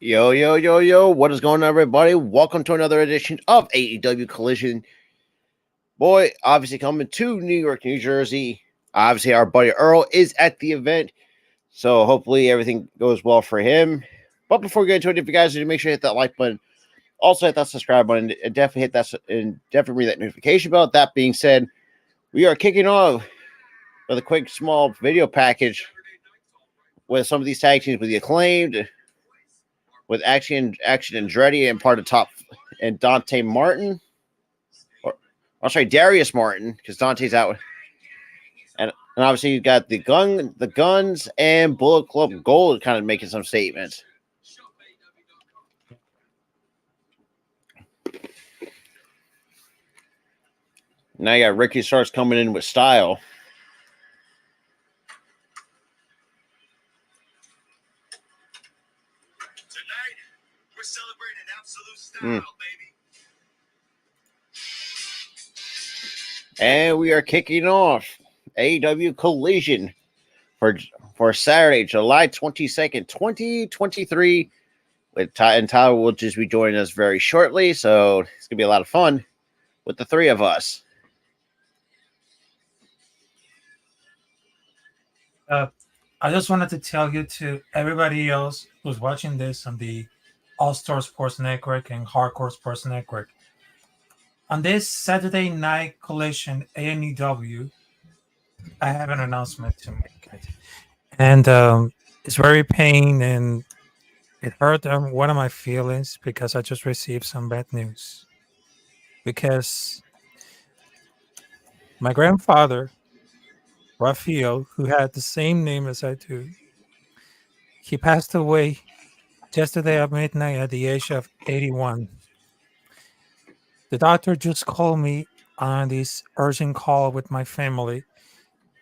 Yo, yo, yo, yo, what is going on, everybody? Welcome to another edition of AEW Collision. Boy, obviously coming to New York, New Jersey. Obviously, our buddy Earl is at the event, so hopefully everything goes well for him. But before we get into it, if you guys need to make sure you hit that like button, also hit that subscribe button, and definitely hit that and definitely ring that notification bell. That being said, we are kicking off with a quick, small video package with some of these tag teams with the Acclaimed, with Action Andretti and part of Top and Dante Martin. Or I'm sorry, Darius Martin, because Dante's out. And obviously you got the Guns and Bullet Club Gold kind of making some statements. Now you got Ricky Starks coming in with style. Tonight, we're celebrating absolute style, baby. And we are kicking off AEW Collision for Saturday, July 22nd, 2023. And Tyler will just be joining us very shortly, so it's going to be a lot of fun with the three of us. I just wanted to tell you to everybody else who's watching this on the All-Star Sports Network and Hardcore Sports Network. On this Saturday night collision, AEW, I have an announcement to make. And it's very pain and it hurt one of my feelings because I just received some bad news. Because my grandfather, Raphael, who had the same name as I do, he passed away yesterday at midnight at the age of 81. The doctor just called me on this urgent call with my family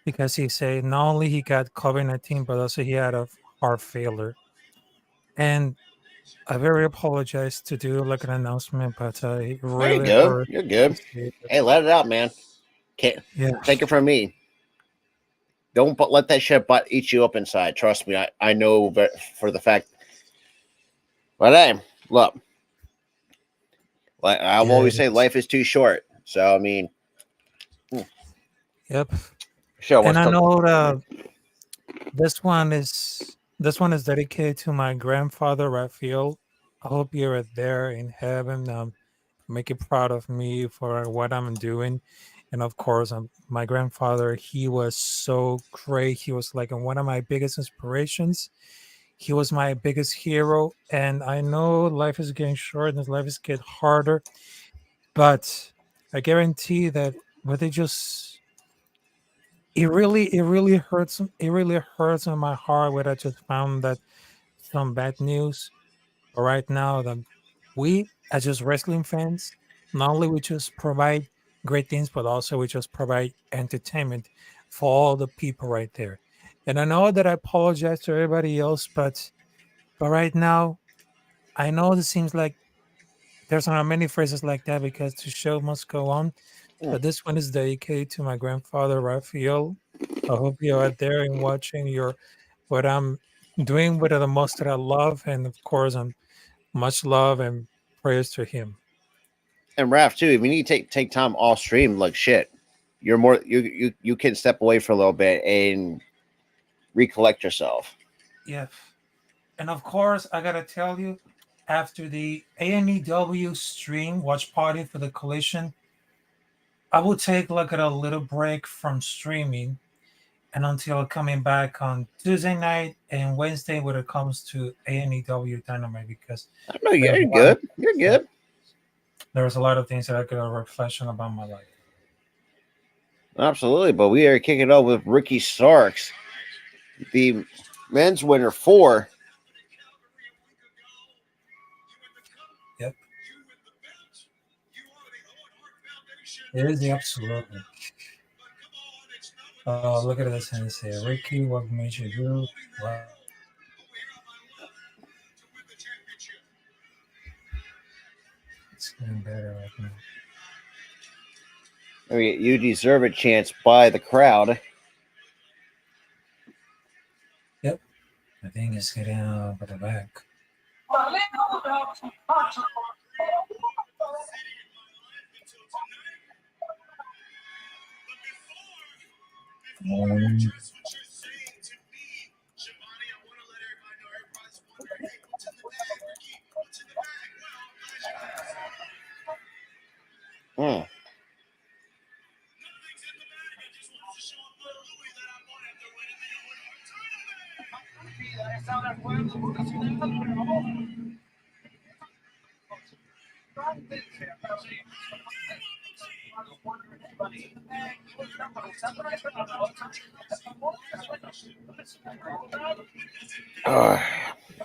because he said not only he got COVID-19, but also he had a heart failure. And I very apologize to do like an announcement, but I really You're good. Hey, let it out, man. Can't take it from me. Don't let that shit eat you up inside. Trust me, I know for the fact. But hey, look, like I always say, life is too short. So I mean, yep. Sure. And I know this one is dedicated to my grandfather Raphael. I hope you're there in heaven. Make it proud of me for what I'm doing. And of course, my grandfather, he was so great. He was like one of my biggest inspirations. He was my biggest hero. And I know life is getting short and life is getting harder. But I guarantee that what it really hurts. It really hurts in my heart when I just found that some bad news. But right now, we as just wrestling fans, not only we just provide great things, but also we just provide entertainment for all the people right there. And I know that I apologize to everybody else, but right now, I know it seems like there's not many phrases like that because the show must go on. But this one is dedicated to my grandfather Raphael. I hope you are there and watching what I'm doing with the most that I love, and of course, I'm much love and prayers to him. And Raph too. If you need to take time off stream, like shit, you're more you can step away for a little bit and recollect yourself. Yeah, and of course, I gotta tell you, after the AEW stream watch party for the collision, I will take like a little break from streaming, and until coming back on Tuesday night and Wednesday when it comes to AEW Dynamite, because no, you're good. You're good. There was a lot of things that I could have reflection about my life. Absolutely, but we are kicking off with Ricky Starks, the men's winner for. Yep. It is absolutely. Oh, look at this and say, Ricky, what made you do? Wow. It's getting better right now. I mean, you deserve a chance by the crowd. Yep. I think it's getting over the back. Address what you're saying to me, Shivani. I want to let everybody know. Everybody's wondering, hey, what's in the bag, Ricky? What's in the bag? Well, I'm glad you asked. Hmm. Nothing's in the bag. I just wanted to show a little Louis that I bought after winning the Illinois tournament. Uh, 20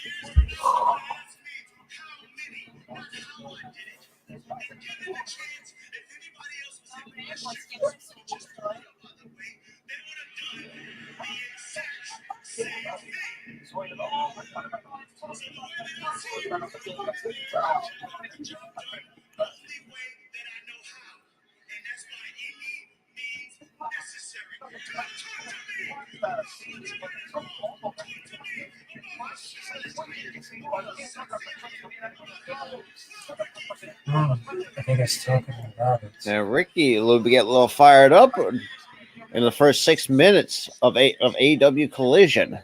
years from now, someone asks me how many, not how I did it. And given the chance, if anybody else was in my shoes, which is Florida, by the way, they would have done the exact same thing. So the way that I see it, as long as they actually got the job done, the only way that I know how, and that's by any means necessary. Talk to me. Talk to me about Charlotte. I think it's talking about it. now Ricky get a little fired up in the first 6 minutes of AEW Collision.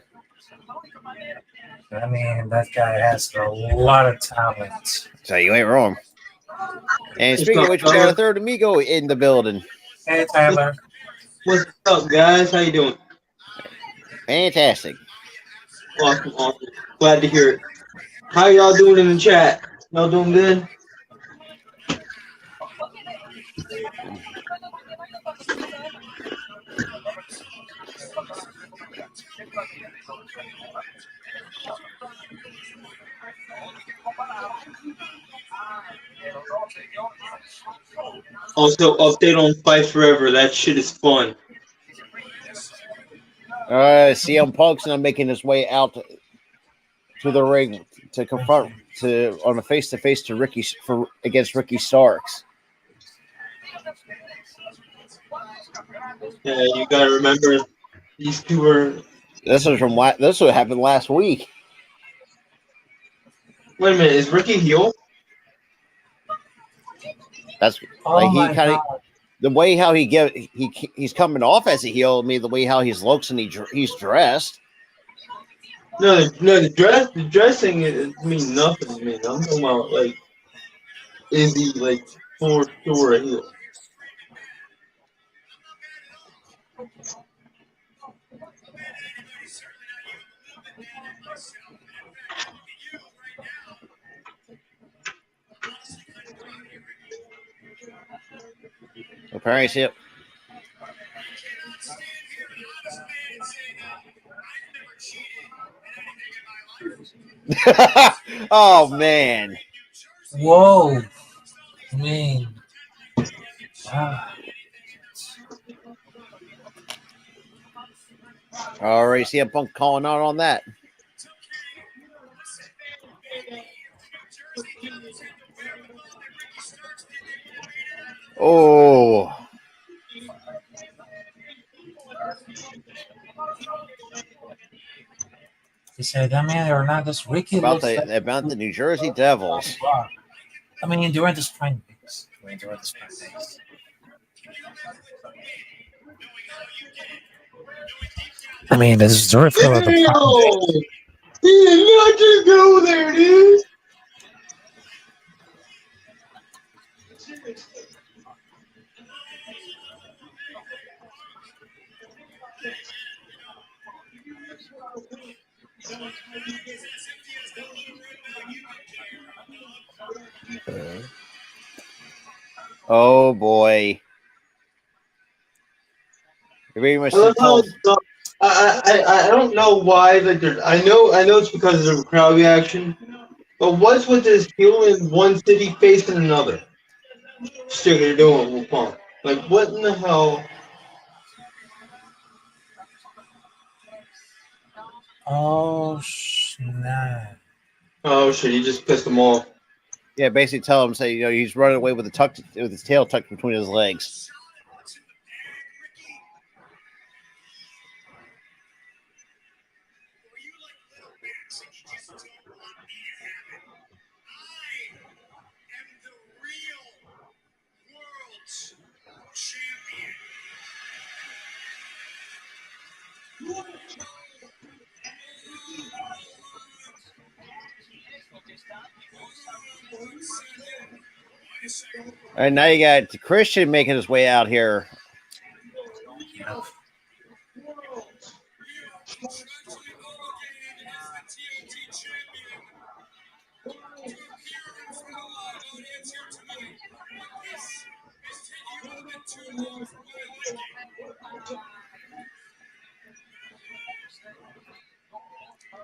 I mean, that guy has a lot of talent. So you ain't wrong. And What's speaking of up, which, we got a fellas? third amigo in the building. Hey, Tyler. What's up, guys? How you doing? Fantastic. Awesome, awesome. Glad to hear it. How y'all doing in the chat? Y'all doing good? Also, update on Fight Forever. That shit is fun. CM Punk's now making his way out to the ring to confront on a face-to-face to Ricky against Ricky Starks. Yeah, you gotta remember these two are. This was what happened last week. Wait a minute, is Ricky heel? That's Oh like my he kind of god. the way how he's coming off as a heel. I mean, the way how he's looks and he's dressed. No, the dressing means nothing to me. I'm talking about like, is he like for sure a heel? Apparently, see it. Cannot stand here an honest man say that I've never cheated in anything in my life. Oh man! Whoa. I mean, ah, Already see a Punk calling out on that. It's okay. Listen, maybe New Jersey Devils had the wherewithal that Ricky Starks did. They would have made it out of the first round. Oh, he said, I mean, or not, this Ricky about looks like the New Jersey Devils. I mean, during the spring days. During the spring days. I mean, this is during for the Damn! prime days. He did not just go there, dude. Oh boy! You pretty much I love how tells. I don't know why like I know it's because of the crowd reaction, but what's with this heel in one city facing another? Shit they're doing with Punk. Like what in the hell? Oh, snap. Oh shit, he just pissed them off. Yeah, basically tell him say he's running away with his tail tucked between his legs. the real world's champion. And now you got Christian making his way out here.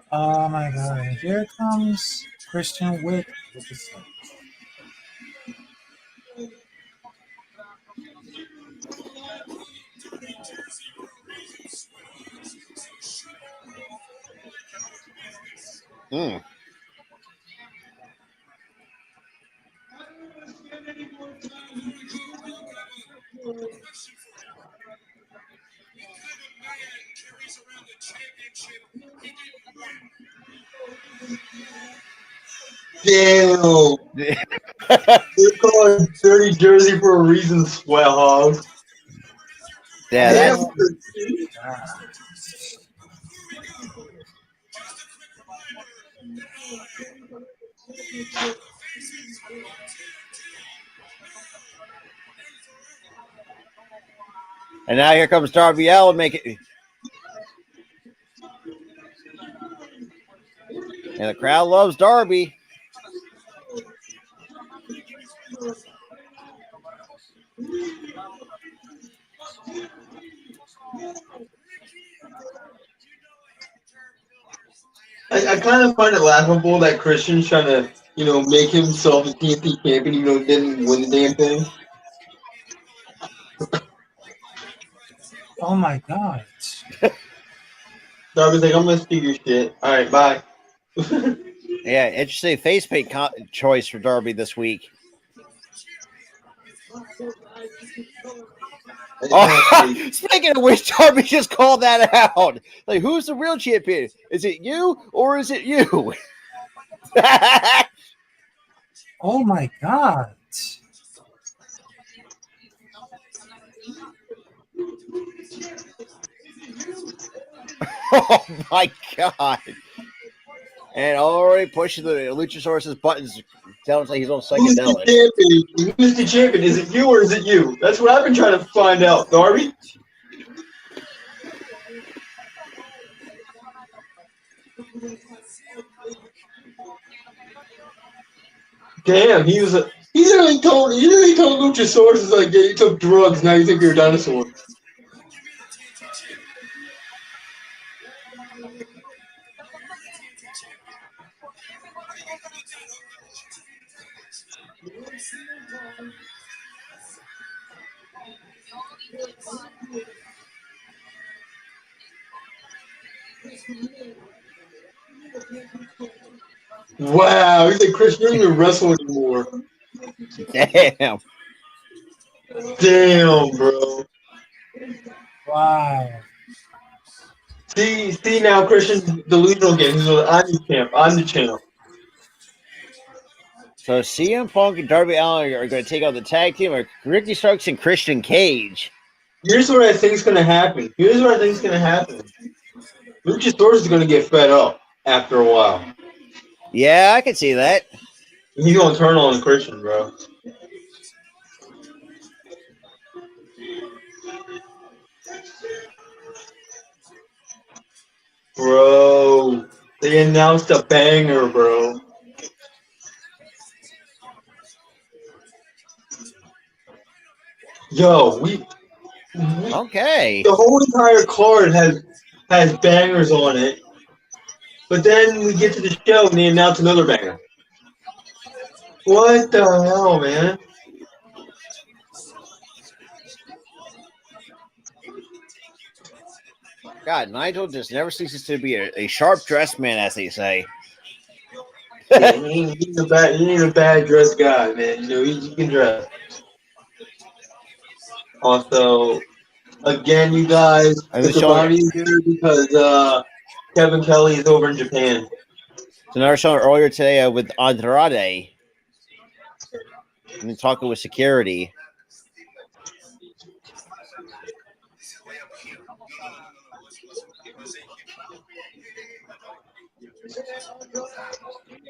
Oh my god, and here comes Christian Wick with the set. Hmm. Damn. They're calling dirty jersey for a reason, sweat hog. Yeah, that's Oh, God. and now here comes Darby Allin making, and the crowd loves Darby. I kind of find it laughable that Christian's trying to, make himself a TNT champion, even though he didn't win the damn thing. Oh my god. Darby's like, I'm gonna steal your shit. All right, bye. Yeah, interesting face paint choice for Darby this week. Oh, speaking of which, Darby just called that out. Like, who's the real champion? Is it you or is it you? Oh my god. Oh my god. And already pushing the Luchasaurus's buttons, sounds like he's on Who's the psychedelics. champion? Who's the champion? Is it you or is it you? That's what I've been trying to find out, Darby. Damn, he literally told Luchasaurus is like, yeah, you took drugs, now you think you're a dinosaur. Wow, he's like, Chris, you don't even wrestle anymore. Damn. Damn, bro. Wow. See now, Christian delusional again. He's like, I'm the champ. I'm the champ. So CM Punk and Darby Allin are going to take out the tag team, or Ricky Starks and Christian Cage. Here's what I think's gonna happen. Luchasaurus is gonna get fed up after a while. Yeah, I can see that. He's gonna turn on Christian, bro. Bro, they announced a banger, bro. Yo, Okay. the whole entire card has bangers on it, but then we get to the show and they announce another banger. What the hell, man? God, Nigel just never ceases to be a sharp dressed man, as they say. Yeah, he's a bad dressed guy, man. He can dress. Also, again, you guys, I was it's showing about easier because Kevin Kelly is over in Japan. another show earlier today with Andrade. And talking with security.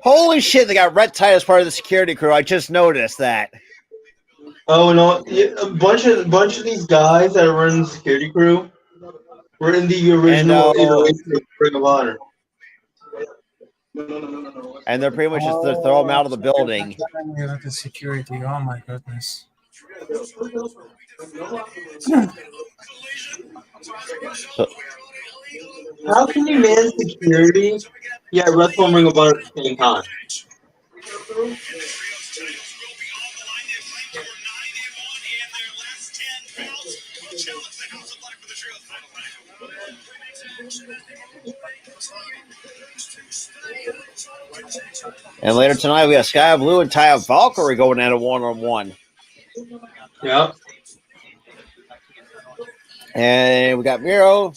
Holy shit, they got Red Tide as part of the security crew. I just noticed that. Oh no, yeah, a bunch of these guys that are running the security crew were in the original iteration of Ring of Honor. And they're pretty much just to throw them out of the building. The security. Oh my goodness. So, How can you manage security yet wrestle and Ring of Honor at the same time? and later tonight we have Sky Blue and Taya Valkyrie going at a one-on-one. Yep. And we got Miro.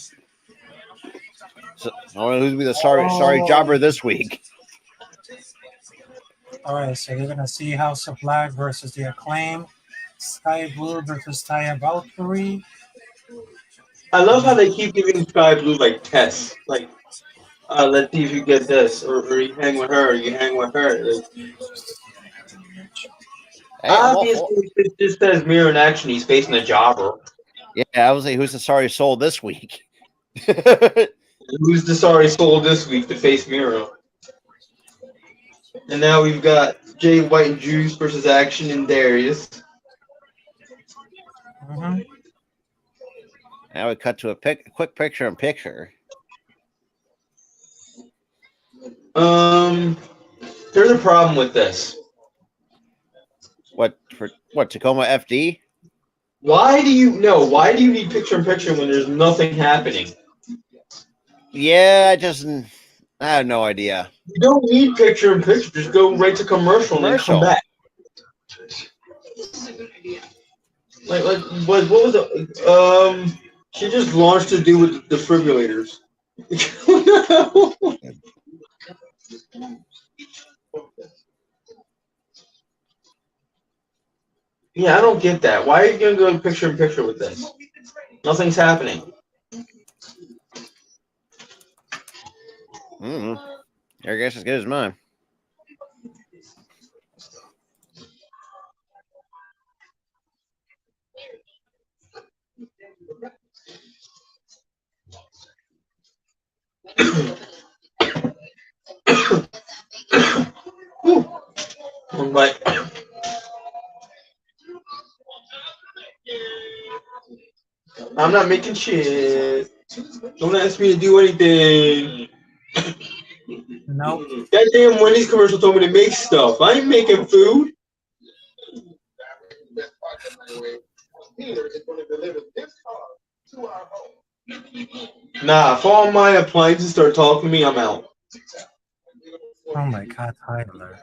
So, I don't know who's be the sorry jobber this week. All right, so you're gonna see House of Black versus the Acclaim, Sky Blue versus Taya Valkyrie. I love how they keep giving Sky Blue like tests, like let's see if you get this, or you hang with her, or you hang with her. Like, Hey, obviously, it just says Miro in action. He's facing a jobber. Yeah, I was like, who's the sorry soul this week? Who's the sorry soul this week to face Miro? And now we've got Jay White and Juice versus Action and Darius. Mm-hmm. Now we cut to a quick picture-in-picture. There's a problem with this. What Tacoma FD? Why do you need picture-in-picture when there's nothing happening? Yeah, I have no idea. You don't need picture-in-picture. Just go right to commercial and then come back. Like what was it? She just launched to do with the defibrillators. Yeah, I don't get that. Why are you gonna go picture-in-picture with this? Nothing's happening. Your guess as good as mine. But I'm not making shit. Don't ask me to do anything. Nope. Goddamn, Wendy's commercial told me to make stuff. I ain't making food. Nah, if all my appliances start talking to me, I'm out. Oh my God, Tyler.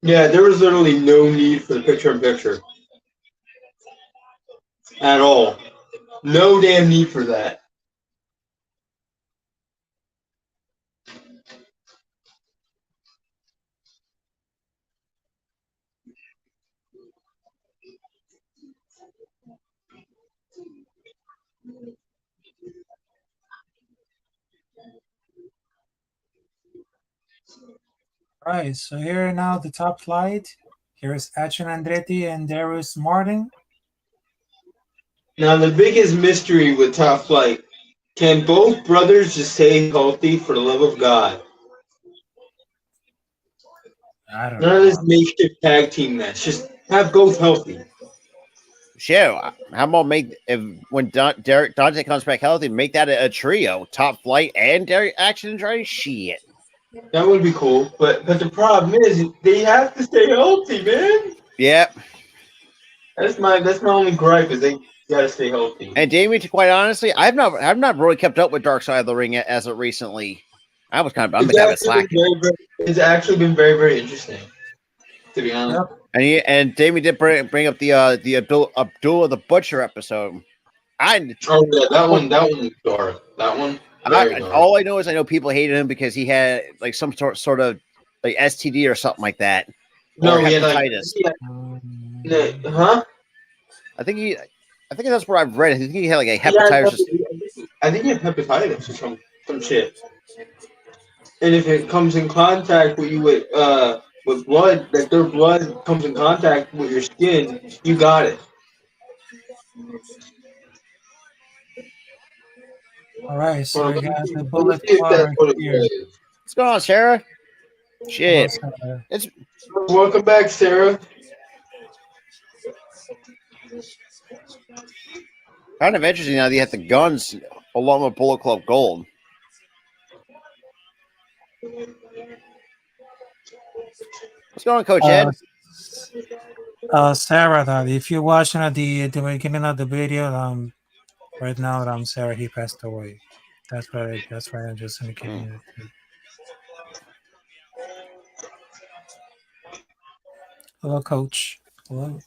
Yeah, there was literally no need for the picture-in-picture at all. No damn need for that. Right, so here now the top flight. Here is Achin Andretti and Darius Martin. Now, the biggest mystery with Top Flight, can both brothers just stay healthy for the love of God? I don't None of know. this makeshift tag team match. Just have both healthy. Shit, how about make if when Dante comes back healthy, make that a trio, Top Flight and Derek Action Andretti? Shit. That would be cool. But the problem is they have to stay healthy, man. Yep. That's my only gripe is they gotta stay healthy. And Damien, quite honestly, I've not really kept up with Dark Side of the Ring as of recently. I'm kind of slacking. It's actually been very, very interesting, to be honest. Yep. And Damien did bring up the Abdullah the Butcher episode. Oh yeah, that one was dark. That one very dark. All I know is I know people hated him because he had like some sort of like STD or something like that, or He had hepatitis. Huh? I think that's what I've read. I think he had like a hepatitis. I think he had hepatitis or some shit. And if it comes in contact with you with blood, that their blood comes in contact with your skin, you got it. All right, so Well, we got the let's Bullet see if Club that's right what it here. was. What's going on, Sarah? Shit, Hello, it's Welcome back, Sarah. kind of interesting now that you have the guns along with Bullet Club Gold. What's going on, Coach Ed? Sarah, that if you're watching at the beginning of the video, right now, Sarah, he passed away. That's why I'm just indicating it. Hello, Coach. Hello.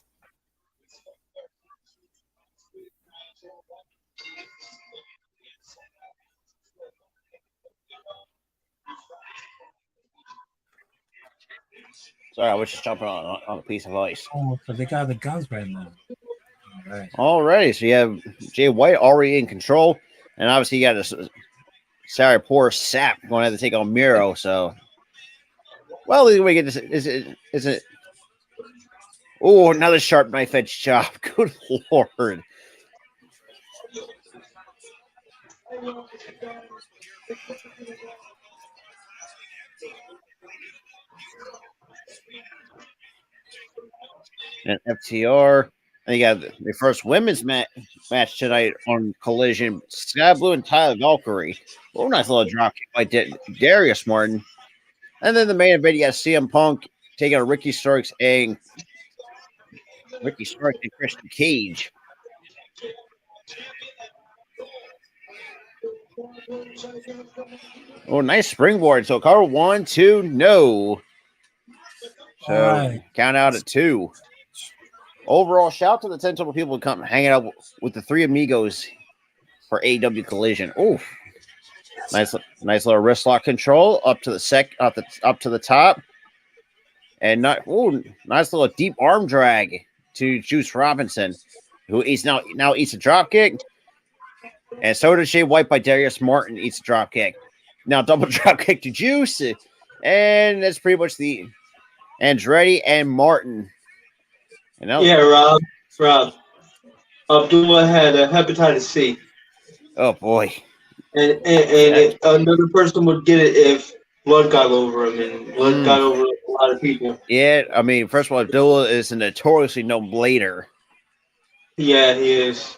Sorry, I was just jumping on a piece of ice. Oh, so they got the guns right now. All right. Alrighty, so you have Jay White already in control, and obviously you got a sorry poor sap going to have to take on Miro. So, well, the way we get this is it. Oh, another sharp knife edge chop. Good lord. And FTR. And you got the first women's match tonight on Collision. Sky Blue and Tyler Valkyrie. Oh, nice little drop kick by Darius Martin. And then the main event, you got CM Punk taking on Ricky Starks and Christian Cage. Oh, nice springboard. So cover 1, 2, no. So count out at 2. Overall, shout out to the 10 total people come hanging out with the three amigos for AEW Collision. Oof. Nice little wrist lock control up to the top. And nice little deep arm drag to Juice Robinson, who now eats a drop kick. And so does Jay White by Darius Martin eats a drop kick. Now double drop kick to Juice. And that's pretty much the Andretti and Martin. Rob. Abdullah had a hepatitis C. Oh boy. And another person would get it if blood got over him, and blood got over a lot of people. Yeah, I mean, first of all, Abdullah is a notoriously known blader. Yeah, he is.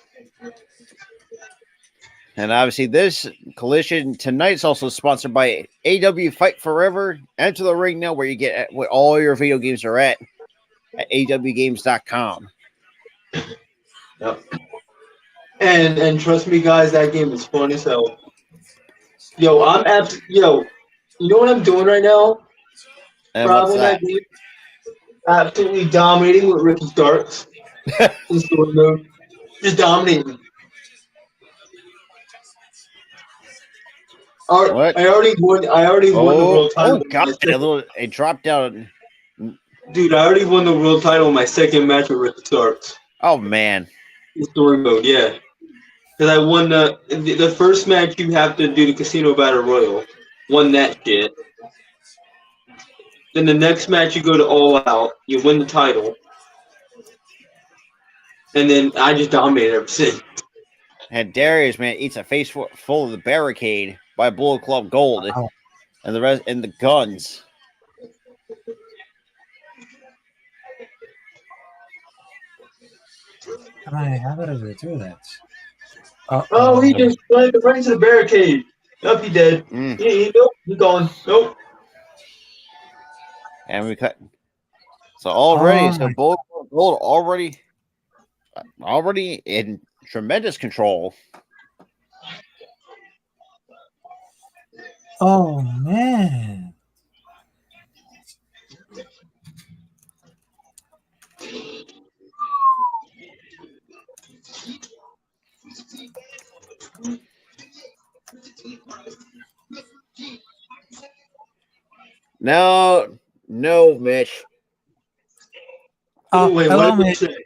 And obviously, this collision tonight is also sponsored by AEW Fight Forever. Enter the ring now, where you get what all your video games are at AEWgames.com. Yep. And trust me, guys, that game is fun as hell. You know what I'm doing right now? And what's that? absolutely dominating with Ricky Starks in story mode. Just dominating. What? I already won. I already won the Oh, world title. oh God! It dropped down. Dude, I already won the world title in my second match with Ricky Starks Oh man, in story mode. Yeah, because I won the first match. You have to do the Casino Battle Royal. Won that shit. Then the next match you go to All Out. You win the title, and then I just dominated ever since. and Darius man eats a face full of the barricade by Bullet Club Gold Wow. and the rest and the guns. How did they do that? Oh, he Uh-oh. just went right into the barricade. Nope, he dead. Mm. Nope, he gone. Nope. And we cut. So Oh my, Bullet Club Gold already in tremendous control. oh man. No, no, Mitch. Oh, wait, what Hello, did he Mitch. say?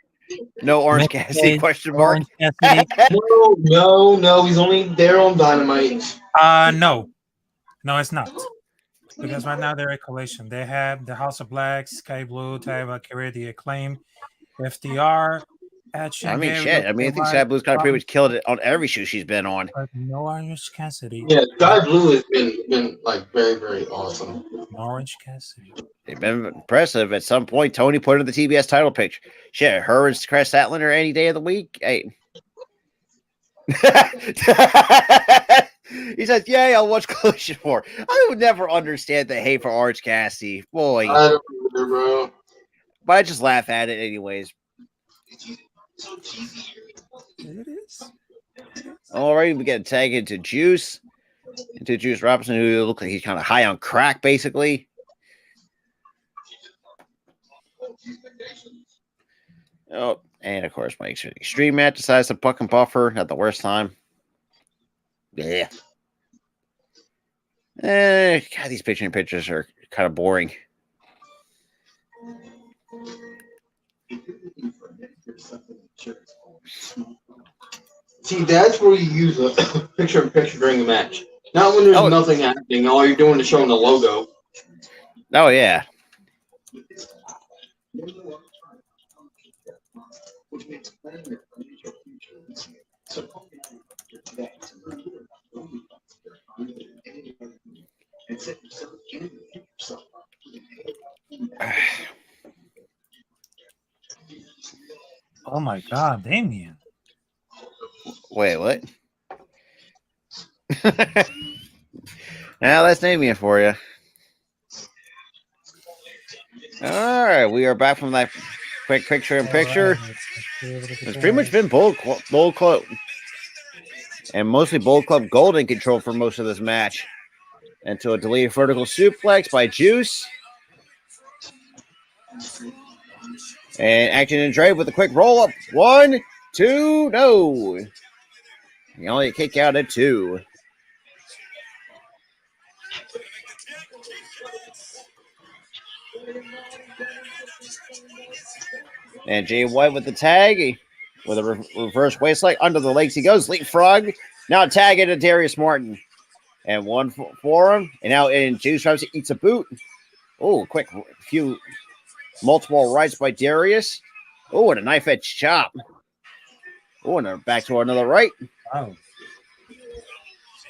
No Orange Mitch Cassidy says question mark. Orange Cassidy. No, he's only there on Dynamite. No, it's not. Because right now they're a collision. They have the House of Black, Sky Blue, Taiba, Carrera, the Acclaim, FDR, Edge I and mean, Gabriel, shit. I mean, I think White, Sad Blue's kind of pretty much killed it on every show she's been on. but no Orange Cassidy. Yeah, Sky Blue has been like very, very awesome. No Orange Cassidy. They've been impressive. At some point, Tony put in the TBS title picture. Shit, her and Chris Statlander any day of the week. Hey. He says, "Yay, I'll watch Collision 4." I would never understand the hate for Orange Cassidy. Boy. I don't either, bro. But I just laugh at it anyways. It is. All right, we get a tag into Juice Robinson, who looks like he's kind of high on crack, basically. Oh, and of course, my extreme match decides to fucking buffer at the worst time. Yeah. God, these pictures are kind of boring. See, that's where you use a picture-in-picture during a match. Not when there's nothing happening. All you're doing is showing the logo. Oh, yeah. Oh my God, Damien. Wait, what? Now that's Damien for you. All right, we are back from that quick picture-in-picture. It's pretty much been Bold Club, and mostly Bold Club Gold in control for most of this match, until a deleted vertical suplex by Juice. And Action and Dre with a quick roll up. 1, 2, no. You only kick out at 2. And Jay White with the tag. With a reverse waistlock. Under the legs he goes. Leapfrog. Now tag into Darius Martin. And one for him. And now in Juice tries to eats a boot. Oh, quick few multiple rights by Darius. Oh, and a knife edge chop. Oh, and back to another right. Wow.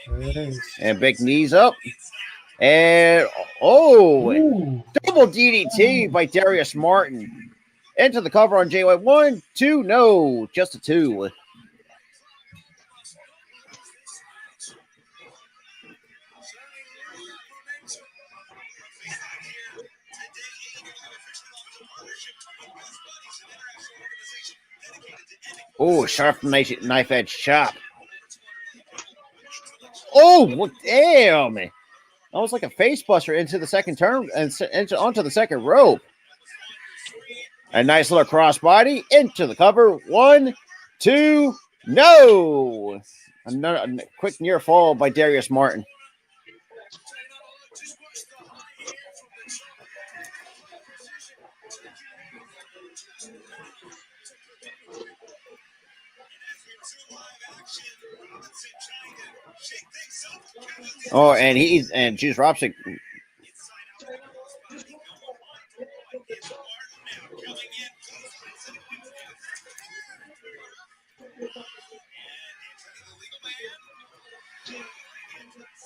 There it is. And big knees up. And Ooh. double DDT by Darius Martin. Into the cover on Jay White. 1, 2, no, just a 2. Oh, sharp knife edge chop. Oh, well, damn. Almost like a face buster into the second turn and onto the second rope. A nice little crossbody into the cover. 1, 2, no. A quick near fall by Darius Martin. Oh, and Juice Robson.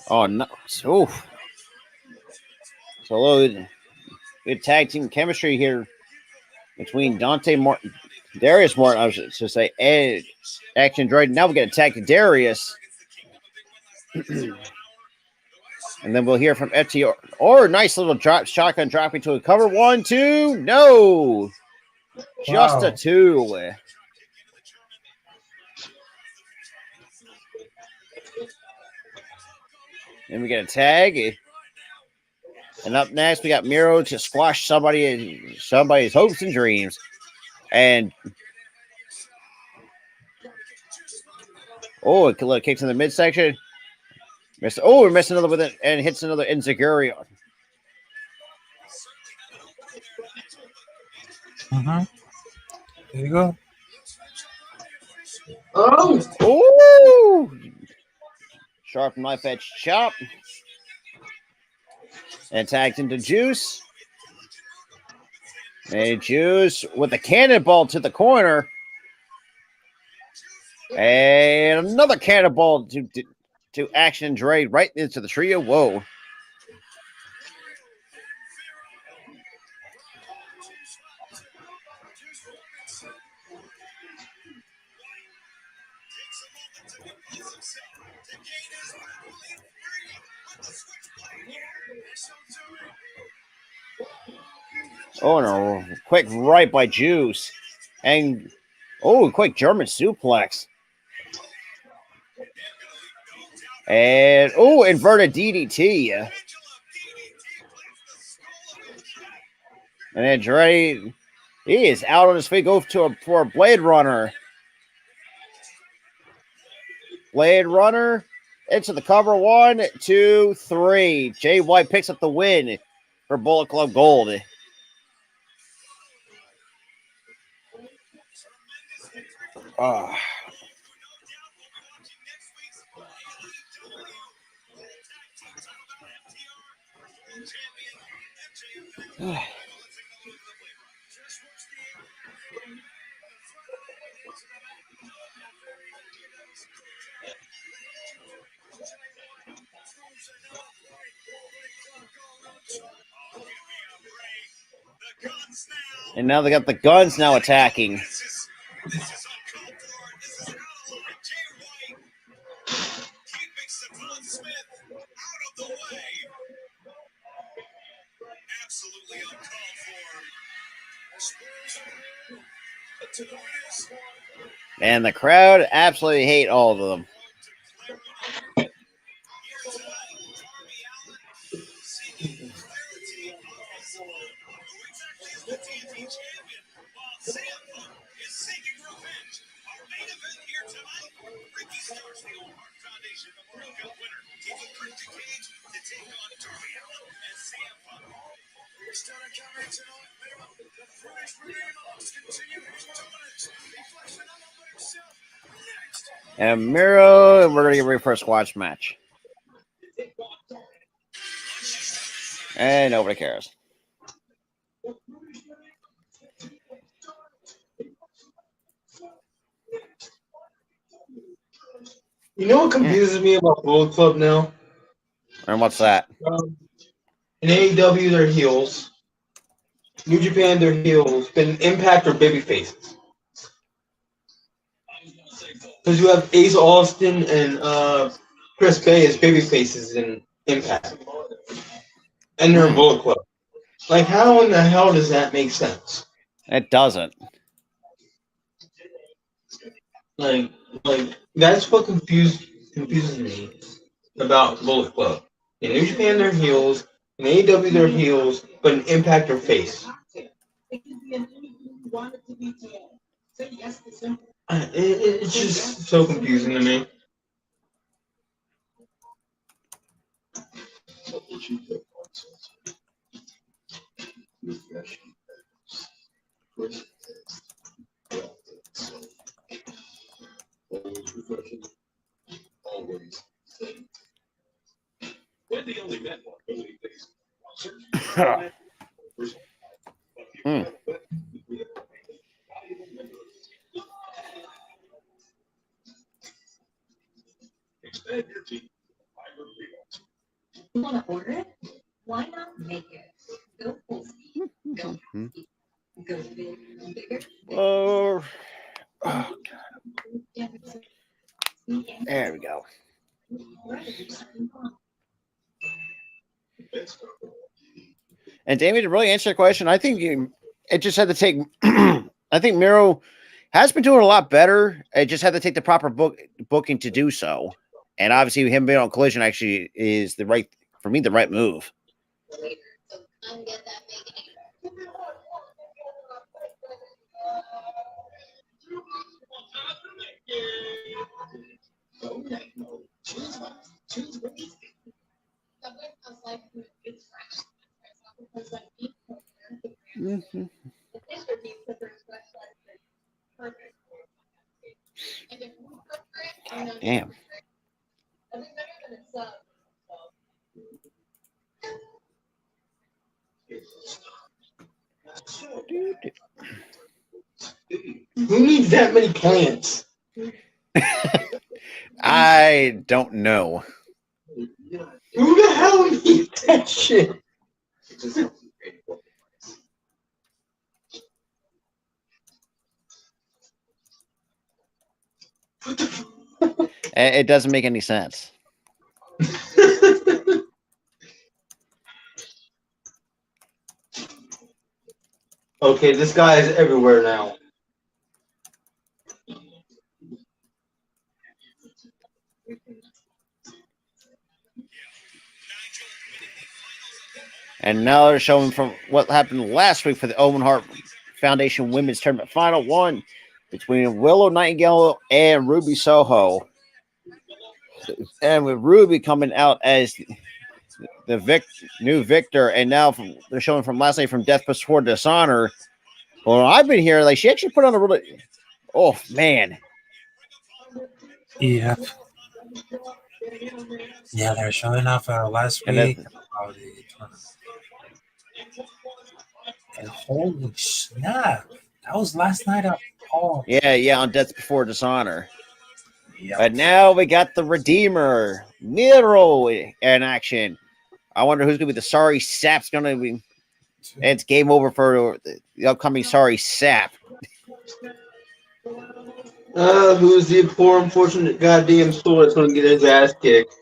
Oh no! Oof. So good tag team chemistry here between Darius Martin, I was to say, and Action Droid. Now we get attacked to Darius. And then we'll hear from FTR. Or nice little shotgun drop into a cover. 1, 2, no. Just a 2. Then we get a tag. And up next, we got Miro to squash somebody's hopes and dreams. And a little kicks in the midsection. We're missing another with it and hits another Enziguri. There you go. Oh! Ooh! Sharp knife edge chop. And tags into Juice. And Juice with a cannonball to the corner. And another cannonball to Action Dre right into the trio. Whoa. Oh, no. Quick right by Juice. And, quick German suplex. And, inverted DDT. And then Dre, he is out on his feet. Go for a Blade Runner. Blade Runner into the cover. 1, 2, 3. Jay White picks up the win for Bullet Club Gold. And now they got the Guns now attacking. And the crowd absolutely hate all of them. And Miro, we're going to get ready for a squash match. And nobody cares. You know what confuses me about Bullet Club now? And what's that? In AEW, they're heels. New Japan, they're heels. But in Impact, they're baby faces. Because you have Ace Austin and Chris Bay as baby faces in Impact. And they're in Bullet Club. Like, how in the hell does that make sense? It doesn't. Like that's what confuses me about Bullet Club. In New Japan, they're heels. In AEW, they're heels. But in Impact, they're face. It's just so confusing to me. Hmm. Oh, oh, there we go. And Damien, to really answer your question, I think it just had to take. I think Miro has been doing a lot better. It just had to take the proper booking to do so. And obviously, him being on Collision actually is the right for me, the right move. Mm-hmm. Damn. Who needs that many plants? I don't know. Who the hell needs that shit? It doesn't make any sense. Okay, this guy is everywhere now. And now they're showing from what happened last week for the Owen Hart Foundation Women's Tournament Final One between Willow Nightingale and Ruby Soho. And with Ruby coming out as the new victor, and now they're showing from last night from Death Before Dishonor. Well, I've been here, like she actually put on a really. Oh man. Yeah. Yeah, they're showing off last And week then, about the tournament. And holy snap. That was last night at all. yeah, on Death Before Dishonor. Yep. But now we got the Redeemer, Miro in action. I wonder who's going to be the Sorry Sap's going to be. It's game over for the upcoming Sorry Sap. Who's the poor unfortunate goddamn soul that's gonna get his ass kicked?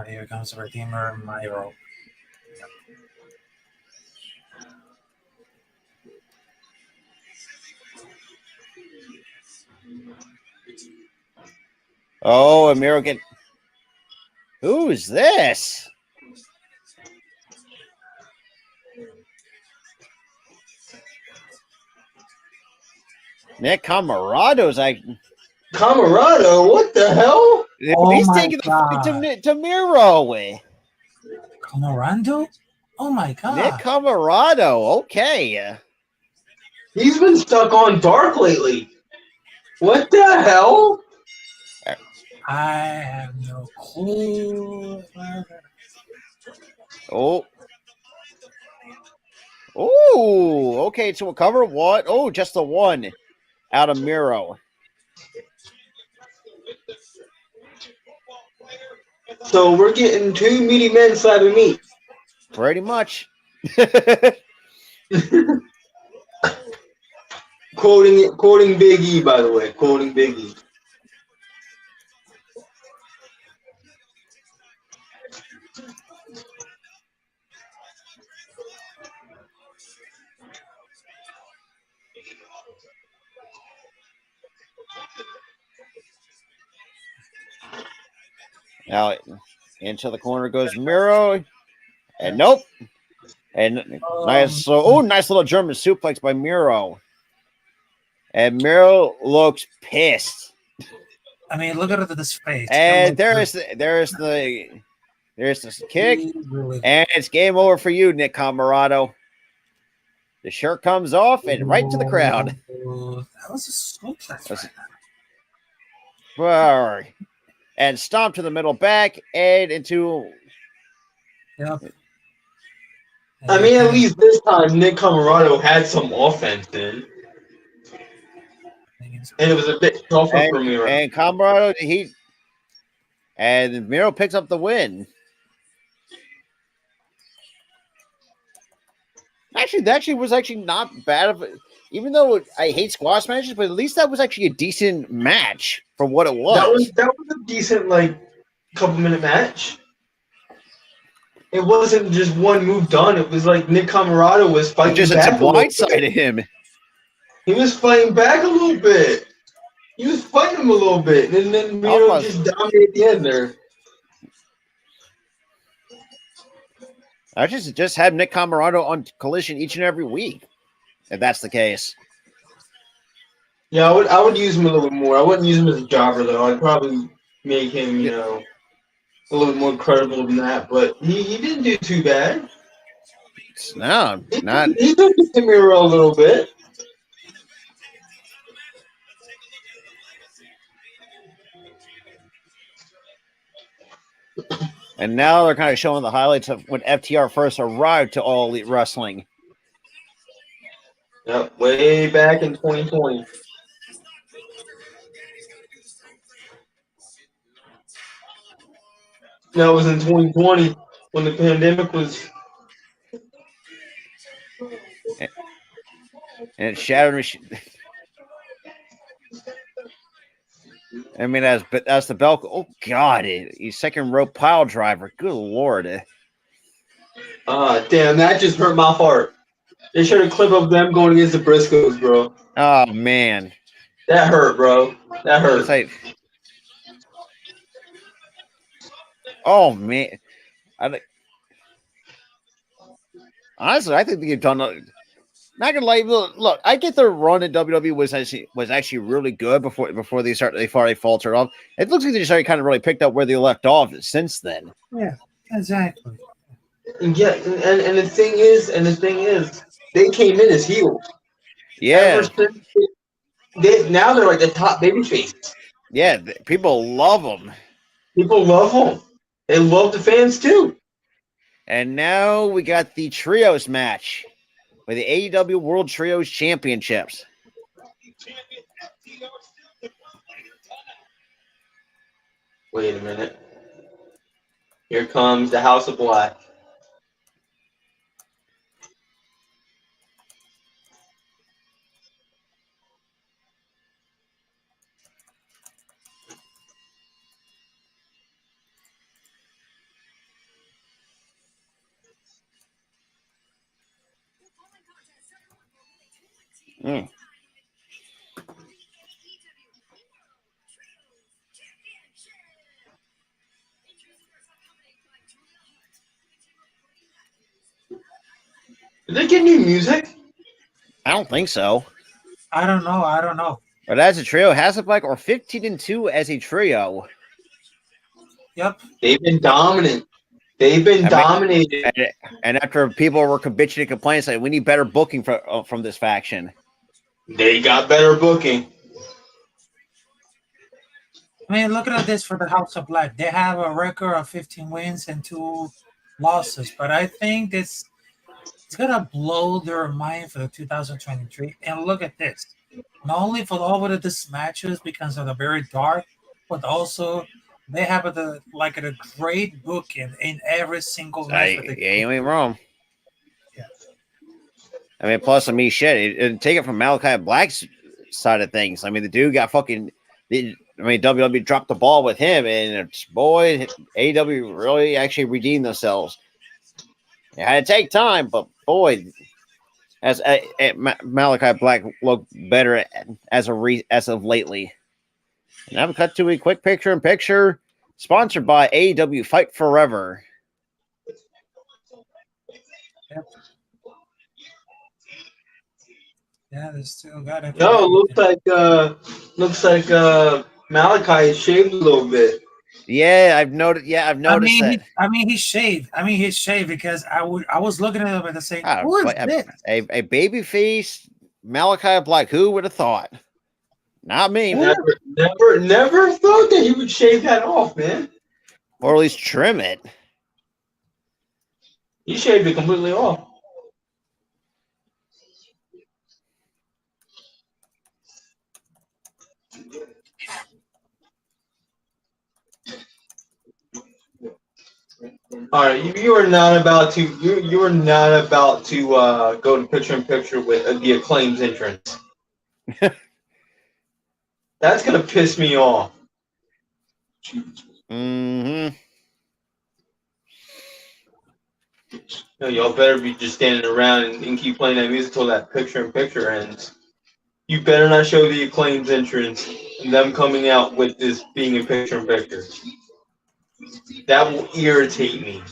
Here comes the Redeemer, Myro. Oh, and Miro get. Who's this? Nick Camarado's like. Camarado, what the hell? Oh He's my taking the God. fight to Miro away. Camarando? Oh my God. Nick Camarado, okay. He's been stuck on dark lately. What the hell? I have no clue. Oh. Oh, okay. So we'll cover what? Oh, just the one out of Miro. So we're getting two meaty men slapping meat. Pretty much. Quoting Big E, by the way. Quoting Big E. Now into the corner goes Miro. And nope. And nice little German suplex by Miro. And Miro looks pissed. I mean, look at this face. And there's the kick. And it's game over for you, Nick Camarado. The shirt comes off and right to the crowd. That was a suplex. And stomp to the middle back and into. Yep. I mean, at least this time, Nick Camarado had some offense in. And it was a bit tougher for Miro. And Camarado, and Miro picks up the win. Actually, that was not bad of it. Even though I hate squash matches, but at least that was actually a decent match for what it was. That was a decent, couple-minute match. It wasn't just one move done. It was like Nick Camarado was fighting just back. Just a blindside of him. He was fighting back a little bit. He was fighting him a little bit. And then Miro just dominated at the end there. I just have Nick Camarado on Collision each and every week, if that's the case. Yeah, I would use him a little bit more. I wouldn't use him as a jobber though. I'd probably make him, a little bit more credible than that. But he didn't do too bad. No, not. He took the Miro a little bit. And now they're kind of showing the highlights of when FTR first arrived to All Elite Wrestling. Yep, way back in 2020. No, it was in 2020 when the pandemic was. And it shattered. I mean, that's the bell. Oh God, he's second rope pile driver. Good Lord. Damn, that just hurt my heart. They showed a clip of them going against the Briscoes, bro. Oh man, that hurt, bro. That hurt. Oh man, honestly, I think they've done. Not gonna lie, look. I get their run in WWE was actually really good before they faltered off. It looks like they just already kind of really picked up where they left off since then. Yeah, exactly. Yeah, and the thing is, they came in as heels. Yeah. Now they're like the top babyface. Yeah, people love them. People love them. They love the fans too. And now we got the trios match for the AEW World Trios Championships. Wait a minute. Here comes the House of Black. Mm. Did they get new music? I don't think so. I don't know. But as a trio, Hasselbeck or 15-2 as a trio. Yep. They've been dominant. They've been dominated. And after people were bitching and complaining, saying we need better booking from this faction. They got better booking. I mean, look at this for the House of Black. They have a record of 15 wins and 2 losses, but I think it's gonna blow their mind for the 2023. And look at this. Not only for all of these matches because of the very dark, but also they have a great booking in every single match. Yeah, you ain't wrong. Yeah. I mean, plus, shit. Take it from Malachi Black's side of things. I mean, the dude got WWE dropped the ball with him, and AEW really actually redeemed themselves. It had to take time, but boy, as Malachi Black looked better as of lately. And now we cut to a quick picture-in-picture sponsored by AEW Fight Forever. Yep. Yeah, they still got it. No, looks like Malachi shaved a little bit. Yeah, I've noticed. Yeah, I've noticed that. He shaved. He shaved because I was looking at him and saying, Ah, "Who is but this?" a baby face Malachi Black. Who would have thought? Not me. Who? Never thought that he would shave that off, man. Or at least trim it. He shaved it completely off. All right, you are not about to you are not about to go to picture in picture with the Acclaim's entrance. That's gonna piss me off. Mm-hmm. No, y'all better be just standing around and keep playing that music until that picture in picture ends. You better not show the Acclaim's entrance and them coming out with this being in picture in picture. That will irritate me.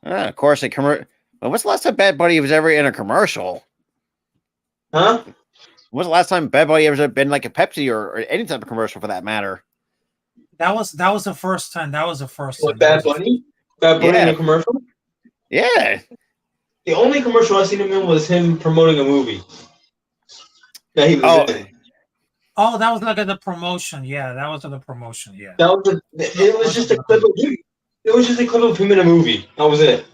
Of course, a commercial. When's the last time Bad Bunny was ever in a commercial? Huh? When's the last time Bad Bunny ever been like a Pepsi or any type of commercial for that matter? That was the first time. That was the first time. What, Bad Bunny? Bad Bunny in a commercial? Yeah. The only commercial I seen him in was him promoting a movie that he was in. Oh, that was like at the promotion. Yeah, that was at the promotion. Yeah. It was just a clip of him. It was just a clip of him in a movie. That was it.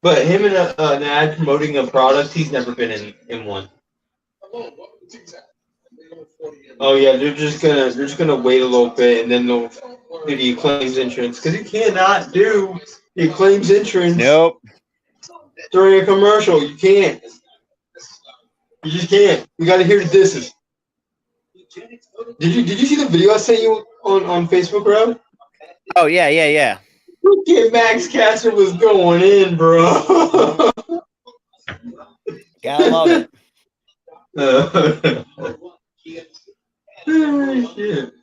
But him in an ad promoting a product, he's never been in one. Oh yeah, they're just gonna wait a little bit and then they'll do the Acclaim's entrance because you cannot do the Acclaim's entrance. Nope. During a commercial, you can't. You just can't. We got to hear the disses. Did you see the video I sent you on Facebook, Rob? Oh yeah. Look at Max Caster was going in, bro. Gotta love it. Shit.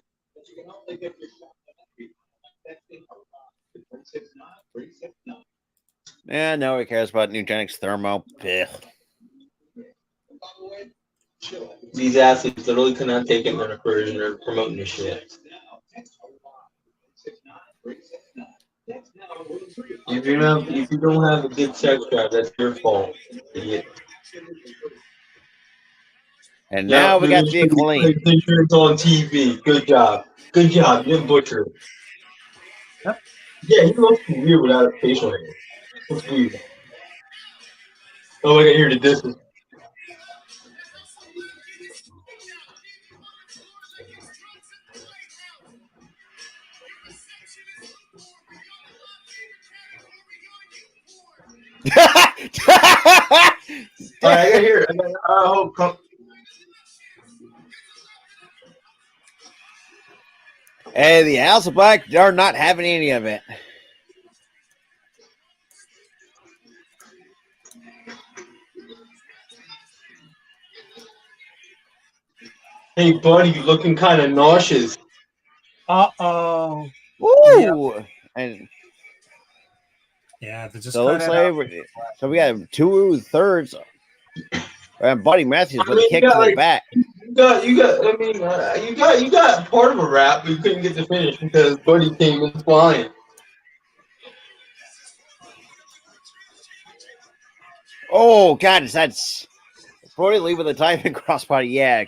Yeah, nobody cares about Nugenix Thermo. Ugh. These athletes literally cannot take it in their careers and they're promoting this shit. If you don't have a good sex drive, that's your fault. Idiot. And now we got the Acclaim. Insurance on TV. Good job. Good job. You didn't butcher it. Yep. Yeah, he looks weird without a facial hair. Looks weird. Oh, I got here to distance. All right, I got here. Hey, the House of Black are not having any of it. Hey, buddy, you looking kind of nauseous. Uh-oh. Woo! Yep. And yeah, they just so it looks like so we got 2/3. And Buddy Matthews with a kick to the back. You got part of a rap, but you couldn't get the finish because Buddy came in flying. Oh God, that's Brody Lee with a diving crossbody. Yeah.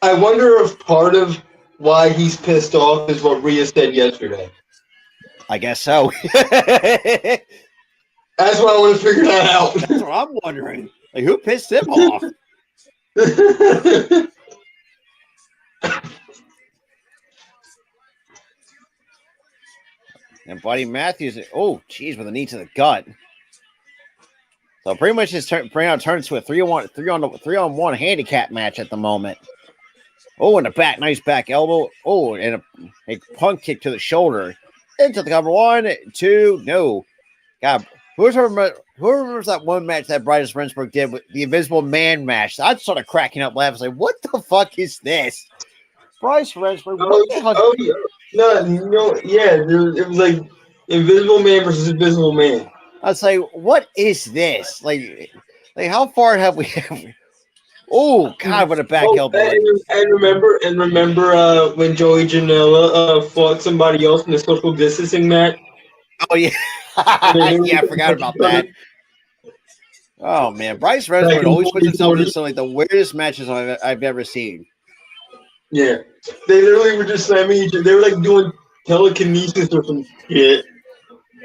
I wonder if part of why he's pissed off is what Rhea said yesterday. I guess so. That's why I want to figure that out. That's what I'm wondering. Like, who pissed him off? And Buddy Matthews, oh, geez, with a knee to the gut. So pretty much just turns to a 3-on-1 handicap match at the moment. Oh, in the back, nice back elbow. Oh, and a punt kick to the shoulder. Into the cover. 1, 2, no. God, Who remembers that one match that Bryce Rensburg did with the Invisible Man match? I started cracking up laughing. I was like, what the fuck is this? Bryce Rensburg, what the hell? Yeah. No, yeah, it was like Invisible Man versus Invisible Man. I was like, what is this? Like how far have we? Oh God, what a back Oh, elbow! and remember when Joey Janela fought somebody else in the social distancing match? Oh yeah, And they yeah, literally I forgot touched about each other that. Oh man, Bryce back Rensburg in always puts himself 2020. into some like the weirdest matches I've ever seen. Yeah, they literally were just slamming each other. They were like doing telekinesis or some shit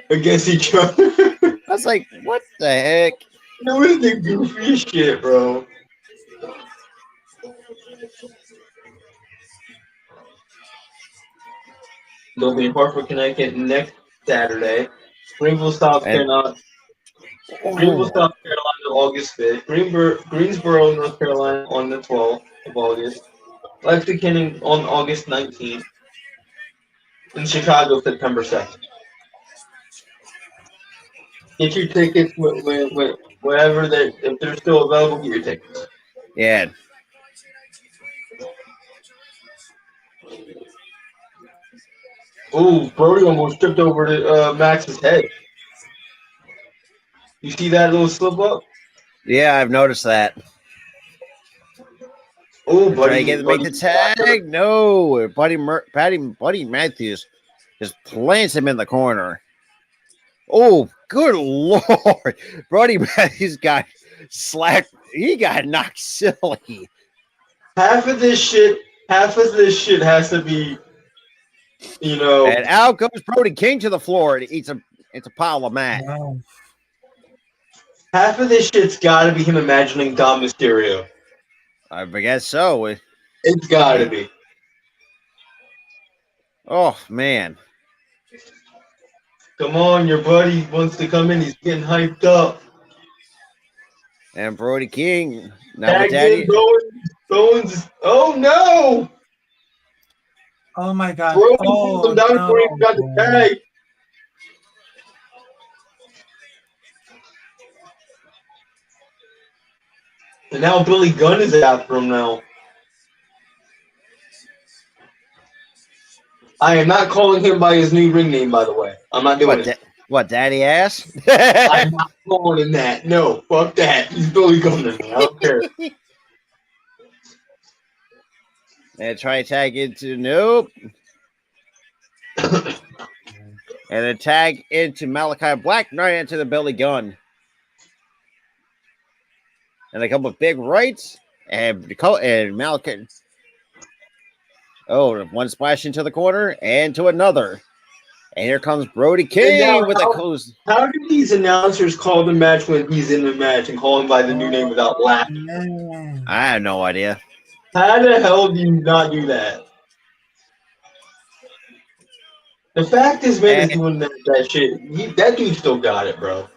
against each other. I was like, what the heck? It was the goofiest shit, bro. They'll be in Hartford, Connecticut next Saturday. Greenville, South And Carolina. Greenville, oh, South Carolina, August 5th. Greensboro, North Carolina on the 12th of August. Lexington on August 19th. In Chicago, September 2nd. Get your tickets whenever if they're still available, get your tickets. yeah, Ooh, Brody almost tripped over Max's head. You see that little slip up? yeah, I've noticed that. Oh, Try to get to make buddy the got hurt. tag. No, Buddy Matthews just plants him in the corner. Oh, good lord! Brody Matthews got slapped. He got knocked silly. Half of this shit has to be, you know, And out goes Brody King to the floor and eats a pile of mat. Wow. half of this shit's got to be him imagining Dom Mysterio. I guess so. It's got to be. Oh man. Come on, your buddy wants to come in. He's getting hyped up. And Brody King now with Tags in, Daddy. Bowens. Oh no! Oh my God. Bro, pulled Oh him down before he no. got the tag. And now Billy Gunn is after him now. I am not calling him by his new ring name, by the way. I'm not doing it. What, Daddy Ass? I'm not calling him that. No, fuck that. He's Billy Gunn to me. I don't care. And try to tag into nope. And then tag into Malachi Black, right into the belly gun. And a couple of big rights. And Malachi. Oh, one splash into the corner and to another. And here comes Brody King with a close. How do these announcers call the match when he's in the match and call him by the new name without laughing? Man. I have no idea. How the hell do you not do that? The fact this man is doing that shit, that dude still got it, bro.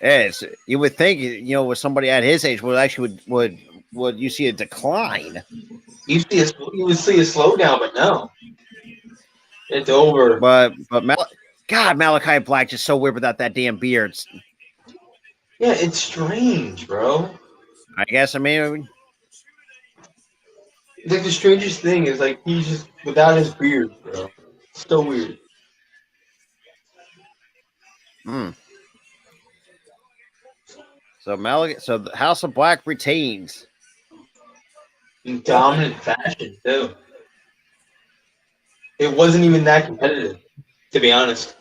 Yes, you would think, with somebody at his age would you see a decline? You would see a slowdown, but no, it's over. But Malachi Black just so weird without that damn beard. Yeah, it's strange, bro. I guess like the strangest thing is like he's just without his beard, bro. It's so weird. So the House of Black retains In dominant fashion too. It wasn't even that competitive, to be honest.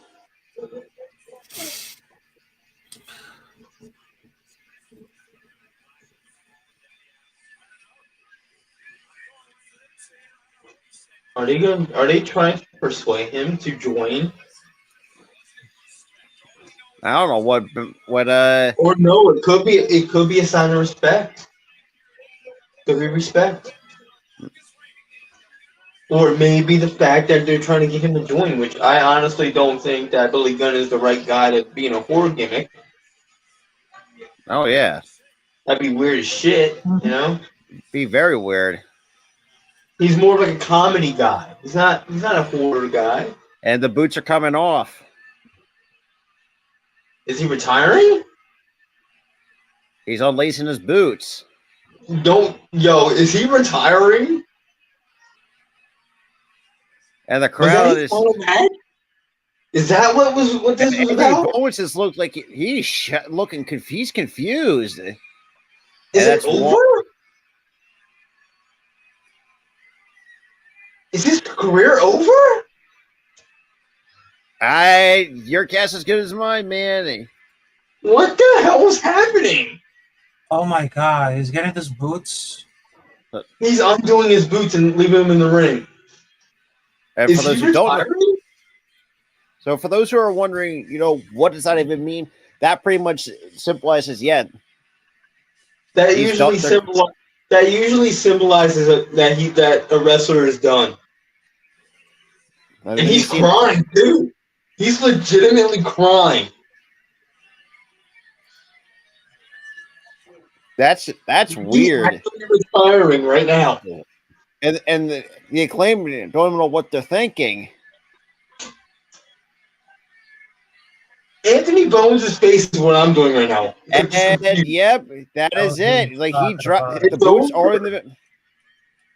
Are they trying to persuade him to join? I don't know what Or no, it could be a sign of respect. Could be respect. Or maybe the fact that they're trying to get him to join, which I honestly don't think that Billy Gunn is the right guy to be in a horror gimmick. Oh yeah. That'd be weird as shit, you know? Be very weird. He's more like a comedy guy. He's not a horror guy. And the boots are coming off. Is he retiring? He's unlacing his boots. Is he retiring? And the Was that crowd his is. final match? Is that what this was about? Owens just looks like he's looking confused. He's confused. Is it over? Is his career over? Your guess is good as mine, man. What the hell was happening? Oh my God, he's getting his boots. He's undoing his boots and leaving him in the ring. And Is for those he who don't retiring? know, so for those who are wondering, what does that even mean? That pretty much symbolizes, That He's usually symbolizes that a wrestler is done. and And he's crying too. He's legitimately crying. That's weird. He's actually retiring right now. And the Acclaim don't even know what they're thinking. Anthony Bones' face is what I'm doing right now. And yep, that is it. Like he dropped the boots are in the.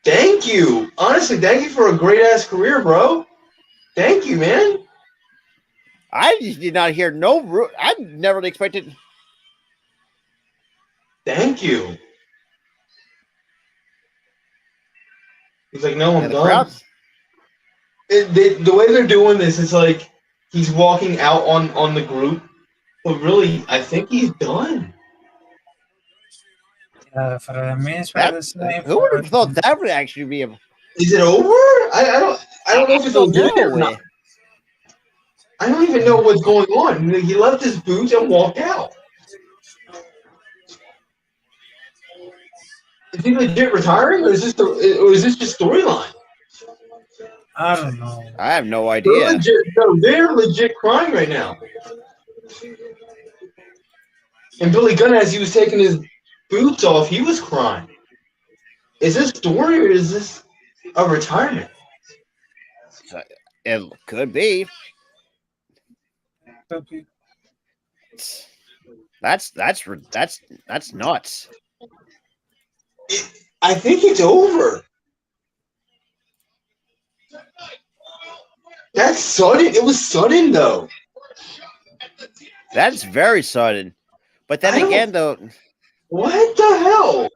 Thank you. Honestly, thank you for a great ass career, bro. Thank you, man. I just did not hear no. I never expected. Thank you. He's like, no, I'm The done. crowd. The way they're doing this is like he's walking out on the group, but really, I think he's done. For the minutes, the same. Who would have thought that would actually be a? Is it over? I don't know if it's legit or not. I don't even know what's going on. He left his boots and walked out. Is he legit retiring, or is this just storyline? I don't know. I have no idea. They're legit crying right now. And Billy Gunn, as he was taking his boots off, he was crying. Is this story or is this a retirement? It could be. That's nuts. I think it's over. That's sudden. It was sudden, though. That's very sudden. But then again, though, what the hell?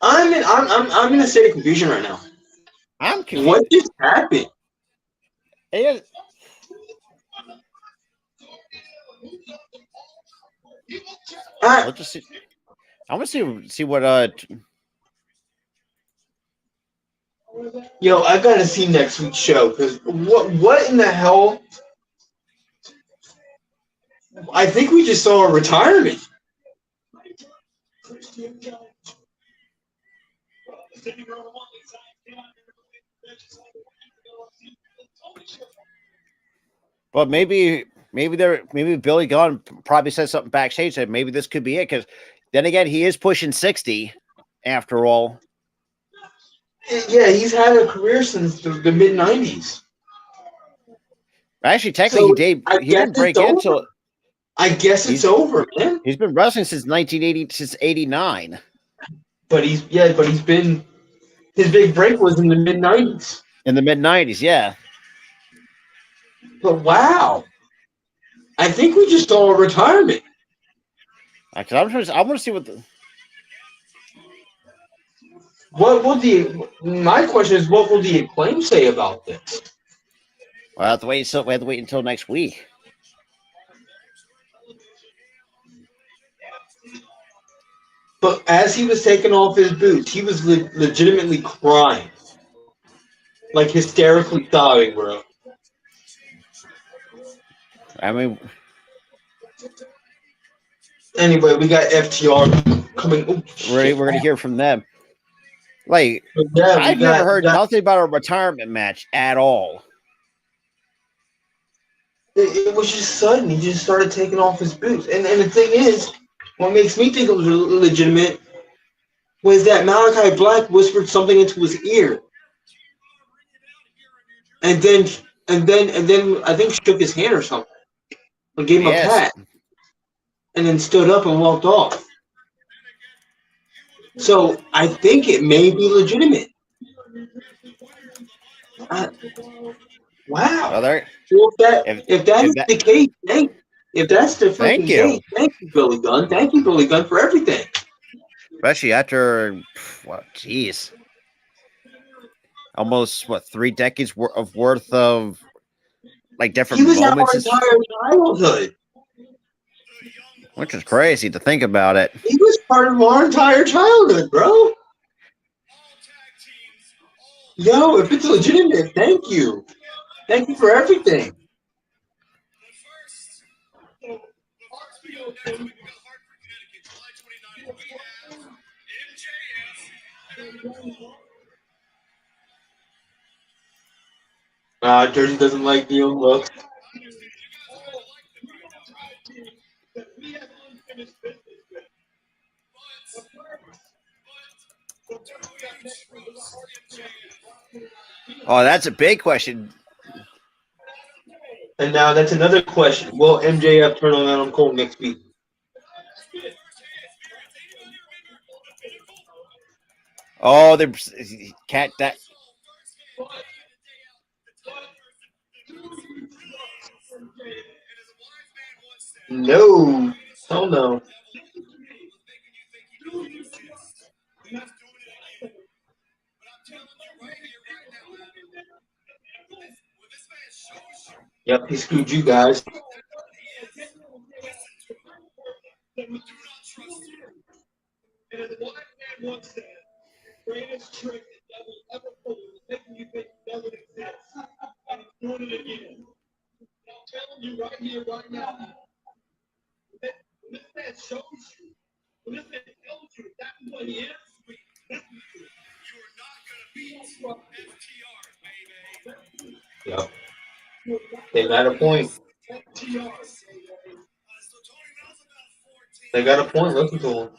I'm in a state of confusion right now. I'm confused. What just happened? Let's just see. I want to see what Yo, I gotta see next week's show because what in the hell? I think we just saw a retirement. But maybe Billy Gunn probably said something backstage that maybe this could be it, because then again, he is pushing 60 after all. Yeah, he's had a career since the mid 90s. Actually, technically, he didn't break into. I guess it's over, man. He's been wrestling since 1980, since 89. But his big break was in the mid 90s. In the mid 90s, yeah. But wow, I think we just saw a retirement. Because I want to see what the. My question is, what will the Acclaim say about this? We'll have to wait. So we have to wait until next week. But as he was taking off his boots, he was legitimately crying, like hysterically sobbing, bro. I mean, anyway, we got FTR coming. We're gonna hear from them. Like, I've never heard nothing about a retirement match at all. It was just sudden. He just started taking off his boots. And the thing is, what makes me think it was legitimate was that Malachi Black whispered something into his ear. And then and then I think shook his hand or something, or gave him a Yes. pat, and then stood up and walked off. So I think it may be legitimate. I, wow. Well, there. Well, if that If is that. the case, if that's the Thank freaking you. case, thank you, Billy Gunn. Thank you, Billy Gunn, for everything. Especially after what? Jeez. Almost what 3 decades of worth of like He different was our moments, entire childhood. which is crazy to think about it. He was part of our entire childhood, bro. Yo, if it's legitimate, thank you. Thank you for everything. Jersey doesn't like the young look. Oh, that's a big question. And now that's another question. Will MJF turn on Adam Cole next week? Oh, the cat that. No. Hell no. Yep, he screwed you guys. Yep. They got a point. They got a point. Listen to them.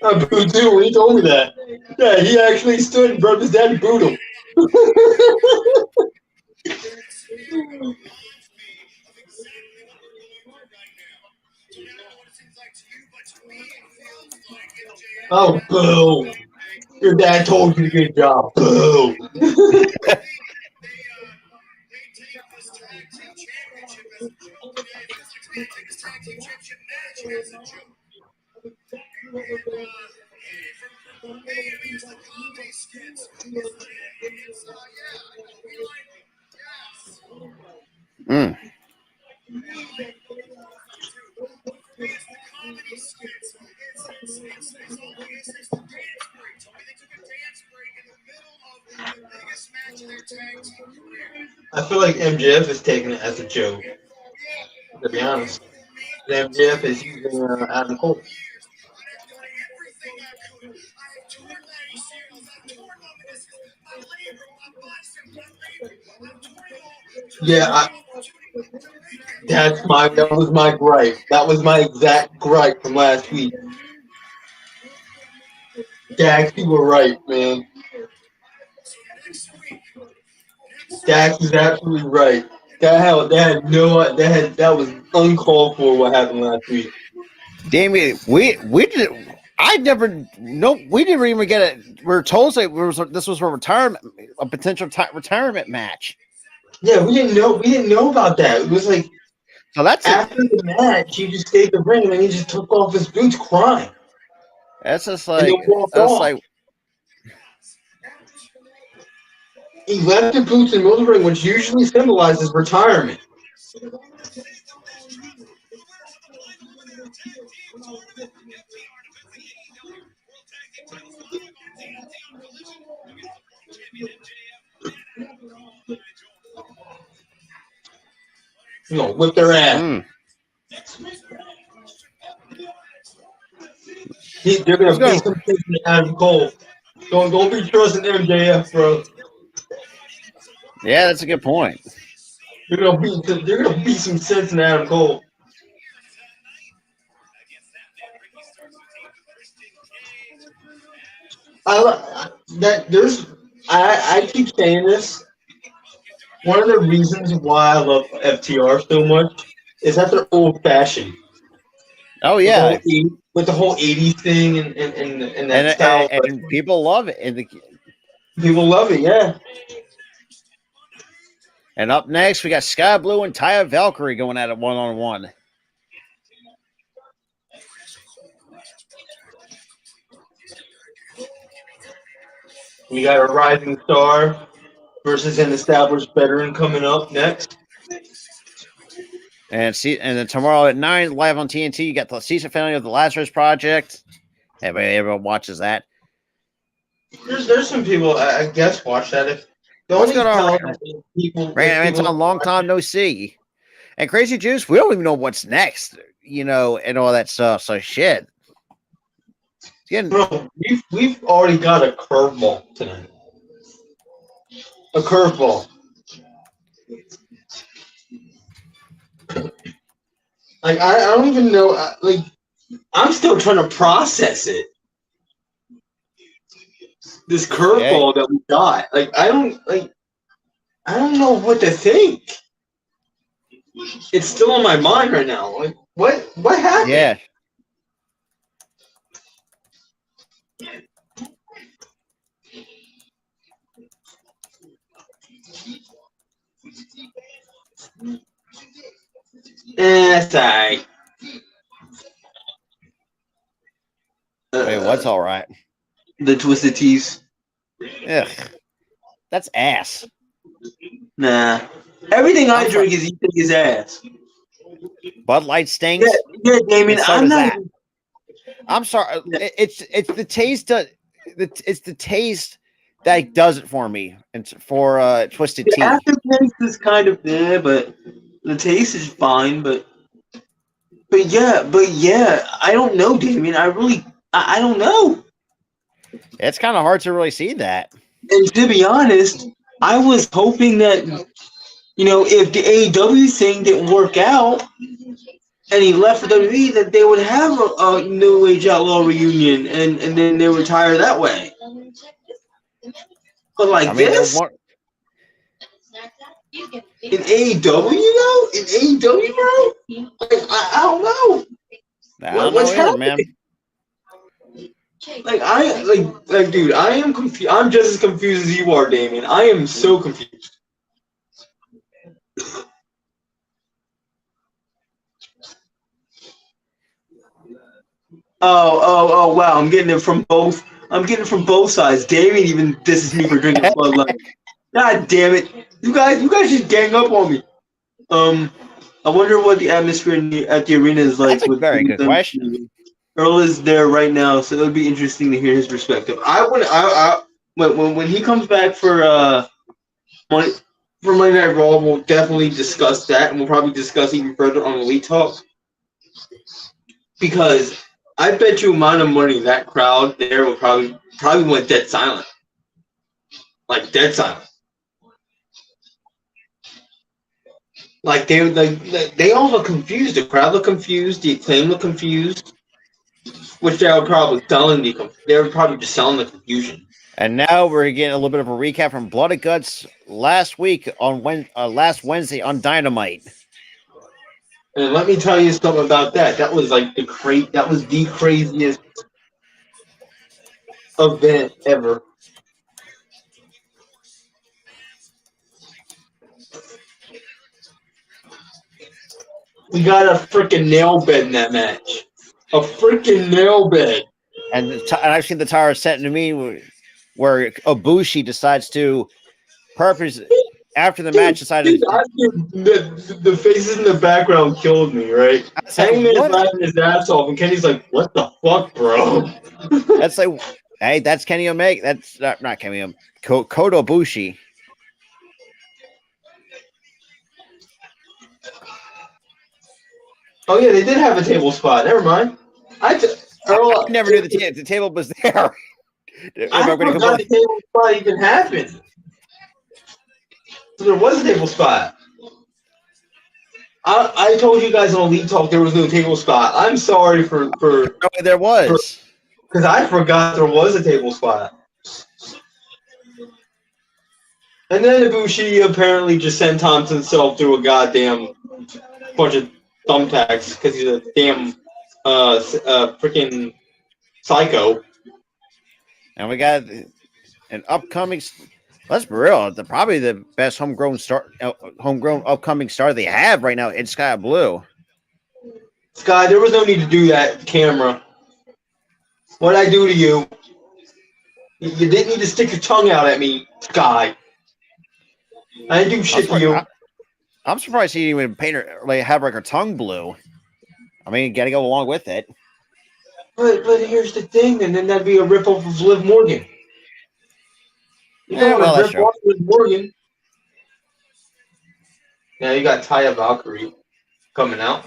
I booed too when he told me that. Yeah, he actually stood in front of his dad and booed him. Oh, boo. Your dad told you to get a job. Boo. Mm. I feel like MJF is taking it as a joke. To be honest, MJF is using Adam Cole. Yeah, that was my gripe. That was my exact gripe from last week. Dax, you were right, man. Dax is absolutely right. That was uncalled for what happened last week. Damien, we did. I never we didn't even get it. We were told that this was a potential retirement match. Yeah, we didn't know about that. It was like So that's after the match, he just stayed the ring and he just took off his boots crying. That's just And then like walked off. He left the boots in the middle of the ring, which usually symbolizes retirement. You know, whip their ass. They're gonna beat some shit out of Cole. Don't be trusting MJF, bro. Yeah, that's a good point. They're gonna beat some sense in Adam Cole. That there's I keep saying this. One of the reasons why I love FTR so much is that they're old fashioned. Oh With the whole yeah, 80s thing and that style of and wrestling. people love it. People love it, yeah. And up next, we got Sky Blue and Taya Valkyrie going at it 1-on-1. We got a rising star versus an established veteran coming up next. And then tomorrow at 9, live on TNT, you got the season finale of the Lazarus Project. Everyone watches that. There's some people I guess watch that. If the What's only going on, talent Rand? is people, Rand, if it's people a long time no see. And Crazy Juice, we don't even know what's next, and all that stuff. So shit. bro, we've already got a curveball tonight. A curveball. Like I don't even know. Like I'm still trying to process it. This curveball that we got. Like I don't know what to think. It's still on my mind right now. Like what happened? Yeah. That's alright. Wait, what's all right? The Twisted Teas. Ugh. That's ass. Nah. Everything I drink is eating his ass. Bud Light stinks. Yeah, Damien. And so I'm does not. that. I'm sorry. It's the taste. It's the taste that does it for me. And for Twisted The Tea. aftertaste is kind of there, but the taste is fine. But yeah. I don't know, Damien. I don't know. It's kind of hard to really see that. And to be honest, I was hoping that if the AEW thing didn't work out and he left for WWE, that they would have a New Age Outlaw reunion and then they retire that way. But like this, in AEW, in AEW, bro, like, I don't know. I don't know either, man. Like, dude, I am confused. I'm just as confused as you are, Damien. I am so confused. Oh, wow. I'm getting it from both. I'm getting it from both sides. Damien even disses me for drinking Bud Light. God damn it. You guys just gang up on me. I wonder what the atmosphere at the arena is like. That's a very good question. Earl is there right now, so it'll be interesting to hear his perspective. When he comes back for Monday Night Raw, we'll definitely discuss that, and we'll probably discuss even further on Elite Talk. Because I bet you amount of money that crowd there will probably went dead silent. Like dead silent. Like they all look confused. The crowd look confused. The Acclaim look confused. Which they were probably just selling the confusion. And now we're getting a little bit of a recap from Blood and Guts last week on last Wednesday on Dynamite. And let me tell you something about that. That was like the craziest event ever. We got a freaking nail bed in that match. A freaking nail bed. And I've seen the Tower set to me where Ibushi decides to purpose after the match decided. The faces in the background killed me, right? Hangman's laughing his ass off, and Kenny's like, "What the fuck, bro?" That's like, hey, that's Kenny Omega. That's not Kenny Omega. Kota Ibushi. Oh yeah, they did have a table spot. Never mind. I never knew the table was there. I forgot the table spot even happened. So there was a table spot. I told you guys on Elite Talk there was no table spot. I'm sorry for No, there was. because I forgot there was a table spot. And then Ibushi apparently just sentenced himself through a goddamn bunch of thumbtacks because he's a damn freaking psycho. And we got an upcoming. Let's be real. Probably the best homegrown upcoming star they have right now in Sky Blue. Sky, there was no need to do that, camera. What'd I do to you? You didn't need to stick your tongue out at me, Sky. I didn't do shit to you. I'm surprised he didn't even paint her, like, have her tongue blue. I mean, gotta go along with it. But here's the thing, and then that'd be a ripoff of Liv Morgan. You don't want to rip off Liv Morgan. Now you got Taya Valkyrie coming out.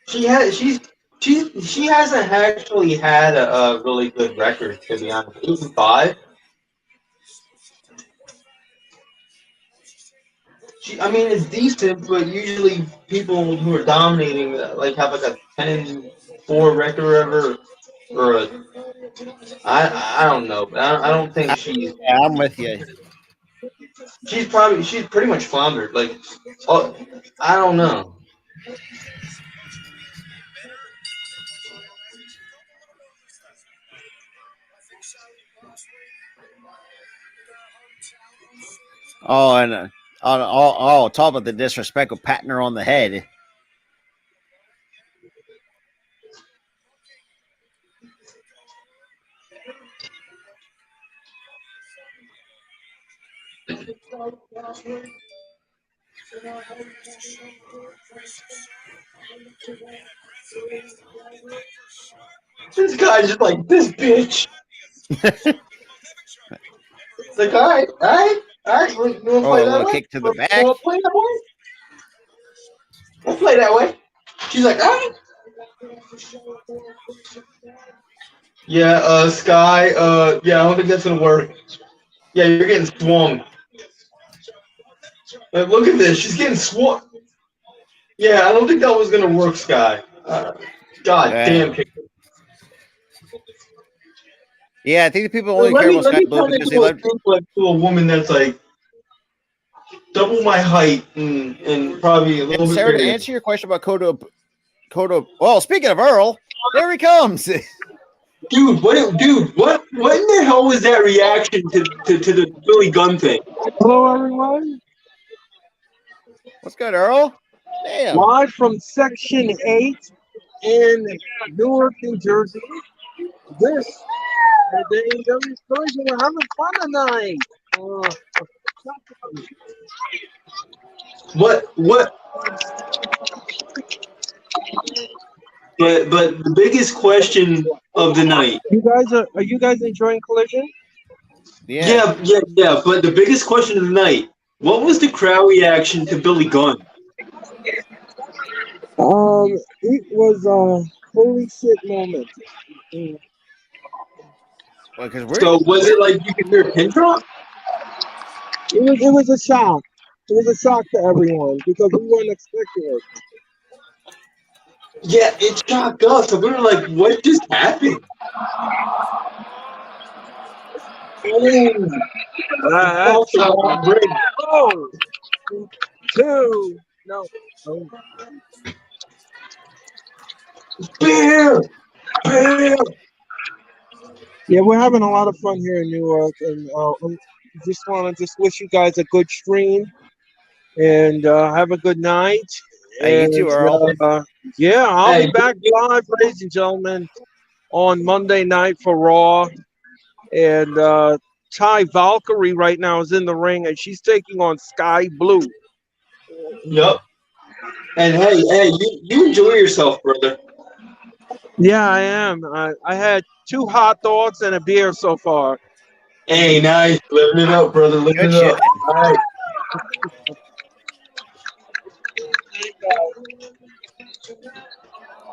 She hasn't actually had a really good record, to be honest. 85. I mean, it's decent, but usually people who are dominating like have like a 10-4 record or whatever, or a I don't know. I don't think she's. Yeah, I'm with you. She's pretty much floundered. Like, oh, I don't know. Oh, and talk about the disrespect of patting her on the head. This guy's just like, this bitch. It's like, all right. You want to play that way? Kick to the back. You want to play that way? We'll play that way. She's like, all right. Yeah, Sky, yeah, I don't think that's gonna work. Yeah, you're getting swung. Like, look at this, she's getting swung. Yeah, I don't think that was gonna work, Sky. God damn. Yeah, I think the people only care about Sky Blue because they love to a woman that's like double my height and probably a little bit. Sarah, to answer your question about Kota. Well, speaking of Earl, there he comes. Dude, what in the hell was that reaction to the Billy Gunn thing? Hello, everyone. What's good, Earl? Damn. Live from Section 8 in Newark, New Jersey. This is the AEW Collision. We're having fun tonight. What? But the biggest question of the night. Are you guys enjoying Collision? Yeah. But the biggest question of the night. What was the crowd reaction to Billy Gunn? It was a holy shit moment. Well, so was it like you could hear a pin drop? It was a shock. It was a shock to everyone because we weren't expecting it. Yeah, it shocked us. So we were like, what just happened? Oh, two. No. Oh. Beer. Yeah, we're having a lot of fun here in Newark, and just want to wish you guys a good stream and have a good night. You too, Earl. Yeah, I'll be back live, ladies and gentlemen, on Monday night for Raw. And Ty Valkyrie right now is in the ring, and she's taking on Sky Blue. Yep. And hey, you enjoy yourself, brother. Yeah, I am. I had 2 hot dogs and a beer so far. Hey, nice. Living it up, brother. Living it up. All right.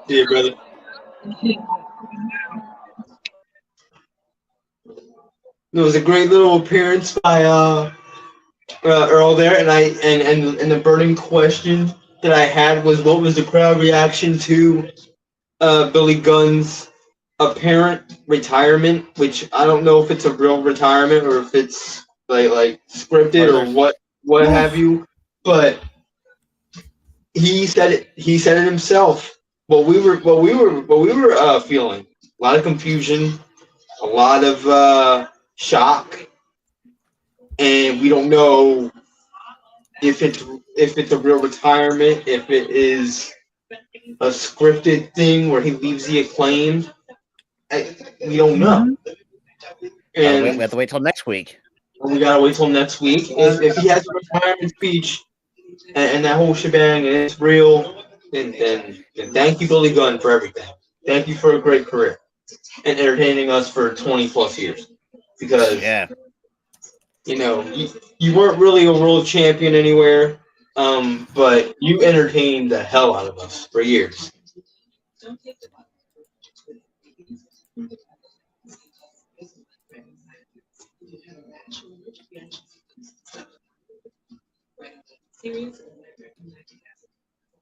See you, brother. There was a great little appearance by Earl there, and the burning question that I had was, what was the crowd reaction to Billy Gunn's apparent retirement? Which I don't know if it's a real retirement or if it's like scripted or what have you, but he said it. He said it himself. What we were feeling, a lot of confusion, a lot of shock, and we don't know if it's a real retirement, if it is a scripted thing where he leaves the acclaimed. We don't know, and we have to wait till next week. we gotta wait till next week. If he has a retirement speech and that whole shebang and it's real, then thank you, Billy Gunn, for everything. Thank you for a great career and entertaining us for 20 plus years. Because you weren't really a world champion anywhere, but you entertained the hell out of us for years.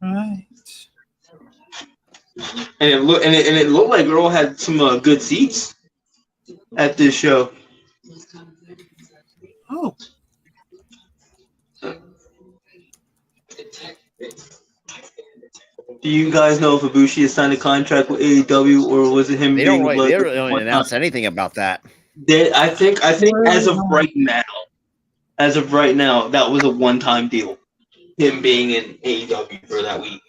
Right. And it looked like Earl had some good seats at this show. Oh. Do you guys know if Ibushi has signed a contract with AEW, or was it him They being don't a really announce anything about that. I think as of right now, that was a one-time deal. Him being in AEW for that week.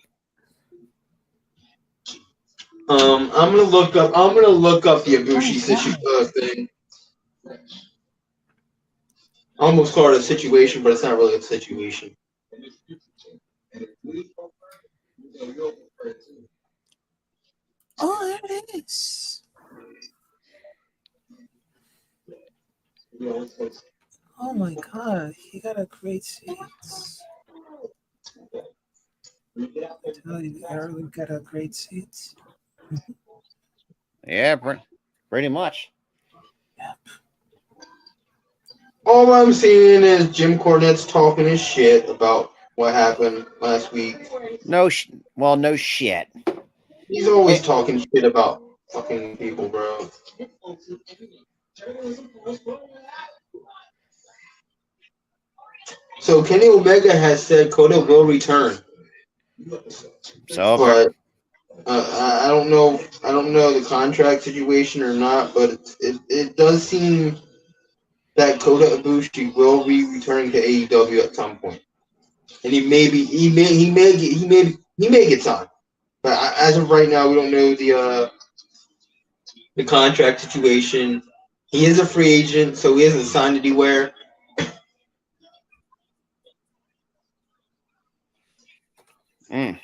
I'm gonna look up the Ibushi thing. I almost call it a situation, but it's not really a situation. Oh, there it is. Oh my God, he got a great seats. I tell you, Earl got a great seats. Yeah, pretty much. Yep. All I'm seeing is Jim Cornette's talking his shit about what happened last week. No shit. He's always talking shit about fucking people, bro. So Kenny Omega has said Kota will return. So, but I don't know the contract situation or not, but it does seem that Kota Ibushi will be returning to AEW at some point, and he may get signed. But as of right now, we don't know the contract situation. He is a free agent, so he hasn't signed anywhere. Mm.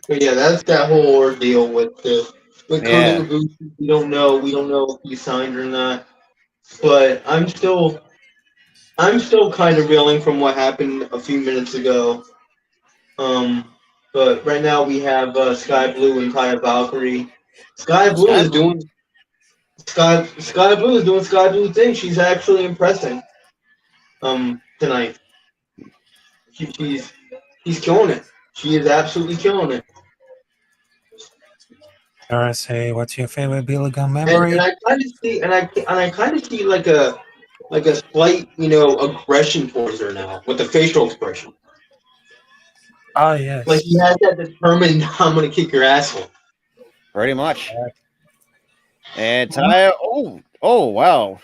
But yeah, that's that whole ordeal with Kota Ibushi. We don't know if he signed or not. But I'm still kind of reeling from what happened a few minutes ago. But right now we have Sky Blue and Kaya Valkyrie. Sky Blue is doing Sky Blue thing. She's actually impressing. Tonight. She's killing it. She is absolutely killing it. I say, what's your favorite Billy Gunn memory? And I kind of see like a slight, aggression towards her now with the facial expression. Oh yes. Like he has that determined, I'm gonna kick your asshole. Pretty much. And Taya, oh wow.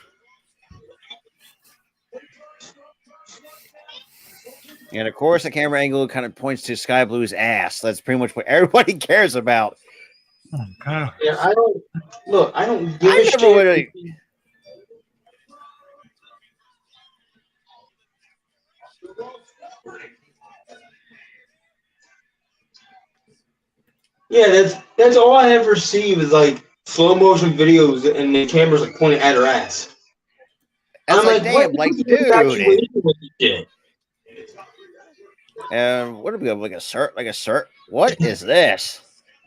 And of course, the camera angle kind of points to Sky Blue's ass. That's pretty much what everybody cares about. Oh, God. Yeah, I don't look. I don't give I a never shit. really. Yeah, that's all I ever see is like slow motion videos and the camera's like pointing at her ass. I was I'm like, like, what damn, like, infatuation dude. with this shit? What do we have? Like a cert? Like a cert? What is this?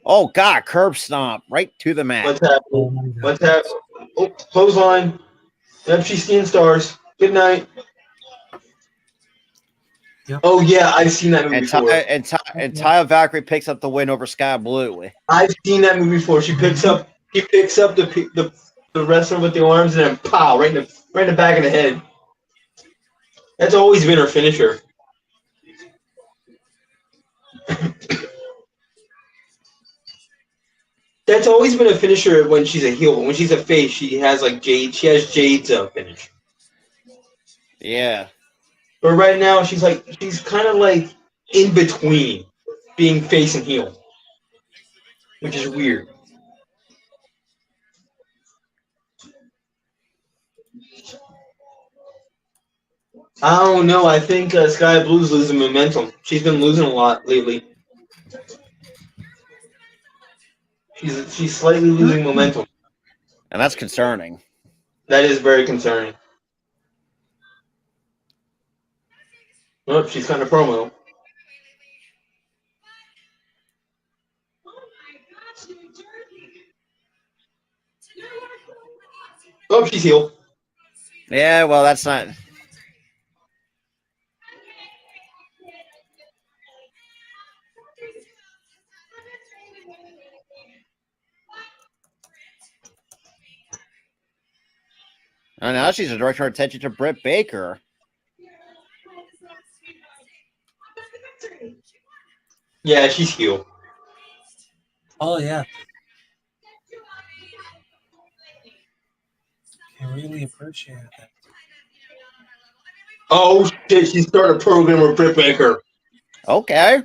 Oh God, curb stomp right to the mat. What's happening? Oh, my What's God. happening? Oh, clothesline. Yep, she's seeing stars. Good night. Yep. Oh yeah, I've seen that movie And before. Taya Valkyrie picks up the win over Sky Blue. I've seen that movie before. He picks up the wrestler with the arms and then pow right in the back of the head. That's always been her finisher. That's always been a finisher when she's a heel. But when she's a face, she has like Jade. She has Jade's finish. Yeah. But right now, she's kind of like in between being face and heel, which is weird. I don't know. I think Sky Blue's losing momentum. She's been losing a lot lately. She's slightly losing momentum. And that's concerning. That is very concerning. Oh, she's kind of promo. Oh, she's heel. Yeah, well, that's not. And now she's directing her attention to Britt Baker. Yeah, she's heel. Oh, yeah. Can really appreciate that. Oh shit, she started a program with Britt Baker. Okay.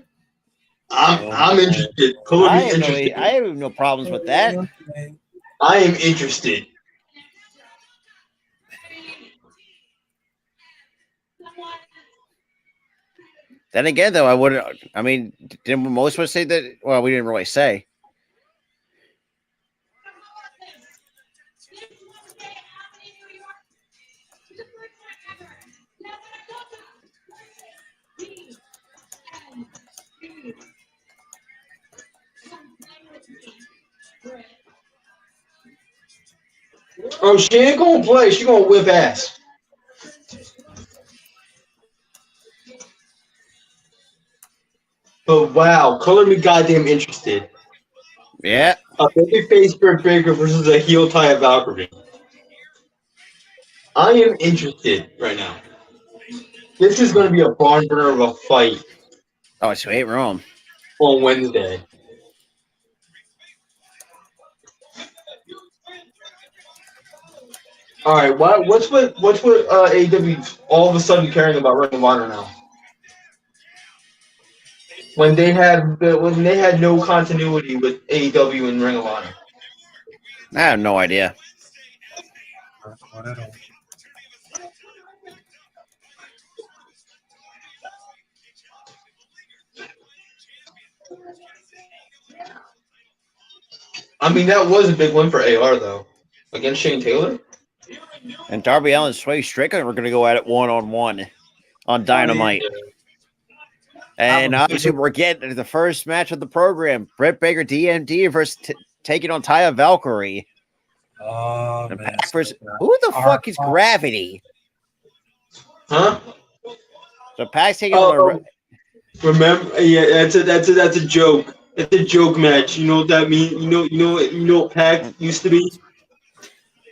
I'm interested. I Cody's interested. I have no problems with that. Okay. I am interested. Then again, though, I wouldn't. I mean, didn't most of us say that? Well, we didn't really say. Oh, she ain't gonna play. She gonna whip ass. But wow, color me goddamn interested. Yeah. A babyface Britt Baker versus a heel Taya Valkyrie. I am interested right now. This is gonna be a barn burner of a fight Oh, sweet room. on Wednesday. All right, what's with AEW all of a sudden caring about Ring of Honor now? When they had no continuity with AEW and Ring of Honor. I have no idea. Not at all. I mean, that was a big win for AR though, against Shane Taylor. And Darby Allin and Sway Strickland were going to go at it 1-on-1 on Dynamite. And obviously, we're getting the first match of the program: Britt Baker DMD versus taking on Taya Valkyrie. Oh, And man. who the fuck is Gravity? Huh? So Pac's taking on. Remember? Yeah, that's a joke. It's a joke match. You know what that means? You know what Pac used to be?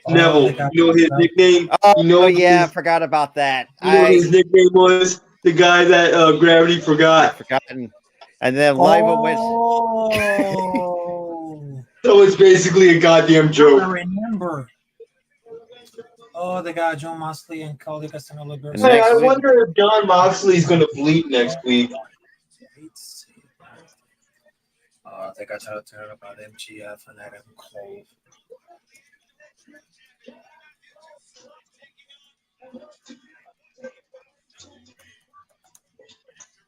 Neville. You know his nickname? Oh, yeah, I forgot about that. You know what his nickname was? The guy that Gravity forgot. Forgotten. And then live went. So it's basically a goddamn joke. I remember. Oh, the guy John Moxley and Cody Castagnoli. Hey, I wonder if John Moxley's going to bleed next week. I think I talked to her about MGF and Adam Cole.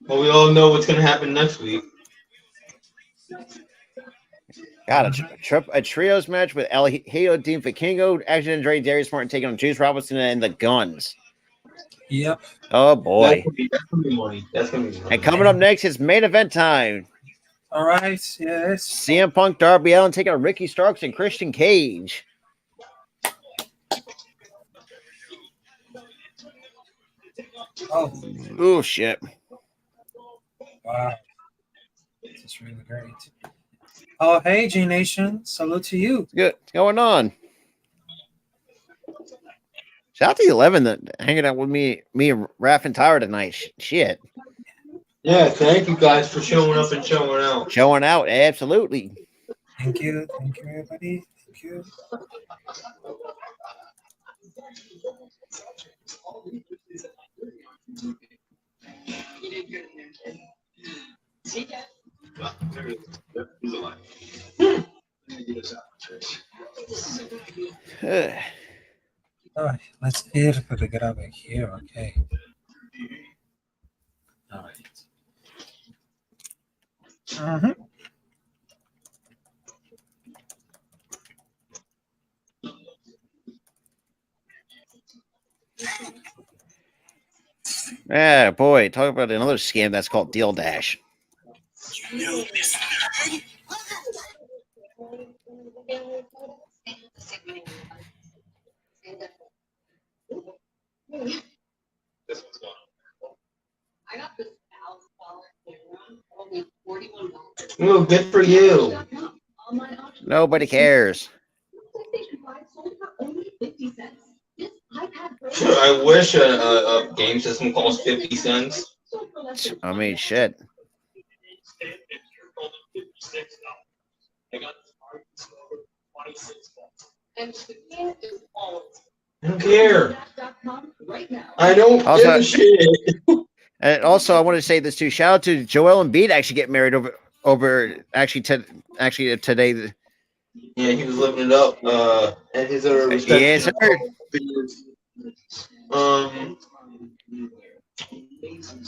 Well, we all know what's going to happen next week. Got a trios match with El Hijo, Dean Vikingo, Action Andre, Darius Martin taking on Juice Robinson and the Guns. Yep. Oh boy! That's gonna be money. That's gonna be money. And coming up next is main event time. All right. Yes. CM Punk, Darby Allin taking on Ricky Starks and Christian Cage. Oh shit! Wow. This is really great. Oh, hey, G Nation. Salute to you. Good. What's going on? Shout out to 11 that hanging out with me and Raph and Tyra tonight. Shit. Yeah, thank you guys for showing up and showing out. Showing out, absolutely. Thank you. Thank you, everybody. Thank you. All right, let's hear for the get over here. Okay. All right. Yeah, boy, talk about another scam that's called Deal Dash. Ooh, good for you. Nobody cares. I wish a game system cost 50 cents. I mean, shit. I don't care. I don't Also- give a shit. And also, I want to say this too. Shout out to Joel Embiid actually getting married over today. Yeah, he was living it up at his respective. Yes, sir.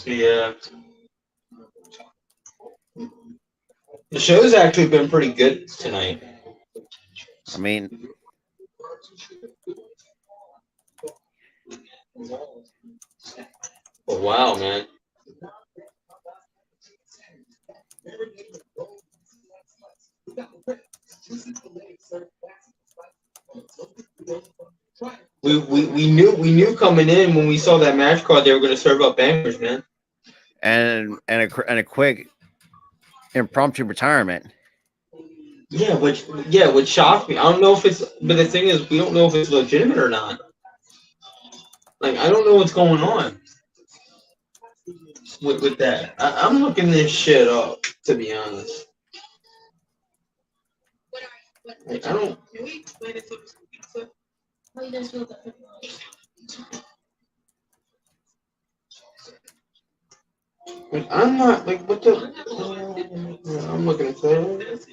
Yeah. The show's actually been pretty good tonight. I mean, Oh, wow, man. We knew coming in when we saw that match card they were going to serve up bangers, man. and a quick impromptu retirement. Yeah, which shocked me. I don't know if it's, but the thing is, we don't know if it's legitimate or not. Like, I don't know what's going on with that. I'm looking this shit up, to be honest. Like, I don't. Like, I'm not like what the. I'm looking at that.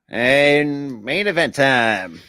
And main event time.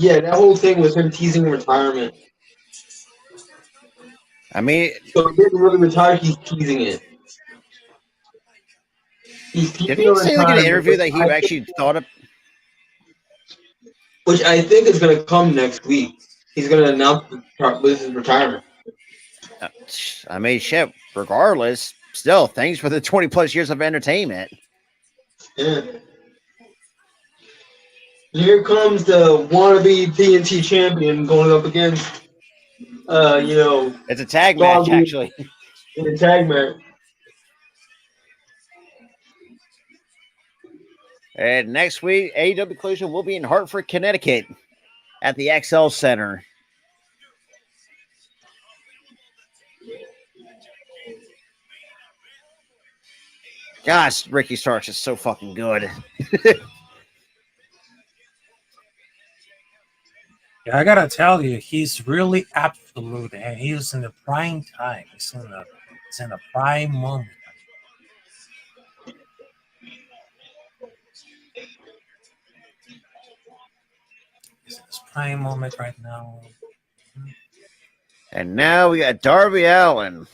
Yeah, that whole thing was him teasing retirement. I mean, So he didn't really retire, he's teasing it. did he say like in an interview that he actually thought of? Which I think is going to come next week. He's going to announce his retirement. I mean, shit. Regardless, still, thanks for the 20+ years of entertainment. Yeah. Here comes the wannabe TNT champion going up against It's a tag match, Darby actually. in the tag match. And next week, AEW Collision will be in Hartford, Connecticut at the XL Center. Gosh, Ricky Starks is so fucking good. Yeah, I gotta tell you, he's really absolute, and he's in the prime time. He's in the prime moment. He's in his prime moment right now. And now we got Darby Allin.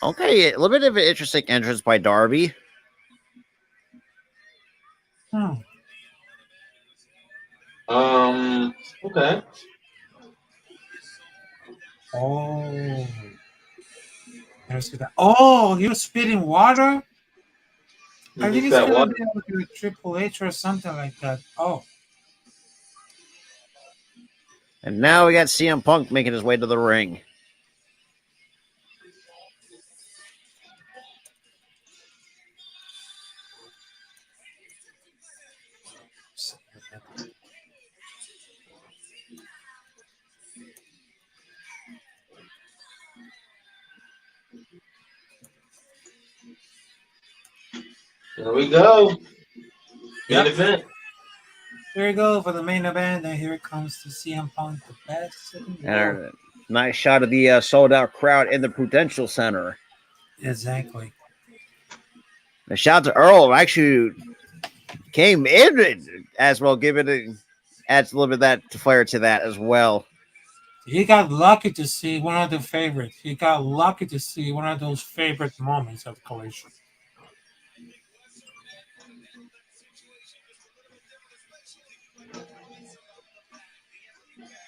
Okay, a little bit of an interesting entrance by Darby. Okay. Oh, there's that. Oh, he was spitting water. I think it's That gonna one. be like a Triple H or something like that. Oh, And now we got CM Punk making his way to the ring. There we go. Yep. Main event. here we go for the main event, and here comes the CM Punk, the best in the And world. a nice shot of the sold out crowd in the Prudential Center. Exactly. The shout to Earl actually came in as well, giving it adds a little bit of that flair to that as well. He got lucky to see one of the favorites. He got lucky to see one of those favorite moments of Collision.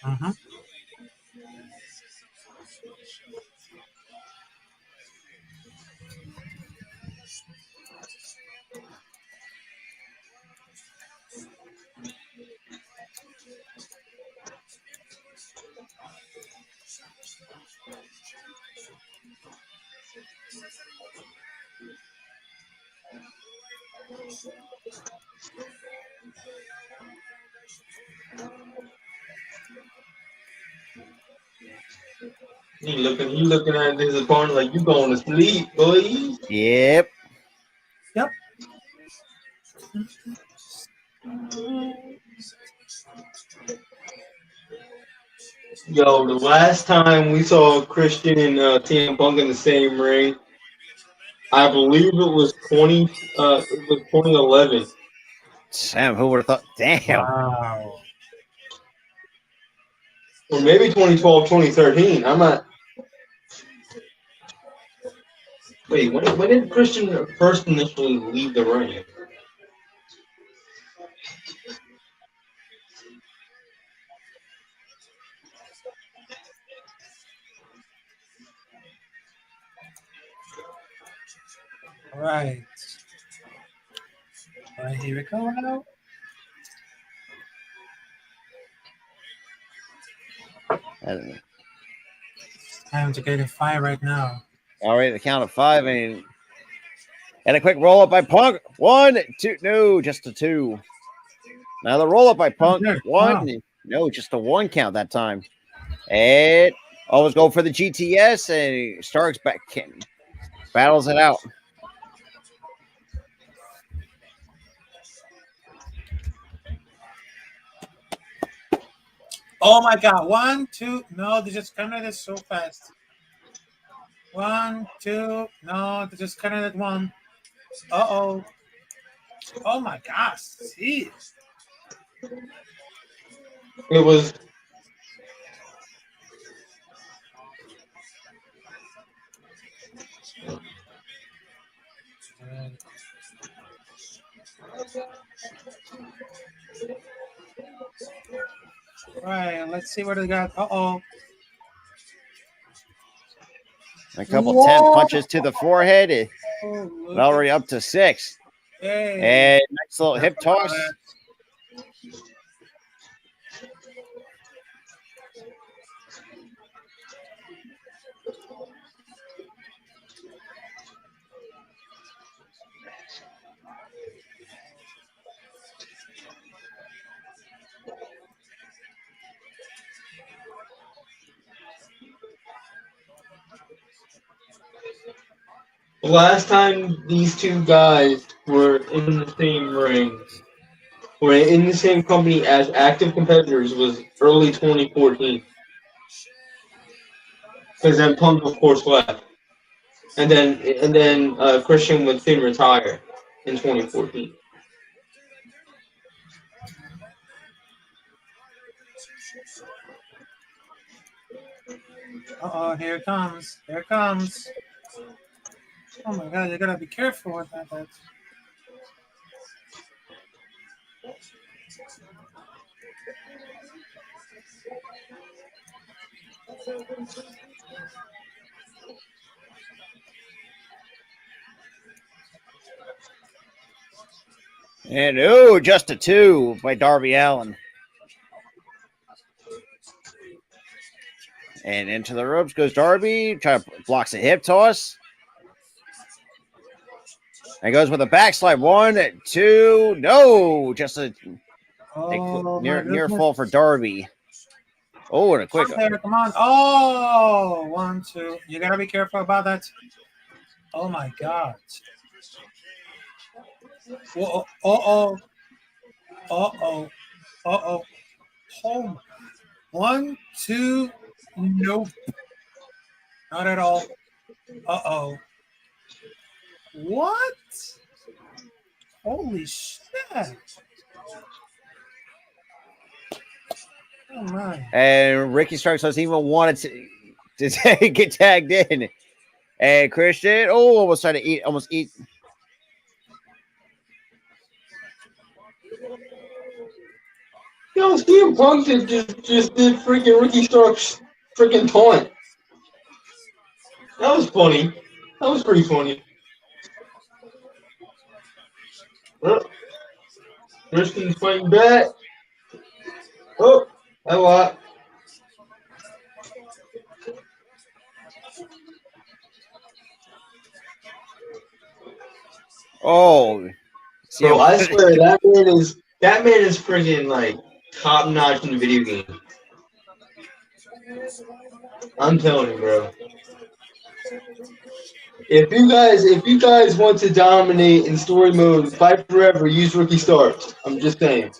Mm-hmm. He looking at his opponent like you going to sleep, boy. Yep. Yep. Yo, the last time we saw Christian and CM Punk in the same ring, I believe it was 2011. Sam, who would have thought? Damn. Wow. Or maybe 2012, 2013. I'm not. Wait, when did Christian first initially leave the ring? All right. All right, here we go now. Time to get a fight right now. All right, the count of 5 and a quick roll up by Punk. 1, 2, no, just a 2. Now the roll up by Punk. There. 1, Wow. no, just a 1 count that time. And always go for the GTS, and Starks back battles it out. Oh my God. 1, 2. No, they just counted it so fast. 1, 2. No, they just counted it 1. Uh-oh. Oh my gosh. Jeez. It was. Right, let's see what they got. Uh-oh. A couple 10 punches to the forehead. look Already up to 6. Hey. And nice little hip toss. The last time these two guys were in the same ring, were in the same company as active competitors, was early 2014. Because then Punk, of course, left, and then Christian would soon retire in 2014. Uh-oh, here it comes. Here it comes. Oh my god, you gotta be careful with that. And just a 2 by Darby Allin. And into the ropes goes Darby. Blocks a hip toss. And goes with a backslide. 1, 2. No, just a near fall for Darby. Oh, and a quick. Come on. Oh, 1, 2. You gotta be careful about that. Oh my god. Uh oh. Oh. 1, 2. Nope. Not at all. Uh-oh. What? Holy shit. Oh my. And Ricky Starks doesn't even want to get tagged in. And Christian, almost trying to almost eat. Yo, CM Punk just did freaking Ricky Starks freaking taunt. That was funny. That was pretty funny. Christian's fighting back. Oh, a lot. Oh, bro! I swear that man is freaking like top notch in the video game. I'm telling you, bro. If you guys want to dominate in story mode, fight forever, use Ricky Starks. I'm just saying.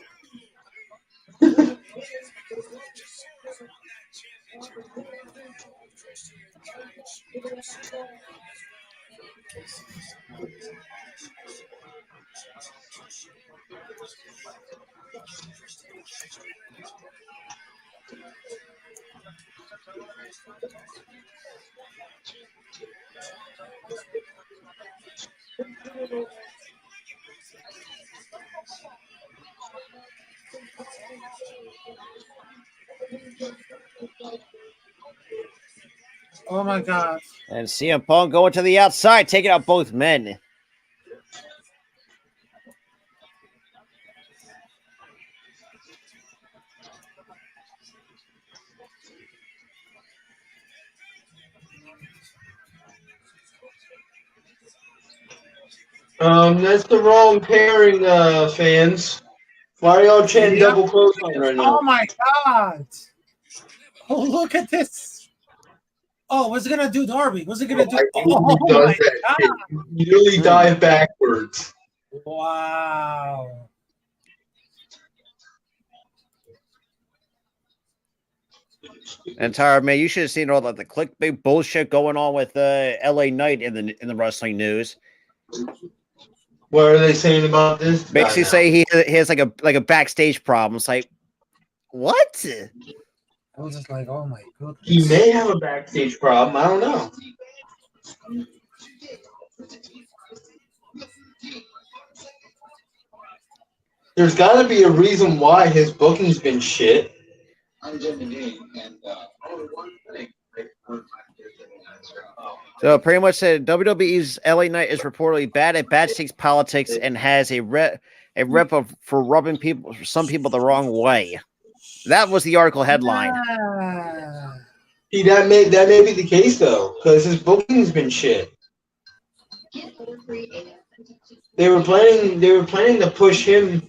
Oh my god. And CM Punk going to the outside, taking out both men. That's the wrong pairing, fans. Why are y'all chanting double clothesline right now? Oh my god! Oh, look at this! Oh, what's it gonna do, Darby? What's it gonna do? Oh my god! You really dive backwards. Wow. And Tyra, man, you should have seen all the clickbait bullshit going on with LA Knight in the wrestling news. What are they saying about this? Basically, say he has like a backstage problem. It's like, what? I was just like, oh my goodness. He may have a backstage problem. I don't know. There's got to be a reason why his booking's been shit. I'm Jimmy Dean, and only one thing. So pretty much said WWE's LA Knight is reportedly bad at backstage politics and has a rep for rubbing some people the wrong way. That was the article headline. See, that may be the case though, because his booking's been shit. They were planning to push him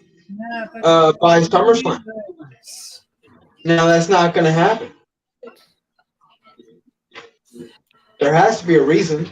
by SummerSlam. Now that's not going to happen. There has to be a reason.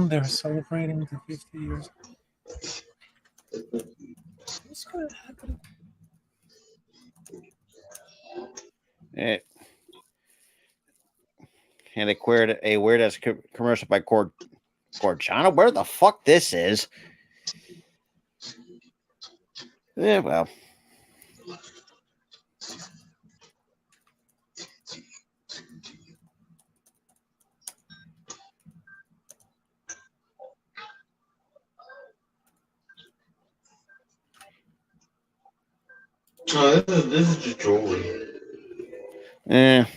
They're celebrating the 50 years. What's going to happen? And a weird ass commercial by Gorgiano. Where the fuck this is? Yeah, well. Oh, this is just jewelry. And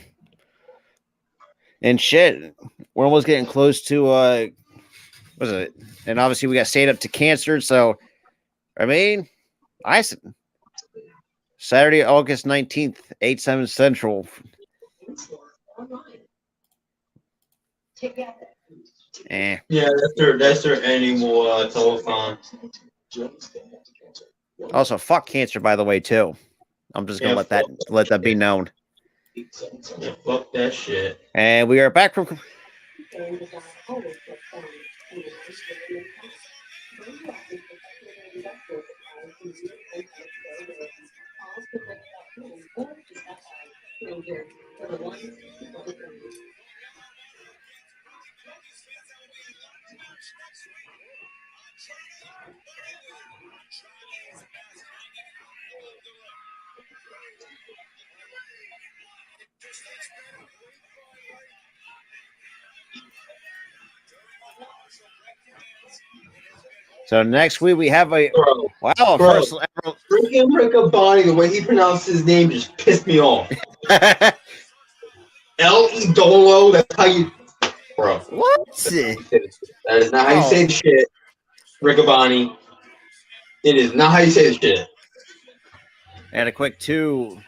shit, we're almost getting close to what is it? And obviously we got stayed up to cancer. So I mean, Saturday, August 19th, 8/7 Central. Yeah, that's their annual telethon. Also, fuck cancer, by the way, too. I'm just gonna let that be known. Yeah, fuck that shit. And we are back from. So next week we have a first freaking Riccaboni, the way he pronounced his name just pissed me off. L.E. Dolo, that's how you, bro. What? That is not how you say the shit, Riccaboni. It is not how you say the shit. And a quick 2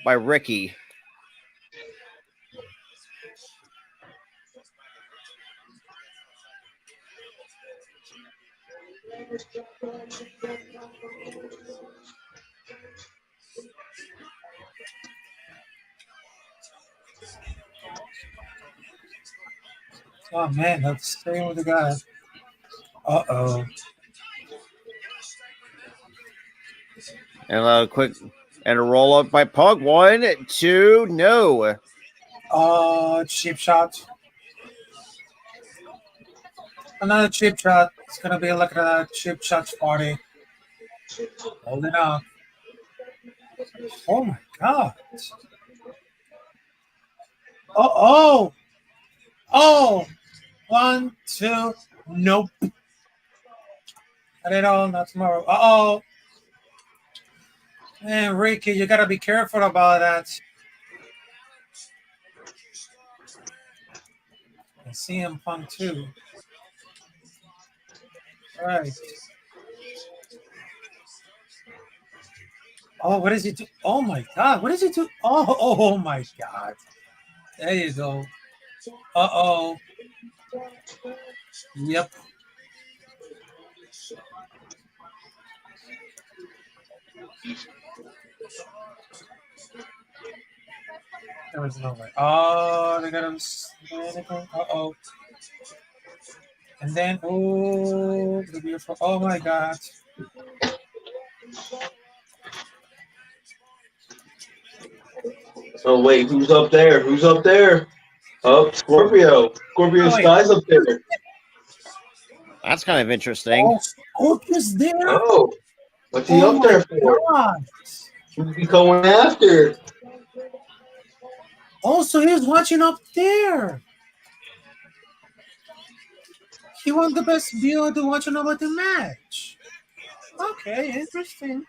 by Ricky. Oh man, that's staying with the guy. Uh-oh. And a quick and a roll up by Pug. 1, 2, no. Cheap shot. Another cheap shot. It's gonna be like a cheap shots party. Hold it up. Oh my god. Oh. 1, 2, nope. Not at all, not tomorrow. Uh-oh. Man, Ricky, you gotta be careful about that. And CM Punk too. Right. Oh, what does he do? Oh my god, what does he do? Oh my god. There you go. Uh-oh. Yep. There was no way. Oh, they got him. Uh-oh. And then, oh, the beautiful. Oh my god. Oh wait, who's up there? Who's up there? Oh, Scorpio. Scorpio Sky's up there. That's kind of interesting. Hulk is there. Oh, what's he Oh up there my for? god! Who's he going after? Also, he's watching up there. He won the best build to watching about the match. Okay, interesting.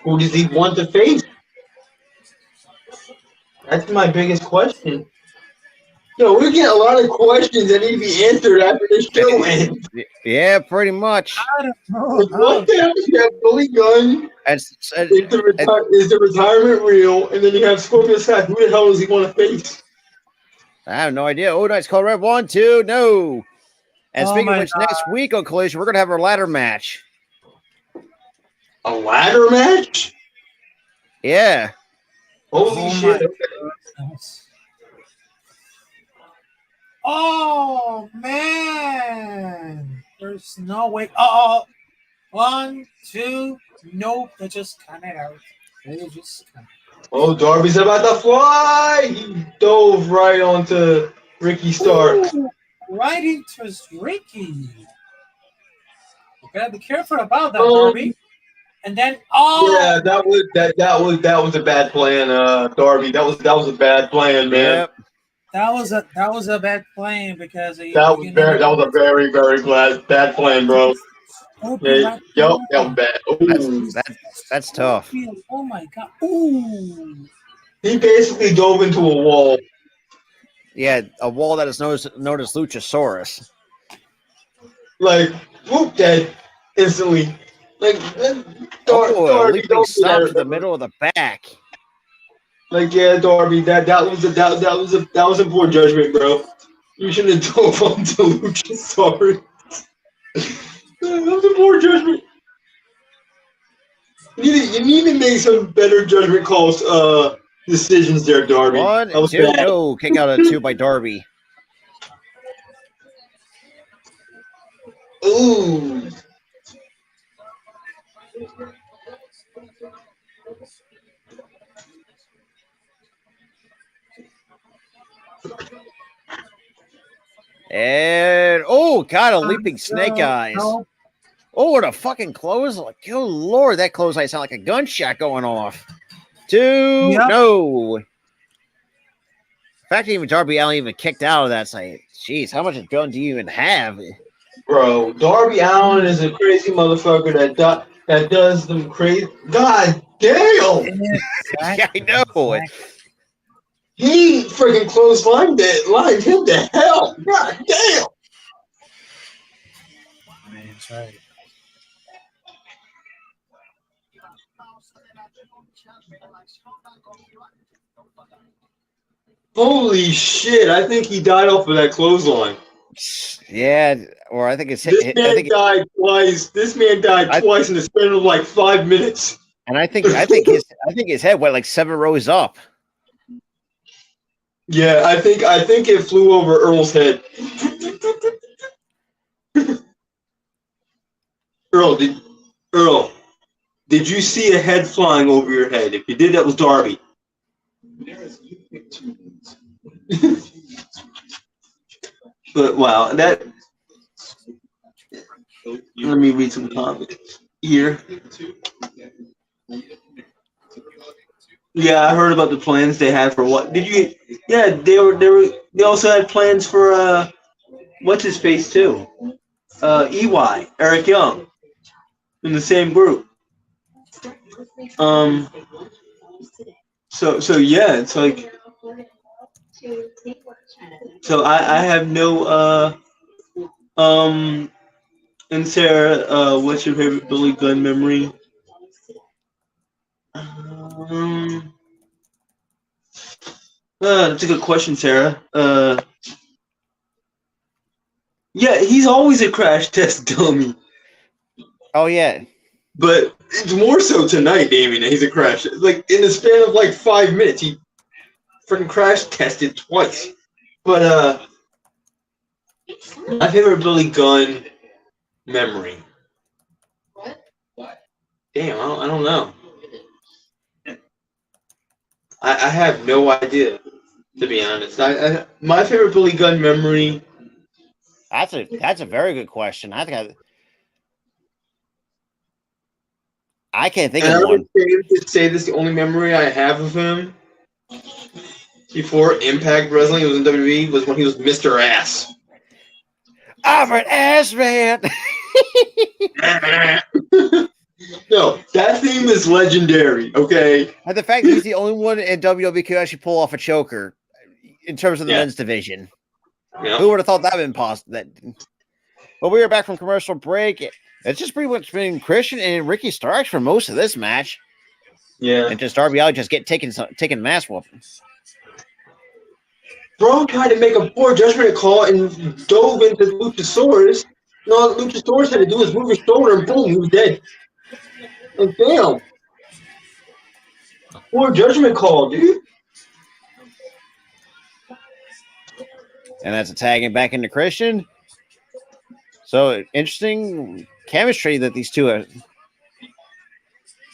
Who does he want to face? That's my biggest question. Yo, we're getting a lot of questions that need to be answered after this show ends. Yeah, pretty much. I don't know. Like, what the hell? You have Billy Gunn. It's, Is the retirement real? And then you have Scorpio Sky. Who the hell does he want to face? I have no idea. Oh, nice call, Red. 1, 2, no. And Oh speaking of my which, next week on Collision, we're going to have our ladder match. A ladder match? Yeah. Holy Oh shit. my Oh man! There's no way. Oh, 1, 2, nope. They just cut it out. They just cut it. Oh, Darby's about to fly! He dove right onto Ricky Stark. Ooh, right into Ricky. You gotta be careful about that, Darby. And then Yeah, that was a bad plan, Darby. That was a bad plan, man. Yep. that was a bad plan because That was a very bad plan, bro. Yeah, that was bad. Ooh. That's tough. Oh my god! Ooh. He basically dove into a wall. Yeah, a wall that is known as Luchasaurus. Like, whoop, dead instantly. Like, A leaping slap to the middle of the back. Like, yeah, Darby, that was a poor judgment, bro. You shouldn't have dove onto Luchasaurus. That was a poor judgment. You need to make some better judgment calls, decisions there, Darby. 1, 2, no. Kick out of 2 by Darby. Ooh. And God, a leaping snake eyes. No. Oh, what a fucking close! Like, oh Lord, that close eye sound like a gunshot going off. 2, Yep. no. In fact, even Darby Allin even kicked out of that. It's like, jeez, how much adrenaline do you even have? Bro, Darby Allin is a crazy motherfucker that does them crazy. God damn! Yeah, I know. He freaking clotheslined him to hell. God damn! That's right. Holy shit! I think he died off of that clothesline. Yeah, or I think it's This man died twice. This man died twice in the span of like 5 minutes. And I think his head went like 7 rows up. Yeah, I think it flew over Earl's head. Earl, did you see a head flying over your head? If you did, that was Darby. But wow, that. Let me read some comments here. Yeah, I heard about the plans they had for what? Did you? Yeah, they also had plans for what's his face too? EY, Eric Young, in the same group. So yeah, it's like. So I have no and Sarah, what's your favorite Billy Gunn memory? That's a good question, Sarah. Yeah, he's always a crash test dummy. Oh yeah. But it's more so tonight, Damien, that he's a crash. Like in the span of like 5 minutes, he freaking crash tested twice. But my favorite Billy Gunn memory. Damn, I don't know. I have no idea. To be honest, my favorite Billy Gunn memory. That's a very good question. I think I can't think And of I would one. say this: the only memory I have of him before Impact Wrestling, it was in WWE, was when he was Mr. Ass. I'm an ass man. No, that theme is legendary. Okay. And the fact that he's the only one in WWE who can actually pull off a choker in terms of the men's division. Yeah. Who would have thought that would have been possible? But we are back from commercial break. It's just pretty much been Christian and Ricky Starks for most of this match. Yeah. And just Darby Allin just taking mass whooping. Bro tried to make a poor judgment call and dove into Luchasaurus. And all Luchasaurus had to do was move his shoulder and boom, he was dead. Like, damn. Poor judgment call, dude. And that's a tagging back into Christian. So interesting chemistry that these two have.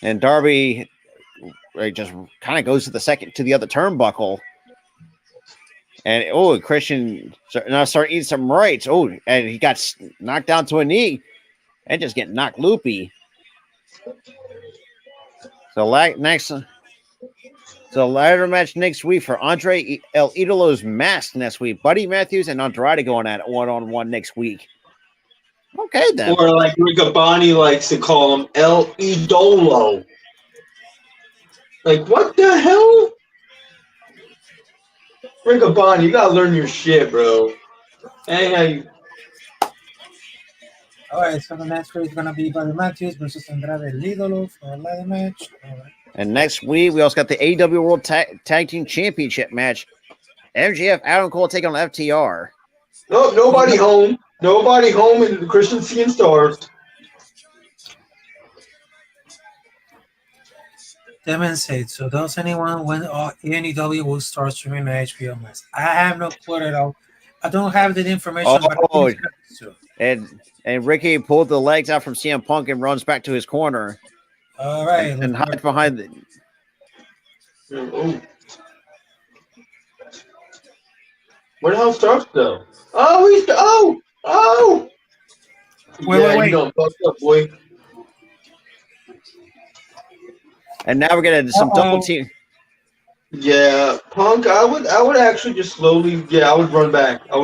And Darby just kind of goes to the other turnbuckle. And Christian now start eating some rights. Oh, and he got knocked down to a knee and just getting knocked loopy. So ladder match next week for Andre El Idolo's mask next week. Buddy Matthews and Andrade going at it 1-on-1 next week. Okay, then. Or like Riccaboni likes to call him El Idolo. Like, what the hell? Riccaboni, you gotta learn your shit, bro. Hey, Alright, so the next week is gonna be Buddy Matthews versus Andrade El Idolo for a ladder match. Alright. And next week, we also got the AEW World Tag Team Championship match. MJF, Adam Cole taking on FTR. No, nobody home. Nobody home in Christian seeing stars. Demon said, so does anyone when AEW will start streaming HBO Max? I have no clue at all. I don't have that information. And Ricky pulled the legs out from CM Punk and runs back to his corner. All right. And hides behind the... Oh. Where the hell Starks though? Oh, Wait. You done fucked up, boy. And now we're getting some double team. Yeah, Punk. I would actually just slowly. Yeah, I would run back. Oh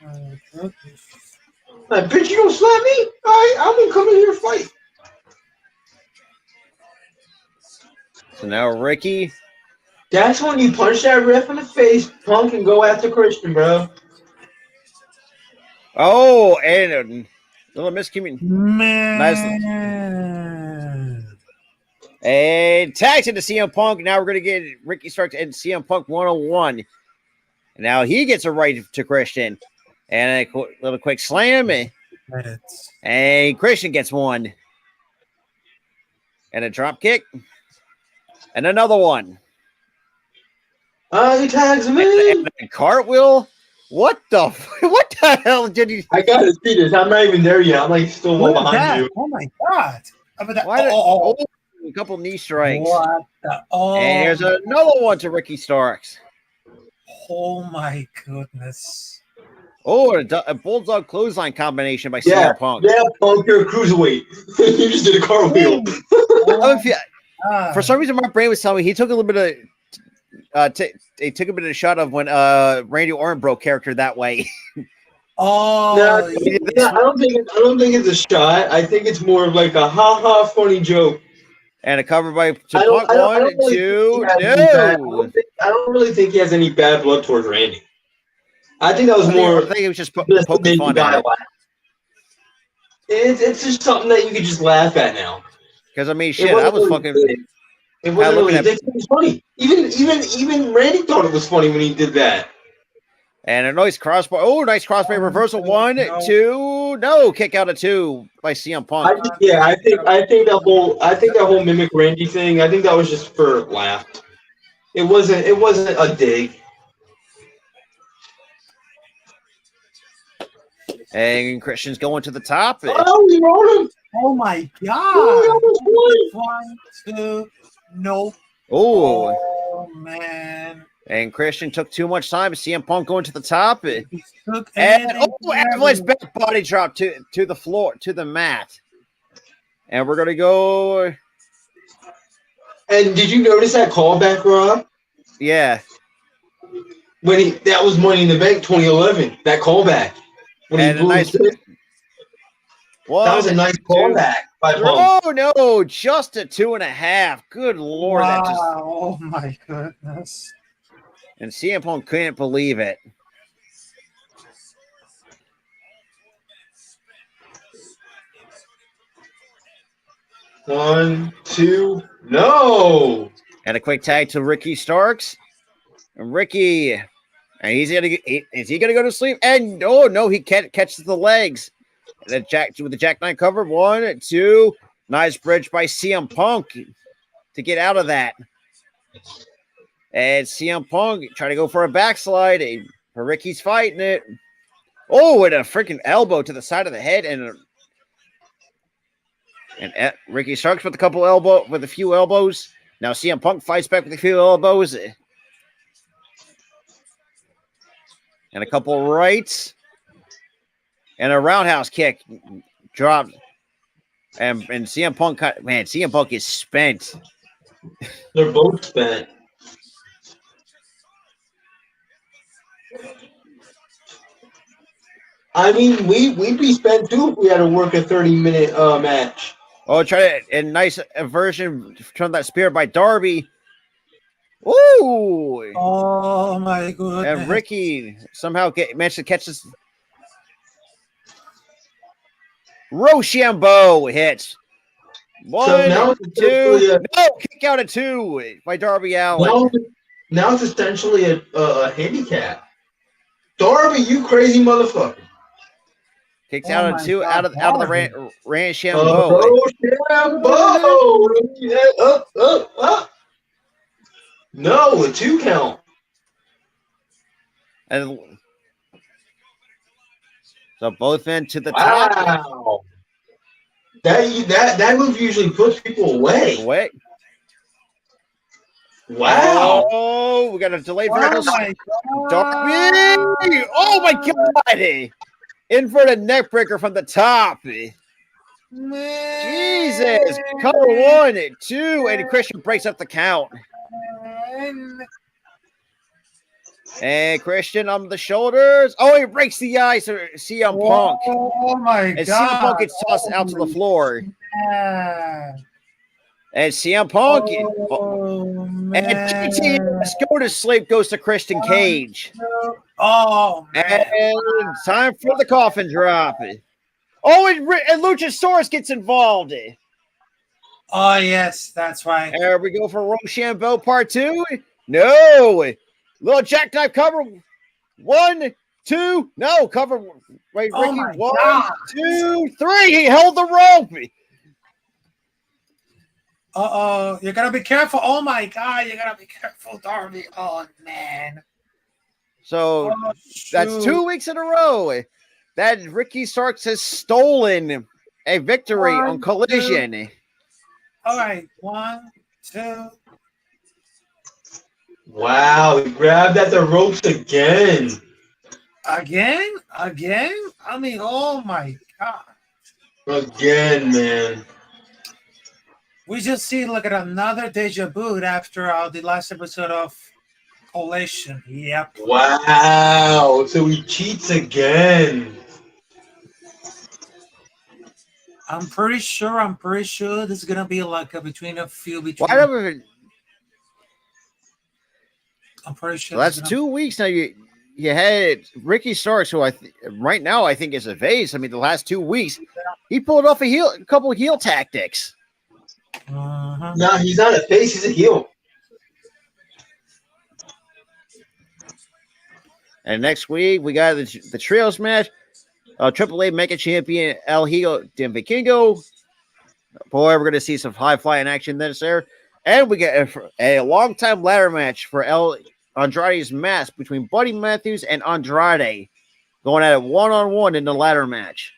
my goodness! Bitch, you gonna slap me? All right, I'm gonna come in here and fight. So now Ricky. That's when you punch that ref in the face, Punk, and go after Christian, bro. Oh, and a little miscommunication. Man. Nice. And tags into CM Punk. Now we're going to get Ricky Starks and CM Punk 101. Now he gets a right to Christian. And a little quick slam. And Christian gets one. And a drop kick. And another one. He tags him in. And a cartwheel. What the hell did he? I gotta see this. I'm not even there yet. I'm like still well behind you. Oh my god! A couple knee strikes. What the? Oh, and here's another one to Ricky Starks. Oh my goodness! Oh, a bulldog clothesline combination by CM Punk. Yeah, Punk, you're a cruiserweight. You just did a cartwheel. For some reason, my brain was telling me he took a little bit of. They took a bit of a shot of when Randy Orton broke character that way. Oh, no, I don't think it's a shot. I think it's more of like a ha funny joke. And a cover by Punk 1 and 2. I don't really think he has any bad blood towards Randy. I think that was more. I think it was just poking fun at it. It's just something that you could just laugh at now. Because I mean, shit, I was fucking. It wasn't really. It was funny. Even Randy thought it was funny when he did that. And a nice crossbar. Oh, nice crossbar reversal. 1, 2. No, kick out of 2 by CM Punk. I think that whole mimic Randy thing. I think that was just for laugh. It wasn't a dig. And Christian's going to the top. Oh, we rolled him. Oh my Oh, god! we almost won. 1, 2, no. Oh, Oh man! and Christian took too much time. CM Punk going to the top. He took And anything Avalanche back body drop to the floor, to the mat. And we're gonna go. And did you notice that callback, Rob? Yeah. That was Money in the Bank 2011. That callback. When And he blew his fist. That was a nice callback by Punk. Oh no, just a 2.5. Good lord, wow! that just. Oh my goodness! And CM Punk couldn't believe it. One, two, no. And a quick tag to Ricky Starks. And Ricky, and is he gonna go to sleep? And oh no, he catches the legs. And with the jackknife cover. 1, 2. Nice bridge by CM Punk to get out of that. And CM Punk trying to go for a backslide. But Ricky's fighting it. Oh, and a freaking elbow to the side of the head. And Ricky Starks with a few elbows. Now CM Punk fights back with a few elbows. And a couple rights. And a roundhouse kick dropped. And CM Punk, CM Punk is spent. They're both spent. I mean, we'd be spent too if we had to work a 30-minute match. Oh, try a nice version from that spear by Darby. Ooh! Oh my goodness! And Ricky somehow managed to catch this. Rochambeau hits. 1, now 2. No, kick out at 2 by Darby Allin. Now it's essentially a handicap. Darby, you crazy motherfucker. Kicks out at 2 out of the Rochambeau. Up. No, a 2 count. And so both men to the top. Wow. That move usually puts people away. Wow. Oh, we got a delayed Oh vertical. my Darby. Oh my god. Inverted neck breaker from the top. man! Jesus. Cover 1, 2, and Christian breaks up the count. And Christian on the shoulders. Oh, he breaks the ice. CM Punk. Oh my god! And CM Punk gets tossed out to the floor. Yeah. And CM Punk. Oh, And GTS go to sleep goes to Christian Cage. Oh man! And time for the coffin drop. Oh, and Luchasaurus gets involved. Oh yes, that's right. There we go for Rochambeau part 2. No. Little jackknife cover. 1, 2. No, cover. Wait, Oh Ricky. my 1, God. 2, 3. He held the rope. Uh-oh, you gotta be careful. Oh my god, you gotta be careful, Darby. Oh man. So Oh, that's 2 weeks in a row that Ricky Starks has stolen a victory on Collision. All right, 1, 2. Wow, he grabbed at the ropes again. Again? I mean, oh my god. Again, man. We just see, look at another deja vu after the last episode of Collation. Yep. Wow. So he cheats again. I'm pretty sure this is gonna be like between. Why don't I'm pretty sure. So that's 2 weeks now. You had Ricky Starks, who right now I think is a vase. I mean, the last 2 weeks he pulled off a couple of heel tactics. No, he's not a face; he's a heel. And next week we got the trios match. AAA Mega Champion El Hijo de Vikingo. Boy, we're going to see some high flying action there. And we get a long time ladder match for El Andrade's mask between Buddy Matthews and Andrade. going at it one-on-one in the ladder match.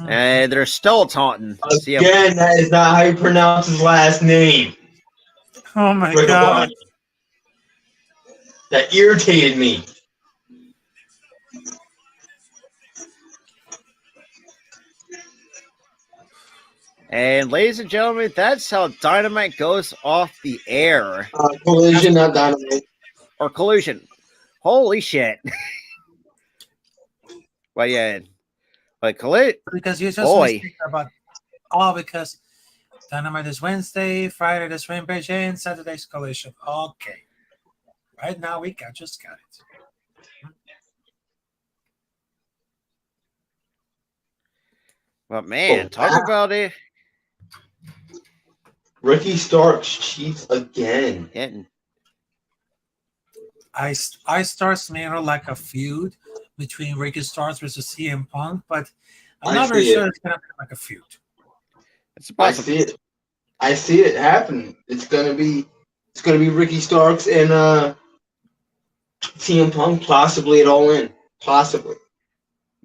And they're still taunting. Again, that is not how you pronounce his last name. Oh my God. That irritated me. And ladies and gentlemen, that's how Dynamite goes off the air. Collision, not Dynamite. Or Collusion. Holy shit. But yeah. But Collision. Because you just boy. about because Dynamite is Wednesday, Friday is Rampage, and Saturday's Collision. Okay. Right now we just got it. But man, talk about it. Ricky Starks cheats again. I start smelling like a feud between Ricky Starks versus CM Punk, but I'm not very sure it's gonna be like a feud. I see it. I see it happen. It's gonna be Ricky Starks and CM Punk, possibly at All In. Possibly.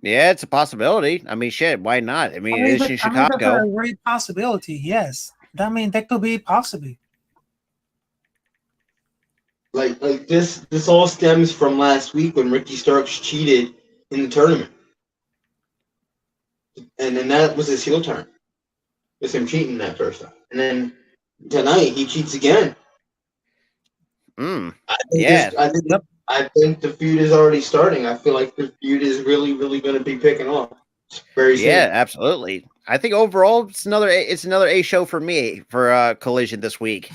Yeah, it's a possibility. I mean, shit, why not? I mean, it's in Chicago. That's a great possibility, yes. That could be possible. Like this all stems from last week when Ricky Starks cheated in the tournament. And then that was his heel turn. With him cheating that first time. And then tonight he cheats again. I think the feud is already starting. I feel like the feud is really, really going to be picking up very soon. Yeah, absolutely. I think overall it's another A show for me for Collision this week.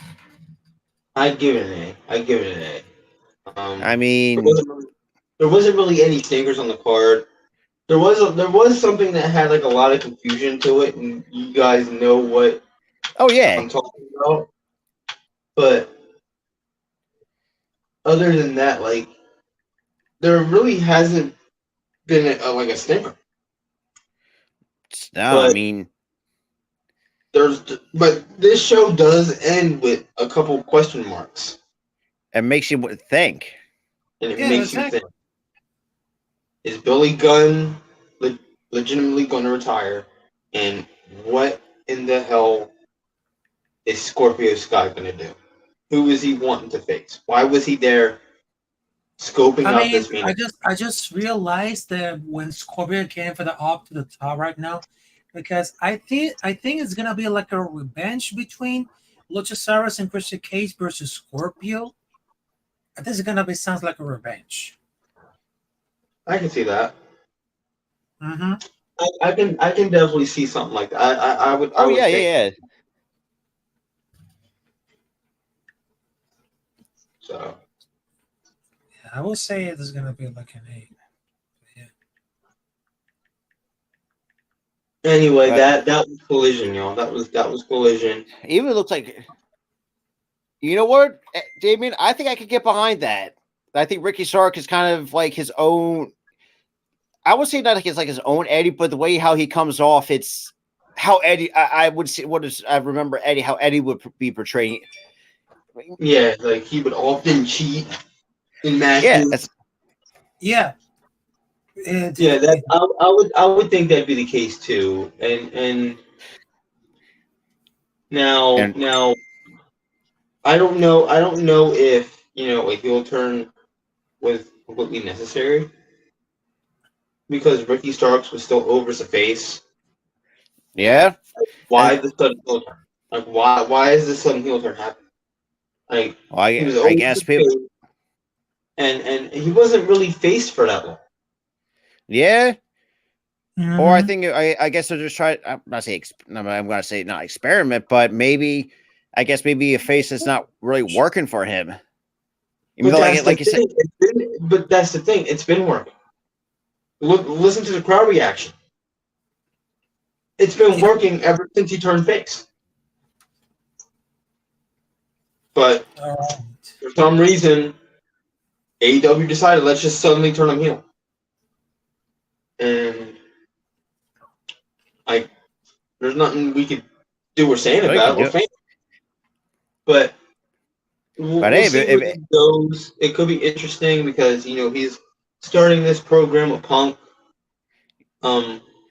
I'd give it an A. I mean, there wasn't really any stinkers on the card. There was something that had like a lot of confusion to it, and you guys know what I'm talking about. But other than that, like, there really hasn't been a stinker. No, I mean, but this show does end with a couple question marks. It makes you think. And it makes you think. Is Billy Gunn legitimately going to retire? And what in the hell is Scorpio Sky going to do? Who is he wanting to face? Why was he there scoping out this meeting? I just realized that when Scorpio came for the up to the top right now, because I think it's gonna be like a revenge between Luchasaurus and Christian Cage versus Scorpio. I think it's sounds like a revenge. I can see that. Mm-hmm. I can definitely see something like that. I would. Yeah. So. Yeah, I will say it is gonna be like an 8. Yeah. Anyway, that was Collision, y'all. That was Collision. Even looks like. You know what, Damien? I think I could get behind that. I think Ricky Stark is kind of like his own. I would say not like it's like his own Eddie, but the way how he comes off, it's how Eddie. I would say I remember Eddie, how Eddie would be portraying. Yeah, like he would often cheat in matches. Yeah. I would think that'd be the case too. And now I don't know if a heel turn was completely necessary because Ricky Starks was still over as a face. Yeah. Why the sudden heel turn? Like why is this sudden heel turn happening? Like I guess people and he wasn't really faced for that long. Yeah. Mm-hmm. Or I think I guess they're just trying. I'm going to say not experiment, but maybe a face that's not really working for him. Even though, like you said, but that's the thing. It's been working. Listen to the crowd reaction. It's been working ever since he turned face. But for some reason, AEW decided let's just suddenly turn him heel. And there's nothing we could do we're saying Well, you about can it. do We're it. fans. But we'll Hey, see where it goes. It could be interesting because he's starting this program with Punk.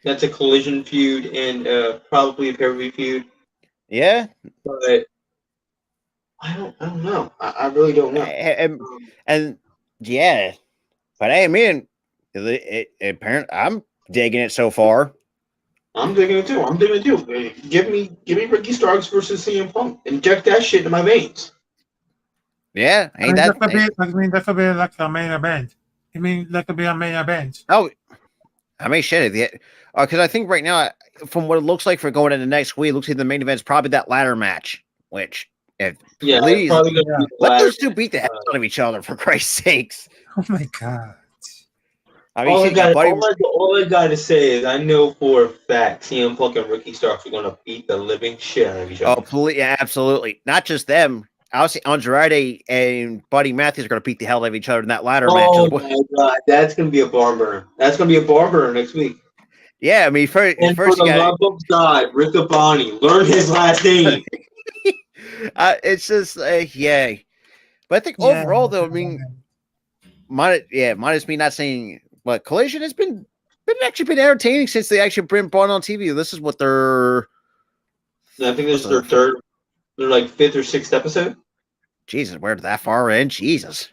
That's a collision feud and probably a pay-per-view feud. yeah, But I don't know. I really don't know. and yeah, but hey, man, apparently I'm digging it so far. I'm digging it too. Give me Ricky Starks versus CM Punk. Inject that shit into my veins. Yeah, I ain't mean, that? that could be like a main event. I mean, that could be a main event. Oh, I mean, shit. Because I think right now, from what it looks like for going into next week, it looks like the main event is probably that ladder match. Which, if Yeah, please, probably gonna Yeah. be the let latter. those two beat the hell out of each other for Christ's sakes. Oh my god. I mean, shit, your buddy. All I got to say is I know for a fact CM Punk and Ricky Starks are gonna beat the living shit out of each Oh, other. please, yeah, absolutely. Not just them. I'll say Andrade and Buddy Matthews are going to beat the hell out of each other in that ladder match. Oh my god, that's gonna be a bar burner. That's gonna be a bar burner next week. Yeah, I mean, first And for you the got love of God, Riccaboni, learn his last name. it's just yeah. But I think Yeah. overall, though, I mean, minus me not saying, but Collision has been actually been entertaining since they actually been brought on TV. This is what they're. I think this is their like fifth or sixth episode. Jesus, we're that far in. Jesus,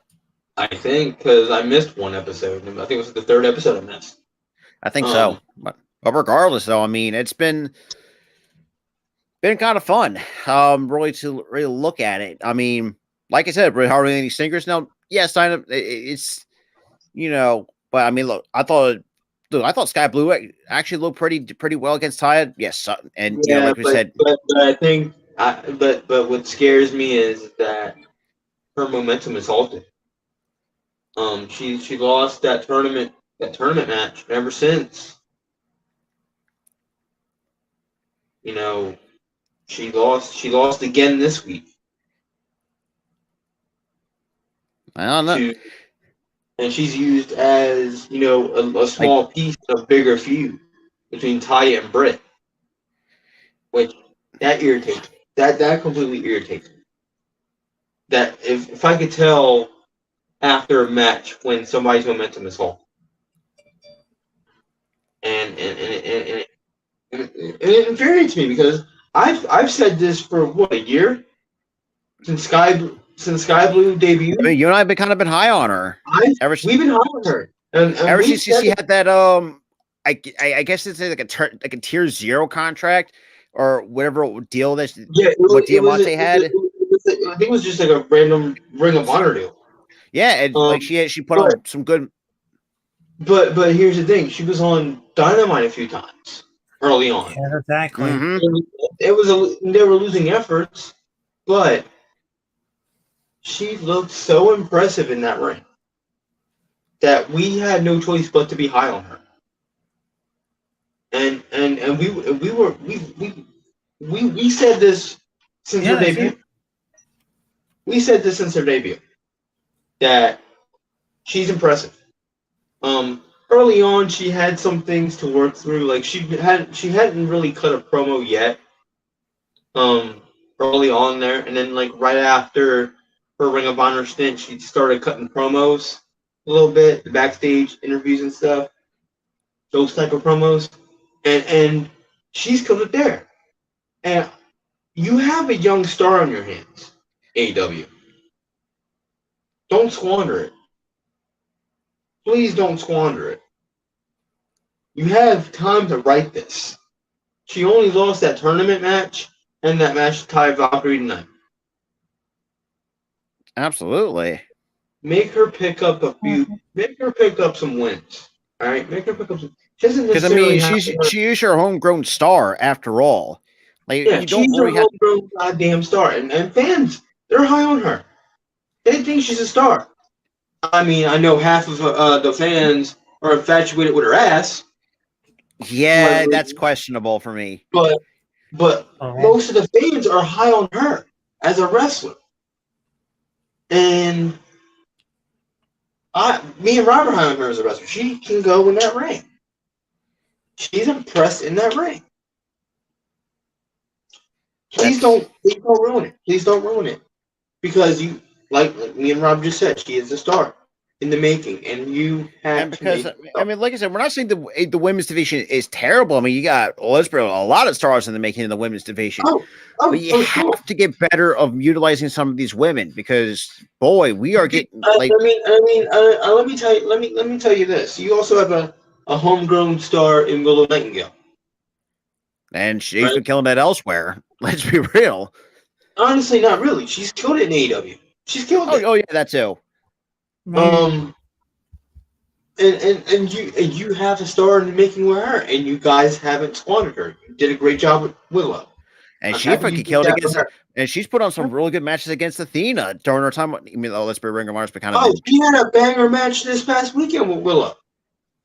I think because I missed one episode. I think it was the third episode I missed. I think so. But regardless, though, I mean, it's been kind of fun. Really to really look at it. I mean, like I said, really hardly any singers now. Yeah, sign up. It's but I mean, look, I thought Sky Blue actually looked pretty well against Taya. Yes, and like we said, but I think, but what scares me is that her momentum is halted. She lost that tournament match. Ever since, she lost again this week. I don't know. And she's used as a small piece of bigger feud between Taya and Britt, which that irritates me. That completely irritates me. That if I could tell after a match when somebody's momentum is halted, and it infuriates me because I've said this for what, a year since Sky Blue debuted. I mean, you and I have kind of been high on her. We've been high on her, and ever since she had that I guess it's like a tier 0 contract or whatever deal that Diamante had. I think it was just like a random Ring of Honor deal. Yeah, and like she put on some good. But here's the thing: she was on Dynamite a few times early on. Yeah, exactly. Mm-hmm. They were losing efforts, but she looked so impressive in that ring that we had no choice but to be high on her. And we said this since her debut. We said this since her debut that she's impressive. Early on, she had some things to work through. Like she hadn't really cut a promo yet. Early on there, and then like right after her Ring of Honor stint, she started cutting promos a little bit, the backstage interviews and stuff, those type of promos, and she's killed it there. And you have a young star on your hands, AEW. Don't squander it. Please don't squander it. You have time to write this. She only lost that tournament match and that match to Ty Valkyrie tonight. Absolutely. Make her pick up a few. Make her pick up some wins. All right, make her pick up some. Because I mean, she is your homegrown star after all. Like yeah, you don't she's really a homegrown goddamn star, and fans, they're high on her. They think she's a star. I mean, I know half of the fans are infatuated with her ass. Yeah, that's questionable for me. But most of the fans are high on her as a wrestler. And me and Rob are high on her as a wrestler. She can go in that ring. She's impressed in that ring. Please don't ruin it. Please don't ruin it. Because you, like me and Rob just said, she is a star in the making, and you have And to because make. I mean, like I said, we're not saying the women's division is terrible. I mean, you got let's be real, a lot of stars in the making in the women's division, but you For have sure. to get better of utilizing some of these women because boy, we are getting like. Let me tell you. Let me tell you this. You also have a homegrown star in Willow Nightingale. And she's Right? been killing it elsewhere. Let's be real. Honestly, not really. She's killed it in AEW. She's killed it. Oh yeah, that too. Maybe And you have a star in the making with her, and you guys haven't squandered her. You did a great job with Willow. And I'm she happy you fucking did killed that against for her. and she's put on some really good matches against Athena during her time. I mean, let's be Ring of Honor, but kind of Oh, she had a banger match this past weekend with Willow.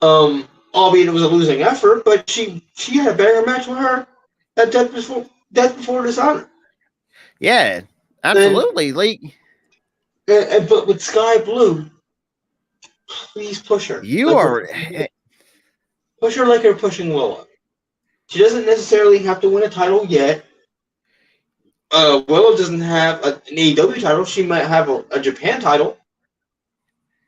Albeit it was a losing effort, but she had a banger match with her at Death Before Dishonor. yeah, absolutely. But with Sky Blue, please push her. You are Push her like you're pushing Willow. She doesn't necessarily have to win a title yet. Willow doesn't have an AEW title. She might have a Japan title,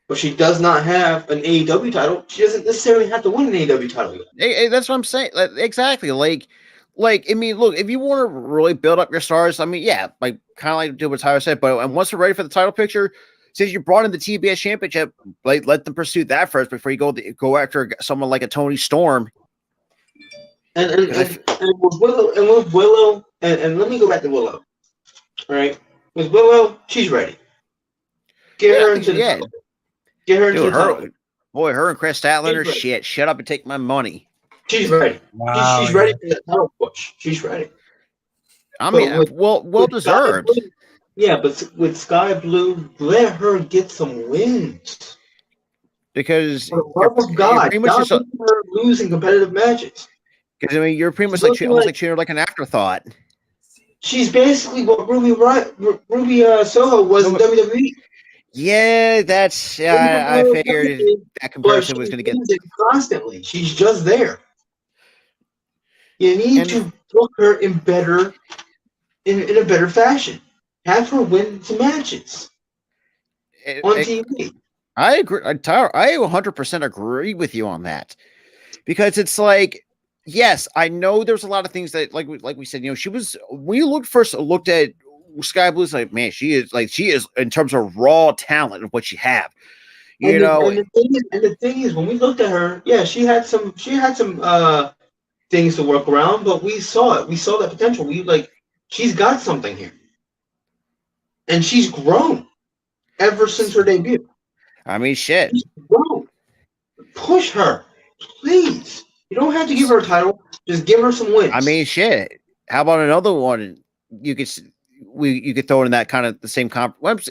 but she does not have an AEW title. She doesn't necessarily have to win an AEW title yet. that's what I'm saying. Exactly. I mean, look, if you want to really build up your stars, I mean, yeah, like kind of like do what Tyler said, but and once they're ready for the title picture, since you brought in the TBS championship, like let them pursue that first before you go after someone like a Tony Storm. And with Willow, and let me go back to Willow. All right, with Willow, she's ready. Get her into the title. Get her into the title. Boy, her and Chris Statlander, shit, shut up and take my money. She's ready. Wow, she's ready for the title push. She's ready. I mean, well deserved. Yeah, but with Sky Blue, let her get some wins. Because for the love of God, not her losing competitive matches. Because I mean, you're pretty much like almost like treating her like an afterthought. She's basically what Ruby Soho was in WWE. Yeah, that's I figured that comparison was going to get constantly. She's just there. You need to book her in a better fashion. Have her win some matches on TV. I agree, Tyler. I 100% agree with you on that because it's like, yes, I know there's a lot of things that, like we said, you know, she was when you first looked at Sky Blue, it's like, man, she is in terms of raw talent of what she have. And the thing is, when we looked at her, yeah, she had some things to work around, but we saw it. We saw that potential. She's got something here. And she's grown ever since her debut. I mean, shit. She's grown. Push her, please. You don't have to give her a title. Just give her some wins. I mean, shit. How about another one? You could throw in that kind of the same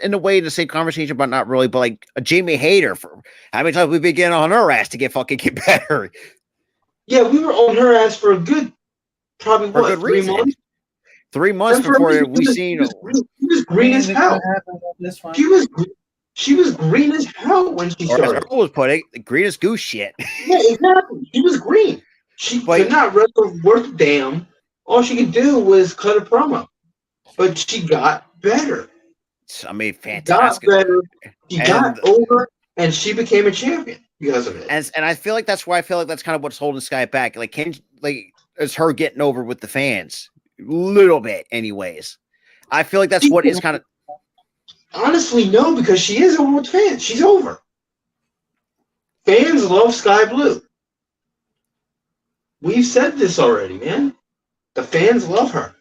in a way the same conversation, but not really. But like a Jamie Hayter, for how many times we've been getting on her ass to get better. Yeah, we were on her ass for a good, probably for what, 3 months. 3 months before we seen. She was green as hell. She was green as hell when she started. Earl was putting green as goose shit. Yeah, exactly. She was green. She could not wrestle worth a damn. All she could do was cut a promo. But she got better. I mean, fantastic. She got better. She got over, and she became a champion because of it. And I feel like that's why I feel like that's kind of what's holding Sky back. Like, it's her getting over with the fans. Little bit, anyways. I feel like that's what is kind of. Honestly, no, because she is over with fans. She's over. Fans love Sky Blue. We've said this already, man. The fans love her.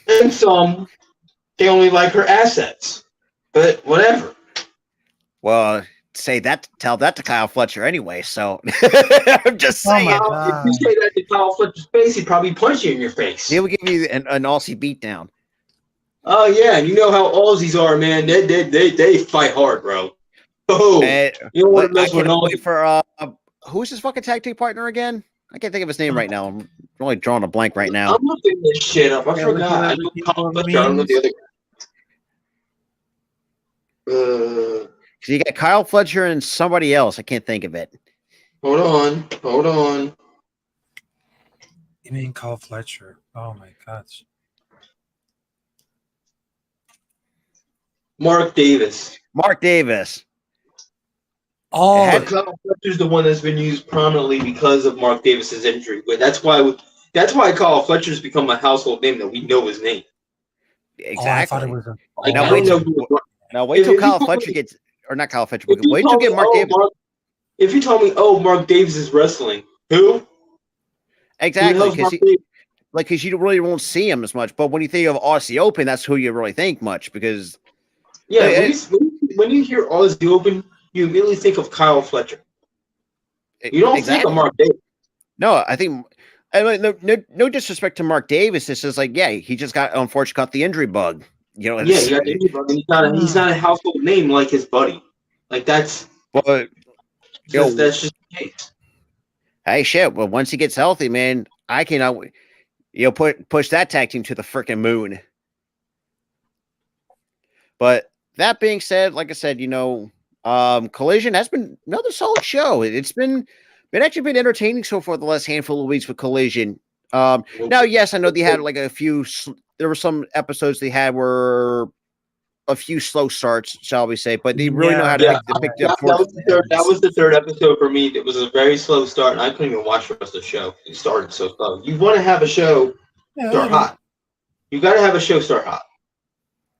And some, they only like her assets. But whatever. Well, tell that to Kyle Fletcher anyway, so I'm just saying. If you say that to Kyle Fletcher's face, he'd probably punch you in your face. He will give you an Aussie beatdown. Oh yeah, you know how Aussies are, man. They fight hard, bro. Oh, you don't want to mess with Aussie. For who's his fucking tag team partner again? I can't think of his name right now. I'm really drawing a blank right now. I'm looking this shit up. I forgot. I know Kyle Fletcher. I don't know the other guy. So you got Kyle Fletcher and somebody else. I can't think of it. Hold on. You mean Carl Fletcher? Oh my gosh. Mark Davis. Mark Davis. Oh, had- But Kyle Fletcher's the one that's been used prominently because of Mark Davis's injury. But that's why Kyle Fletcher's become a household name that we know his name. oh, I thought Exactly. it was a. Like, Now I wait don't till know who- now wait If till you Kyle told Fletcher me- gets, or not Kyle Fletcher. if you Wait till told get me, Mark oh, Davis. if you told me, oh, Mark Davis is wrestling, who? Exactly, Who the hell's Mark Davis? because you really won't see him as much. But when you think of Aussie Open, that's who you really think much because Yeah, Hey, when you hear Aussie Open, you immediately think of Kyle Fletcher. You don't think of Mark Davis. No, I think. I mean, no disrespect to Mark Davis. It's just like, yeah, he just unfortunately got the injury bug. You know, Yeah, he got the injury bug, and he's not a household name like his buddy. Like that's but that's just the case. hey, shit. Well, once he gets healthy, man, I can, push that tag team to the freaking moon. But that being said, like I said, Collision has been another solid show. It's been actually been entertaining so far the last handful of weeks with Collision. Now, yes, I know they had like a few. There were some episodes they had were a few slow starts, shall we say? But they really know how to pick that, up. that was the third episode for me. It was a very slow start, and I couldn't even watch the rest of the show. It started so slow. You want to have a show start hot. You got to have a show start hot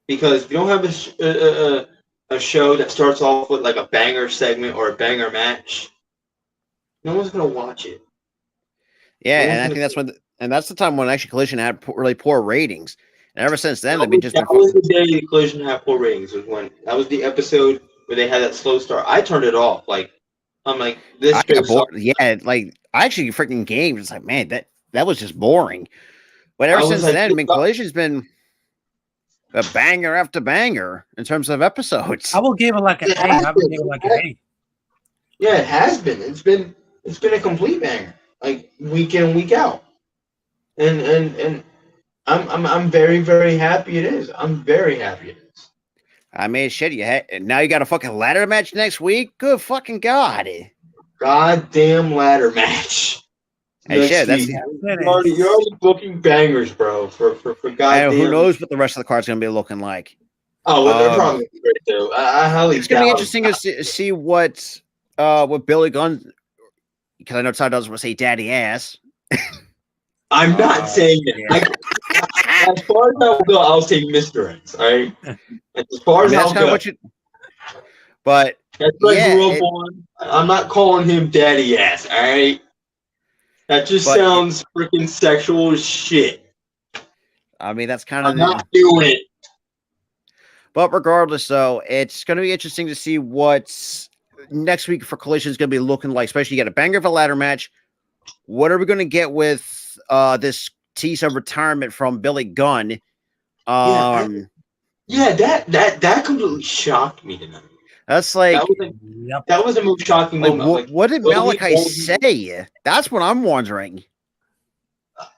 because if you don't have a show that starts off with like a banger segment or a banger match, no one's gonna watch it. Yeah, and I think that's the time when actually Collision had really poor ratings. And ever since then, they've been just. That was the day Collision had poor ratings. Was when that was the episode where they had that slow start. I turned it off. Like I'm like this. I got bored. Yeah, like I actually freaking game. It's like, man, that was just boring. But ever since then, I mean, Collision's been a banger after banger in terms of episodes. I will give it like an A. I will give it like an A. Yeah, it has been. It's been a complete banger, like week in, week out. And I'm very, very happy it is. I'm very happy it is. I mean, shit, now you got a fucking ladder match next week? Good fucking God. Goddamn ladder match. Hey, shit, you're already booking bangers, bro, for goddamn. Who knows what the rest of the card's going to be looking like. Oh, well, they're probably going to be great, too. It's going to be interesting to see what Billy Gunn, because I know Todd doesn't want to say daddy ass. I'm not saying that. As far as I will go, I'll say Mr. X, all right? As far as I'll go. But that's what I grew up on. I'm not calling him daddy ass, all right? That just sounds freaking sexual as shit. I mean, that's kind of. I'm not doing it. But regardless, though, it's going to be interesting to see what's next week for Collision is going to be looking like. Especially, you got a banger of a ladder match. What are we going to get with this tease of retirement from Billy Gunn? Yeah, that completely shocked me tonight. That's like that was a most shocking moment. What did Malachi say? That's what I'm wondering.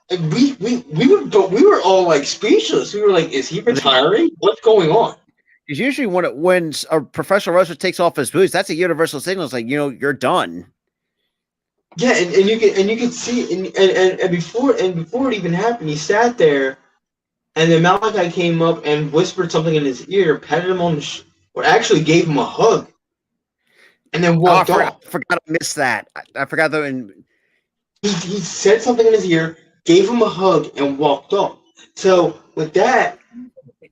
We were all like speechless. We were like, "Is he retiring? What's going on?" Because usually when a professional wrestler takes off his boots, that's a universal signal. It's like, you're done. Yeah, and you can see and before it even happened, he sat there, and then Malachi came up and whispered something in his ear, patted him on the or actually gave him a hug, and then walked off. I forgot to miss that. I forgot that. He said something in his ear, gave him a hug, and walked off. So with that,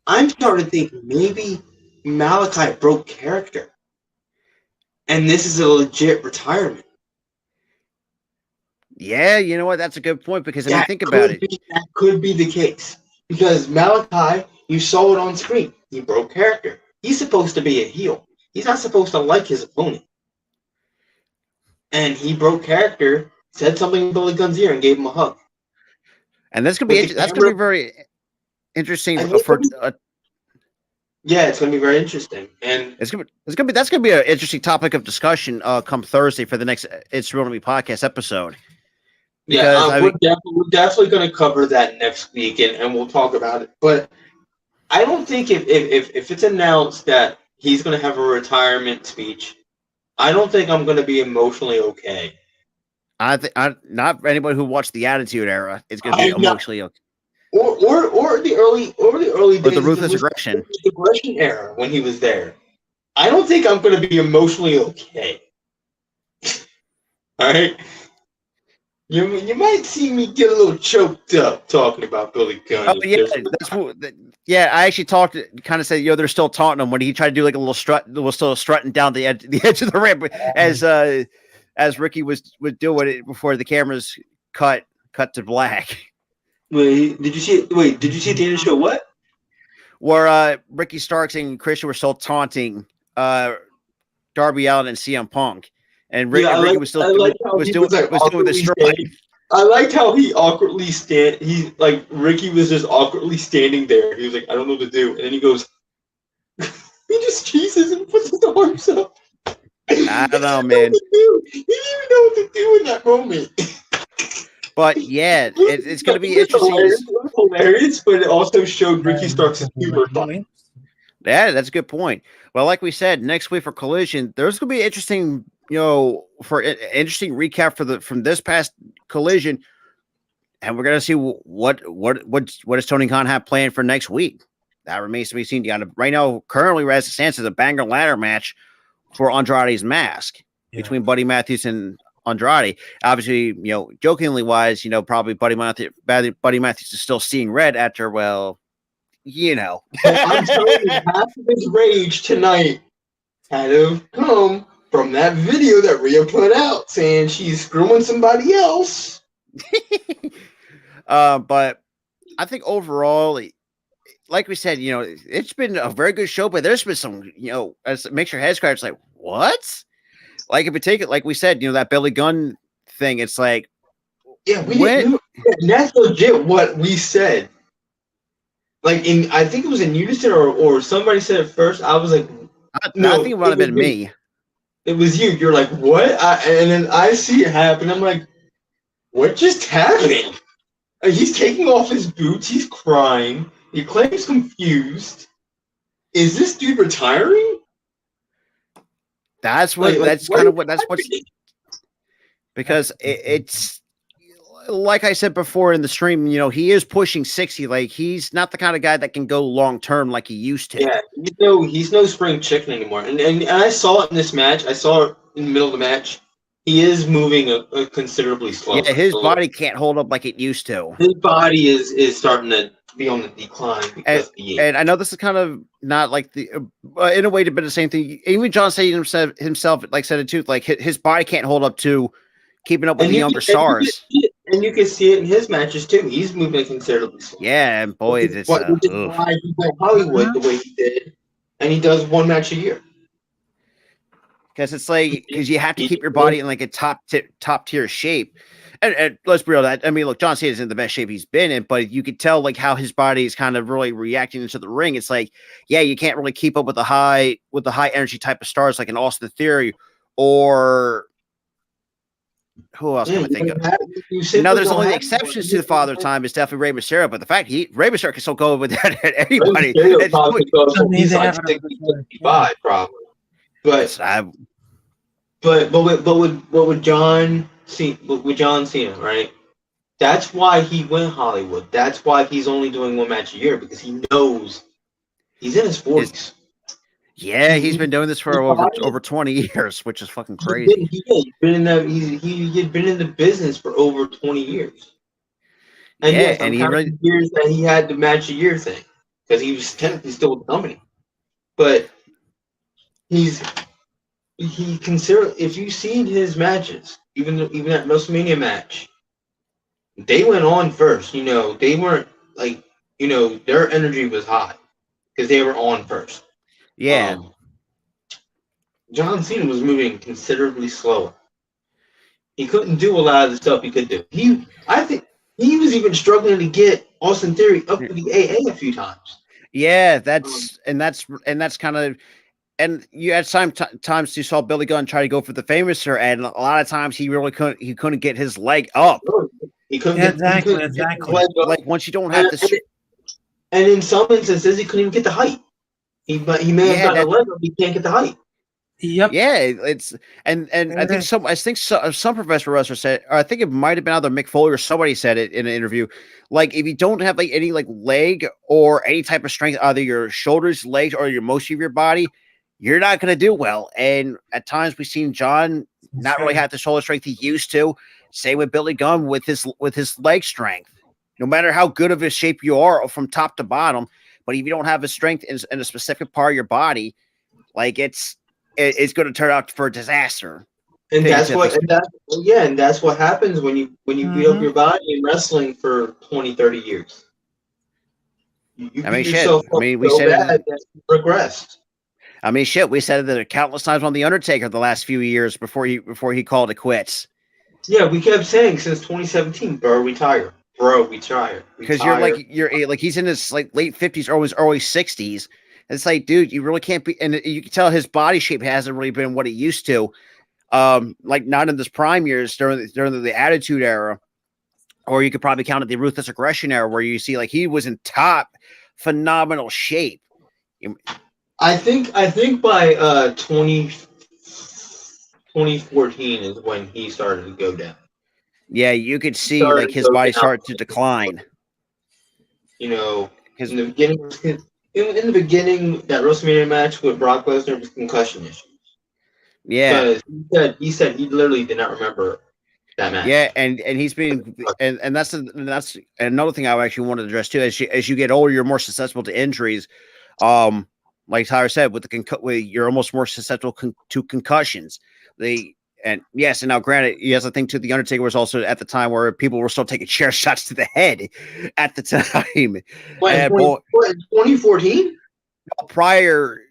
I'm starting to think maybe Malachi broke character, and this is a legit retirement. Yeah, you know what? That's a good point because I mean, think about it. That could be the case because Malachi, you saw it on screen. He broke character. He's supposed to be a heel. He's not supposed to like his opponent. And he broke character, said something in Billy Gunn's ear, and gave him a hug. And that's gonna be very interesting for. Yeah, it's gonna be very interesting, and that's gonna be an interesting topic of discussion come Thursday for the next It's Real to Me podcast episode. Because we're definitely going to cover that next week, and we'll talk about it. But I don't think if it's announced that he's going to have a retirement speech, I don't think I'm going to be emotionally okay. I think not anybody who watched the Attitude Era is going to be I'm not, emotionally okay. or the early Or days the of Ruthless Aggression. aggression era when he was there. I don't think I'm going to be emotionally okay. All right. You might see me get a little choked up talking about Billy Gunn. Oh yeah, that's what. Yeah, I actually kind of said, they're still taunting him when he tried to do like a little strut, was still strutting down the edge of the ramp as Ricky was doing it before the cameras cut to black, Wait, did you see it? Wait, did you see it at the end of the show? What? where Ricky Starks and Christian were still taunting Darby Allin and CM Punk, and Ricky was still doing the strut. I liked how he awkwardly he like Ricky was just awkwardly standing there. He was like, I don't know what to do. And then he goes, he just cheeses and puts his arms up. I don't know, man. He didn't even know what to do in that moment. But yeah, it's going to be interesting. It was hilarious, but it also showed Ricky Starks' humor. Yeah, that's a good point. Well, like we said, next week for Collision, there's going to be interesting, for an interesting recap from this past Collision, and we're going to see what does Tony Khan have planned for next week. That remains to be seen. You got right now, currently, as it stands, is a banger ladder match for Andrade's mask between Buddy Matthews and Andrade. Obviously, jokingly wise, probably Buddy Matthews is still seeing red after, I'm telling you, half of his rage tonight had to come from that video that Rhea put out saying she's screwing somebody else. But I think overall, like we said, it's been a very good show, but there's been some, as it makes your head scratch, like, what? Like, if you take it, like we said, that Billy Gunn thing, it's like, yeah, that's legit what we said. Like, I think it was in unison or somebody said it first. I was like, no, I think it would have been me. It was you. You're like, what? And then I see it happen. I'm like, what just happened? He's taking off his boots. He's crying. He claims confused. Is this dude retiring? That's what. Because it's like I said before in the stream. He is pushing 60. Like, he's not the kind of guy that can go long term like he used to. Yeah, he's no spring chicken anymore. And I saw it in this match. I saw it in the middle of the match. He is moving a considerably slower. Yeah, his body can't hold up like it used to. His body is starting to be on the decline because and I know this is kind of not like the in a way to be the same thing. Even John Cena himself like said it too. Like, his body can't hold up to keeping up with the younger stars. And you can see it in his matches too. He's moving considerably slower. Yeah, and boy, it's why he went Hollywood the way he did, and he does one match a year. Because it's like, you have to keep your body in like a top tier shape. And let's be real, look, John Cena is in the best shape he's been in, but you could tell like how his body is kind of really reacting into the ring. It's like, yeah, you can't really keep up with the high energy type of stars like an Austin Theory or who else can I think of? There's only the exceptions to the Father Time is definitely Rey Mysterio, but the fact Rey Mysterio can still go with that at anybody. He's like 65 probably. But with John Cena, right? That's why he went Hollywood. That's why he's only doing one match a year, because he knows he's in his 40s. Yeah, he's been doing this for over 20 years, which is fucking crazy. He had been in the business for over 20 years. And and he really years that he had the match a year thing, because he was technically still with the company. But if you've seen his matches, even that WrestleMania match, they went on first. They weren't like, their energy was high because they were on first. Yeah. John Cena was moving considerably slower. He couldn't do a lot of the stuff he could do. I think he was even struggling to get Austin Theory up to the AA a few times. Yeah, that's kind of. And you had times you saw Billy Gunn try to go for the Famouser, and a lot of times he really couldn't get his leg up. He couldn't exactly. Like, once you don't have to. And in some instances, he couldn't even get the height. He may have gotten a leg up, he can't get the height. Yep. Yeah, it's and I It is. think some professional wrestler said, or I think it might have been either Mick Foley or somebody said it in an interview. Like if you don't have like any like leg or any type of strength, either your shoulders, legs, or your most of your body, you're not going to do well. And at times we've seen John not really Insane. have the shoulder strength he used to. Same with Billy Gunn with his leg strength. No matter how good of a shape you are from top to bottom, but if you don't have the strength in a specific part of your body, like it's going to turn out for a disaster. And that's what, Figuratively. and that's what happens when you beat up Mhm. your body in wrestling for 20, 30 years. You I beat mean, shit. yourself I up mean, we so said bad it. that you regressed. I mean, shit. We said it countless times on the Undertaker the last few years before he called it quits. Yeah, we kept saying since 2017, bro, retire, bro, retire, Because retire. you're like he's in his like late 50s or his early 60s. It's like, dude, you really can't be. And you can tell his body shape hasn't really been what it used to. Like not in his prime years during the Attitude Era, or you could probably count it the Ruthless Aggression Era, where you see like he was in top phenomenal shape. I think by 2014 is when he started to go down. Yeah, you could He see started like to his go body down, start to decline. you know, Because in the beginning. In the beginning, that WrestleMania match with Brock Lesnar was concussion issues. yeah, Because he said he literally did not remember that yeah, match. and he's been and that's another thing I actually wanted to address too. As you get older, you're more susceptible to injuries. Like Tyler said, with you're almost more susceptible to concussions. They and yes, and now granted, yes, I think too, the Undertaker was also at the time where people were still taking chair shots to the head at the time. What, in And boy, 2014? prior,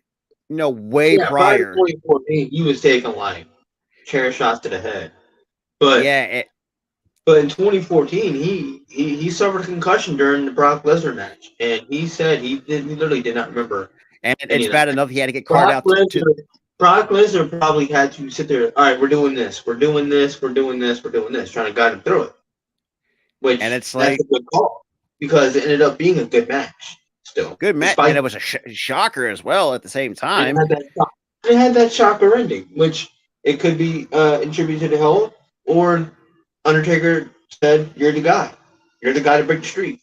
way Yeah, prior to prior. 2014, he was taking like chair shots to the head. But Yeah, in 2014, he suffered a concussion during the Brock Lesnar match, and he said he literally did not remember and any it's of that. bad enough he had to get carted out to Brock Lesnar probably had to sit there. All right, we're doing this, we're doing this, we're doing this, we're doing this, trying to guide him through it. Which and it's that's like a good call because it ended up being a good match. Still, good match, despite and it was a shocker as well at the same and time. it had that shocker ending, which it could be attributed to Hell or Undertaker said, "You're the guy. You're the guy to break the streak."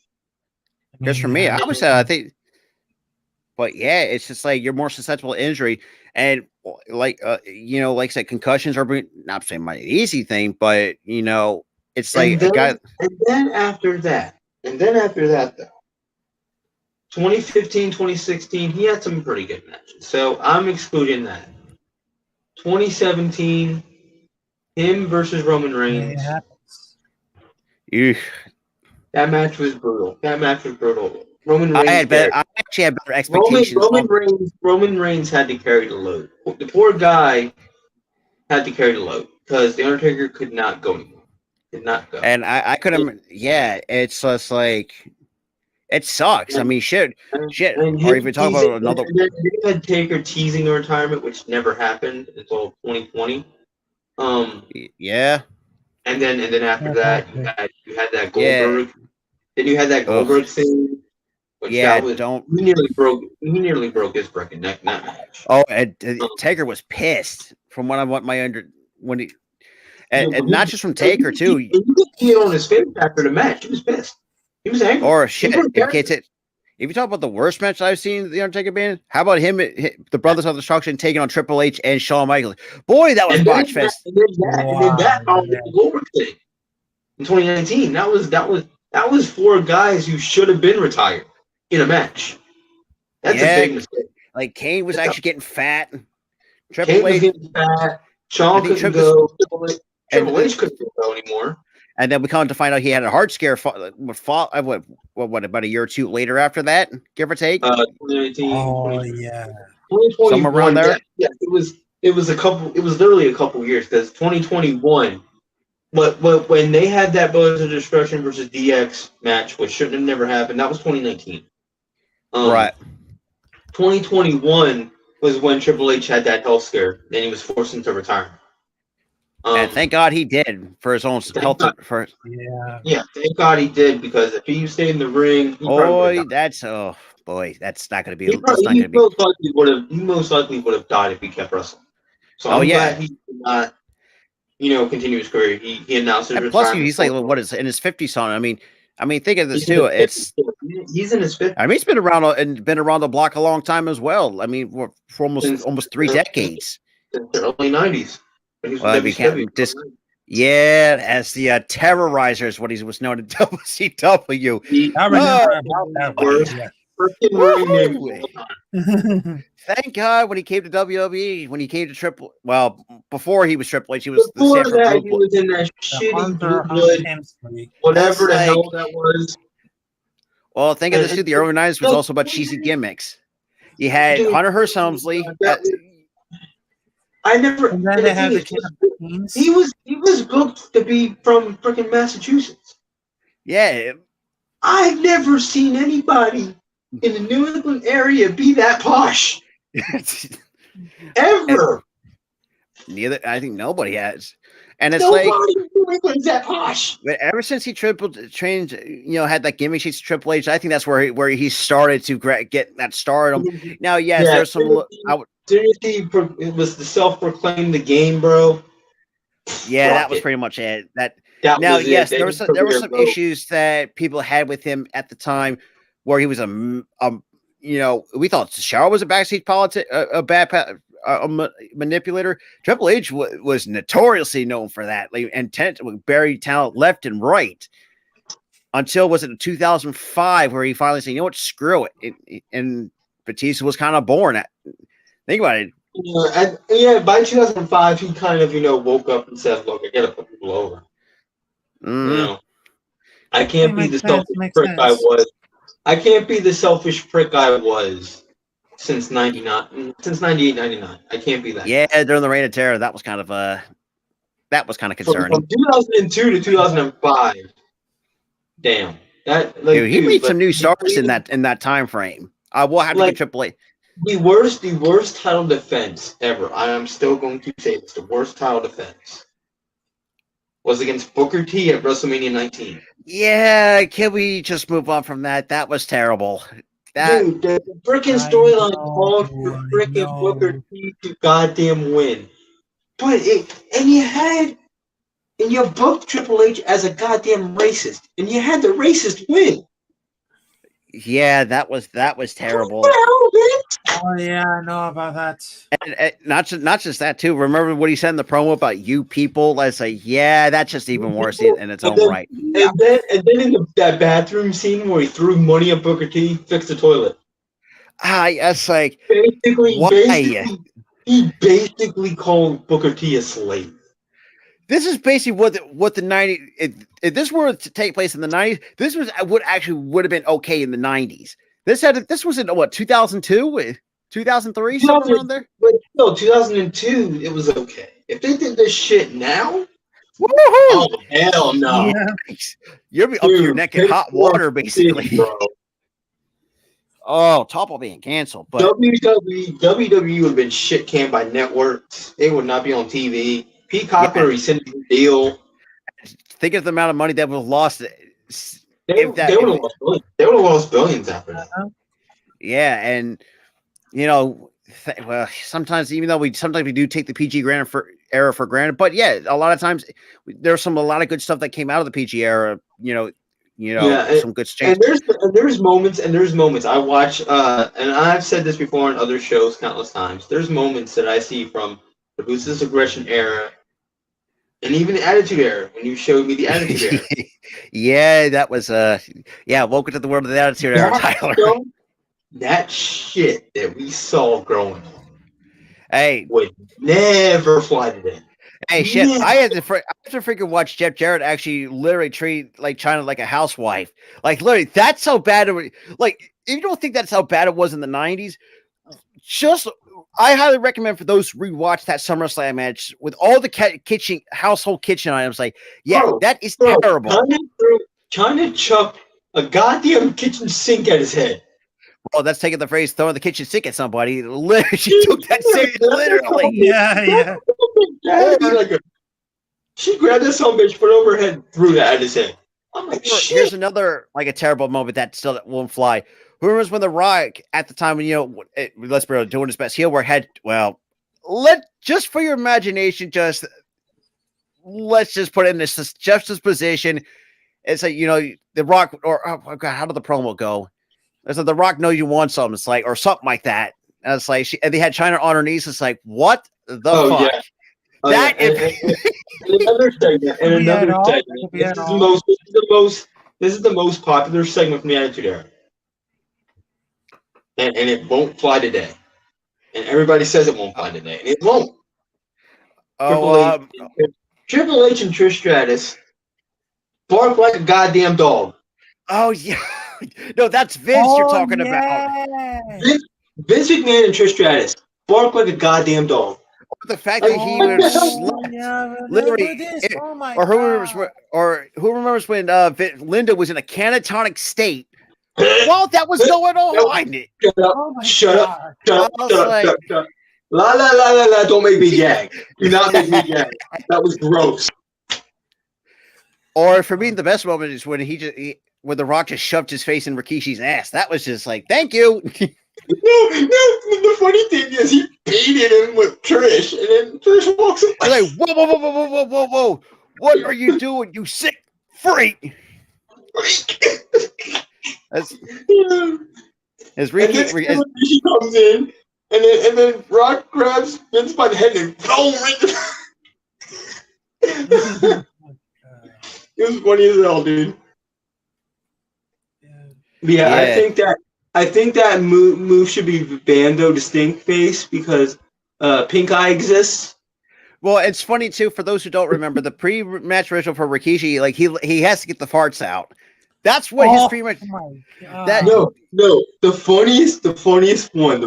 I Just for mean, me, yeah. I would say I think, but yeah, it's just like you're more susceptible to injury, and like like I said, concussions are not saying my easy thing, but it's like And a then guy. after that, though, 2015, 2016, he had some pretty good matches. So I'm excluding that. 2017, him versus Roman It Reigns. happens. Eugh. That match was brutal. Roman I Reigns had better. carried. I actually had better expectations. Roman Reigns had to carry the load. The poor guy had to carry the load because the Undertaker could not go anymore. Could not go. And I couldn't. Yeah, it's just like it sucks. I mean, shit. And Or him even talk teasing, about another. and then you had Taker teasing the retirement, which never happened until 2020. Yeah, And then after that, Exactly. you had that yeah. Goldberg. Then you had that Ugh. Goldberg thing, which Yeah, that was don't. he nearly broke his freaking neck in that match. Oh, and Um, Taker was pissed from what I want my under when he you know, and not just from Taker too, you could see it on his face after the match. He was pissed. He was angry. or He shit. was If you angry. can't say, if you talk about the worst match I've seen the Undertaker being, how about him, the Brothers of Destruction taking on Triple H and Shawn Michaels? Boy, that was And then botch fest. that Wow. followed Yeah. the Goldberg thing in 2019. That was four guys who should have been retired in a match. That's a Yeah, big mistake. like Kane was actually getting fat. Kane Triple was H, getting fat. I Sean think couldn't Triple go. and Triple H couldn't go anymore. and then we come to find out he had a heart scare. What about a year or two later after that, give or take, 2019, Oh yeah. 2021. somewhere around there. Yeah, it was a couple. It was literally a couple years because 2021. But when they had that Brothers of Destruction versus DX match, which shouldn't have never happened, that was 2019. Right. 2021 was when Triple H had that health scare, and he was forced into retirement. And thank God he did for his own health. Yeah. Yeah, thank God he did because if he stayed in the ring, he probably Boy, would that's that's not going to be. he That's not going to be. most likely would have died if he kept wrestling. So Oh, I'm yeah. glad he did not, continue his career. He announced his And plus, retirement. he's like, what is in his 50s? Son. I mean, think of this He's in his too. It's 50s. He's in his 50s. I mean, he's been around and been around the block a long time as well. I mean, for almost 3 decades. Since the early 90s. When he was Well, if in you can't WCW. just yeah, as the Terrorizer is what he was known in WCW. I remember about that one. Worst Yeah. freaking ring name of Woohoo! all time. Thank God when he came to WWE, when he came to before he was Triple H, he was the Before Sanford that, Blue he was in that The shitty Hunter blue blood, Hemsley. whatever the That's hell like- that was. Well, think of this too. The early 90s was Like, also about cheesy gimmicks. You had Dude, Hunter Hearst Helmsley. I never. And then and they the have thing the is, King of Queens. he was booked to be from freaking Massachusetts. Yeah, I've never seen anybody in the New England area be that posh ever. neither. I think nobody has, and it's Nobody like in New England's that posh. but ever since he trained, had that gimmick sheets to Triple H. I think that's where he started to get that stardom. Now, yes, there's some. Seriously, it was the self-proclaimed the game, bro. Yeah, that was Rocket. pretty much it. That Now, was yes, it. there were some issues that people had with him at the time, where he was we thought Cesaro was a backseat a bad manipulator. Triple H was notoriously known for that, like, intent buried talent left and right. Until was it 2005 where he finally said, "You know what? Screw it." And Batista was kind of born at. Think about it. By 2005, he kind of, woke up and said, "Look, I gotta put people over." I can't be the selfish prick I was. I can't be the selfish prick I was since 99, since 98, 99. I can't be that. Yeah, during the Reign of Terror, that was kind of concerning. From 2002 to 2005. Damn, Dude, he made some new stars in that time frame. I will have to give Triple H. The worst title defense ever. I am still going to say this. The worst title defense was against Booker T at WrestleMania 19. Yeah, can we just move on from that? That was terrible. Dude, the freaking storyline called for freaking Booker T to goddamn win. And you booked Triple H as a goddamn racist, and you had the racist win. Yeah, that was terrible. Oh yeah, I know about that. And not just that too. Remember what he said in the promo about you people? I say, yeah, that's just even worse in its own right. And then in that bathroom scene where he threw money at Booker T, fixed the toilet. It's like basically, he basically called Booker T a slave. This is basically what the 90s. If this were to take place in the 90s, this would have been okay in the 90s. This was in what 2002, 2003, somewhere around there. But no, 2002, it was okay. If they did this shit now, woo-hoo! Oh hell no! Yeah. You'll be up to your neck in hot water, basically. Bro. Oh, Topple being canceled, but WWE would have been shit canned by networks. They would not be on TV. Peacock would have rescinded the deal. Think of the amount of money that would have lost. They would have lost billions after that. Yeah, and sometimes even though we do take the PG era for granted, but yeah, a lot of times there's a lot of good stuff that came out of the PG era. Some good change. And there's moments I watch, and I've said this before on other shows countless times. There's moments that I see from the Ruthless Aggression era, and even the Attitude era. When you showed me the Attitude era, yeah, that was welcome to the world of the Attitude era, Tyler. That shit that we saw growing up, would never fly today. Hey, shit! Yeah. I have to freaking watch Jeff Jarrett actually literally treat like China like a housewife. Like literally, that's how bad it. Like, if you don't think that's how bad it was in the 90s, I highly recommend for those who rewatch that SummerSlam match with all the household kitchen items. Like, that is terrible. China chucked a goddamn kitchen sink at his head. Well, that's taking the phrase "throwing the kitchen sink at somebody." Literally, she took that serious. Literally, yeah. She grabbed this son bitch, put it over her head, threw that at his head. I'm like, shit. Here's another a terrible moment that won't fly. Who remembers when The Rock at the time when let's be real, doing his best heel work had just for your imagination, let's just put it in this juxtaposition. It's like, The Rock, or oh God, how did the promo go? It's like The Rock knows you want something. It's like, or something like that. And it's like, and they had China on her knees. It's like, what the fuck? Yeah. That and another segment. And another segment. This is the most popular segment from the Attitude Era. And it won't fly today. And everybody says it won't fly today. And it won't. Triple H and Trish Stratus bark like a goddamn dog. Oh, yeah. No, that's Vince you're talking about. Vince McMahon and Trish Stratus bark like a goddamn dog. The fact that he would literally, who remembers when Linda was in a catatonic state while that was going on? Shut up. La la la la la! Don't make me gag. Do not make me gag. That was gross. Or for me, the best moment is when when The Rock just shoved his face in Rikishi's ass. That was just like, thank you. No. The funny thing is, he beated him with Trish, and then Trish walks away. Like, whoa! What are you doing, you sick freak? As Rikishi comes in, and then Rock grabs Vince by the head and it was funny as hell, dude. Yeah. I think that move should be banned though, distinct face, because pink eye exists. Well, it's funny too, for those who don't remember, the pre-match ritual for Rikishi, like he has to get the farts out. That's what his pre-match. No. The funniest one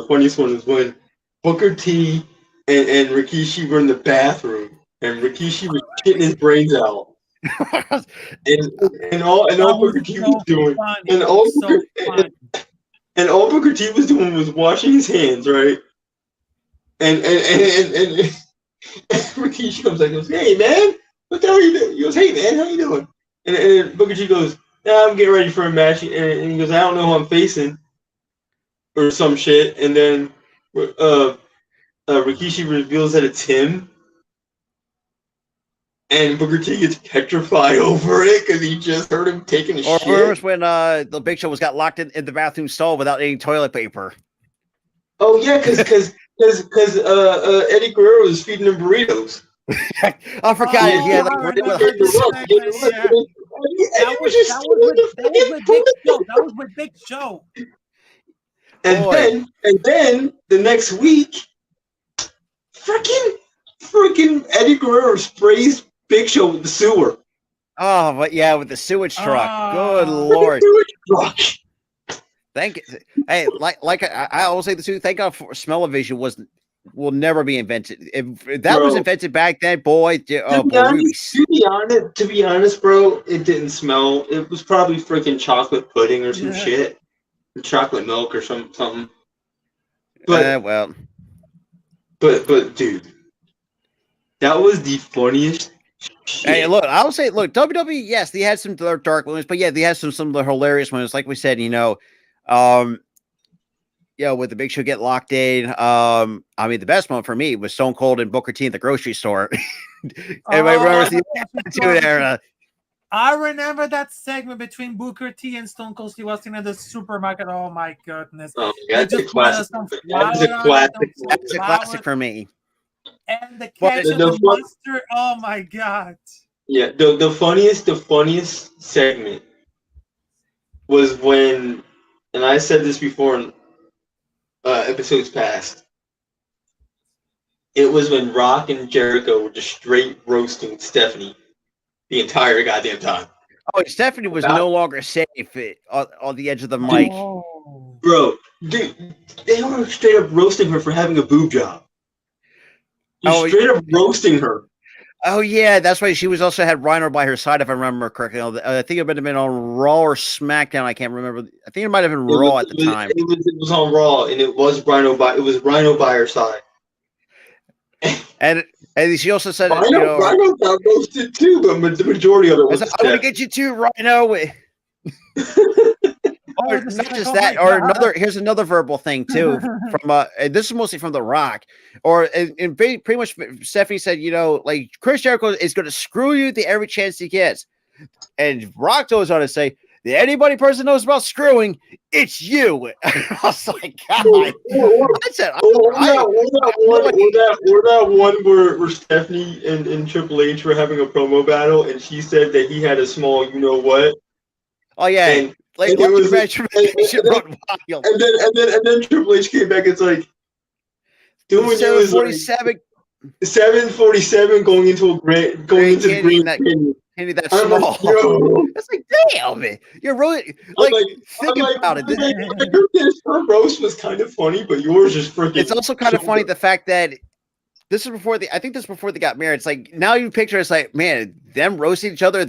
is when Booker T and Rikishi were in the bathroom, and Rikishi was shitting his brains out. and all Booker T was doing, and all Booker T was doing was washing his hands, right? And Rikishi comes like, goes, "Hey man, what the hell are you doing?" He goes, "Hey man, how you doing?" And Booker T goes, "Yeah, I'm getting ready for a match." And he goes, "I don't know who I'm facing," or some shit. And then Rikishi reveals that it's him. And Booker T gets petrified over it because he just heard him taking a shit. Or remember when the Big Show got locked in the bathroom stall without any toilet paper? Oh yeah, because Eddie Guerrero was feeding him burritos. I forgot it. Yeah, that was with Big Show. And then the next week, freaking Eddie Guerrero sprays Big Show with the sewer. Oh, but yeah, with the sewage truck. Good Lord. Thank you. Hey, like I always say this too. Thank God for smell-o-vision will never be invented. If that was invented back then, boy. To be honest, bro, it didn't smell. It was probably freaking chocolate pudding or some shit, chocolate milk or something. But but dude, that was the funniest shit. Hey, look, I would say, WWE, yes, they had some dark moments, but yeah, they had some of the hilarious moments. Like we said, with the Big Show get locked in. I mean, the best moment for me was Stone Cold and Booker T in the grocery store. Everybody remembers the Attitude Era. I remember that segment between Booker T and Stone Cold Steve Austin at the supermarket. Oh my goodness! That's a classic. That's a classic for me. And the catch of the monster. Oh my god! Yeah, the funniest segment was when, and I said this before in episodes past. It was when Rock and Jericho were just straight roasting Stephanie the entire goddamn time. Oh, Stephanie was no longer safe on the edge of the mic. Oh. Bro, dude, they were straight up roasting her for having a boob job. Straight up roasting her. Oh yeah, that's why she was also had Rhino by her side, if I remember correctly. I think it might have been on Raw or SmackDown. I can't remember. I think it might have been Raw at the time. It was on Raw, and it was Rhino by her side. And she also said, Rhino got roasted too, but the majority of it was. I want to get you too, Rhino. or this is not like, just oh that, my or God. here's another verbal thing too from and this is mostly from The Rock, or and pretty much Stephanie said, like Chris Jericho is going to screw you to every chance he gets, and Rock goes on to say, anybody person knows about screwing, it's you. I was like, God, I said, that one where Stephanie and Triple H were having a promo battle, and she said that he had a small, you know what? Oh yeah, And, like and it was, and then Triple H came back. It's like doing you is like 747 going into the Grand Canyon. Candy that I'm small. like, yo. It's like, damn it. You're really like think about it. Her roast was kind of funny, but yours is freaking. It's also kind of funny the fact that this is before I think this is before they got married. It's like now you picture it's like, man, them roasting each other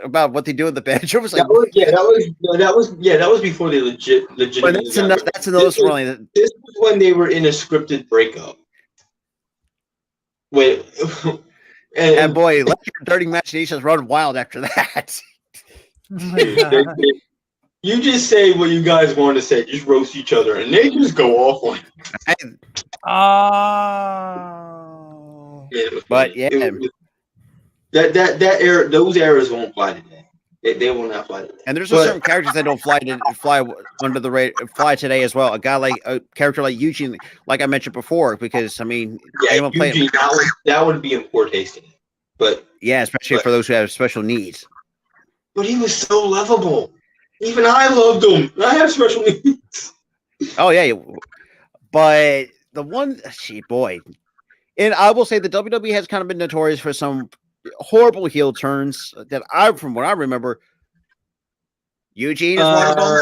about what they do in the bedroom. Was like, that was before they legitimately. That's another story. This was when they were in a scripted breakup. Wait, and boy, let your dirty imaginations run wild after that. You just say what you guys want to say. Just roast each other, and they just go off on. But yeah, that era, those eras won't fly today. They will not fly today. And there's certain characters that don't fly under the radar, fly today as well. A character like Eugene, like I mentioned before, because I mean, Eugene, that would be in poor taste. But yeah, especially for those who have special needs. But he was so lovable. Even I loved him. I have special needs. Oh yeah, but the one, boy, and I will say the WWE has kind of been notorious for some horrible heel turns that from what I remember, Eugene is one of them.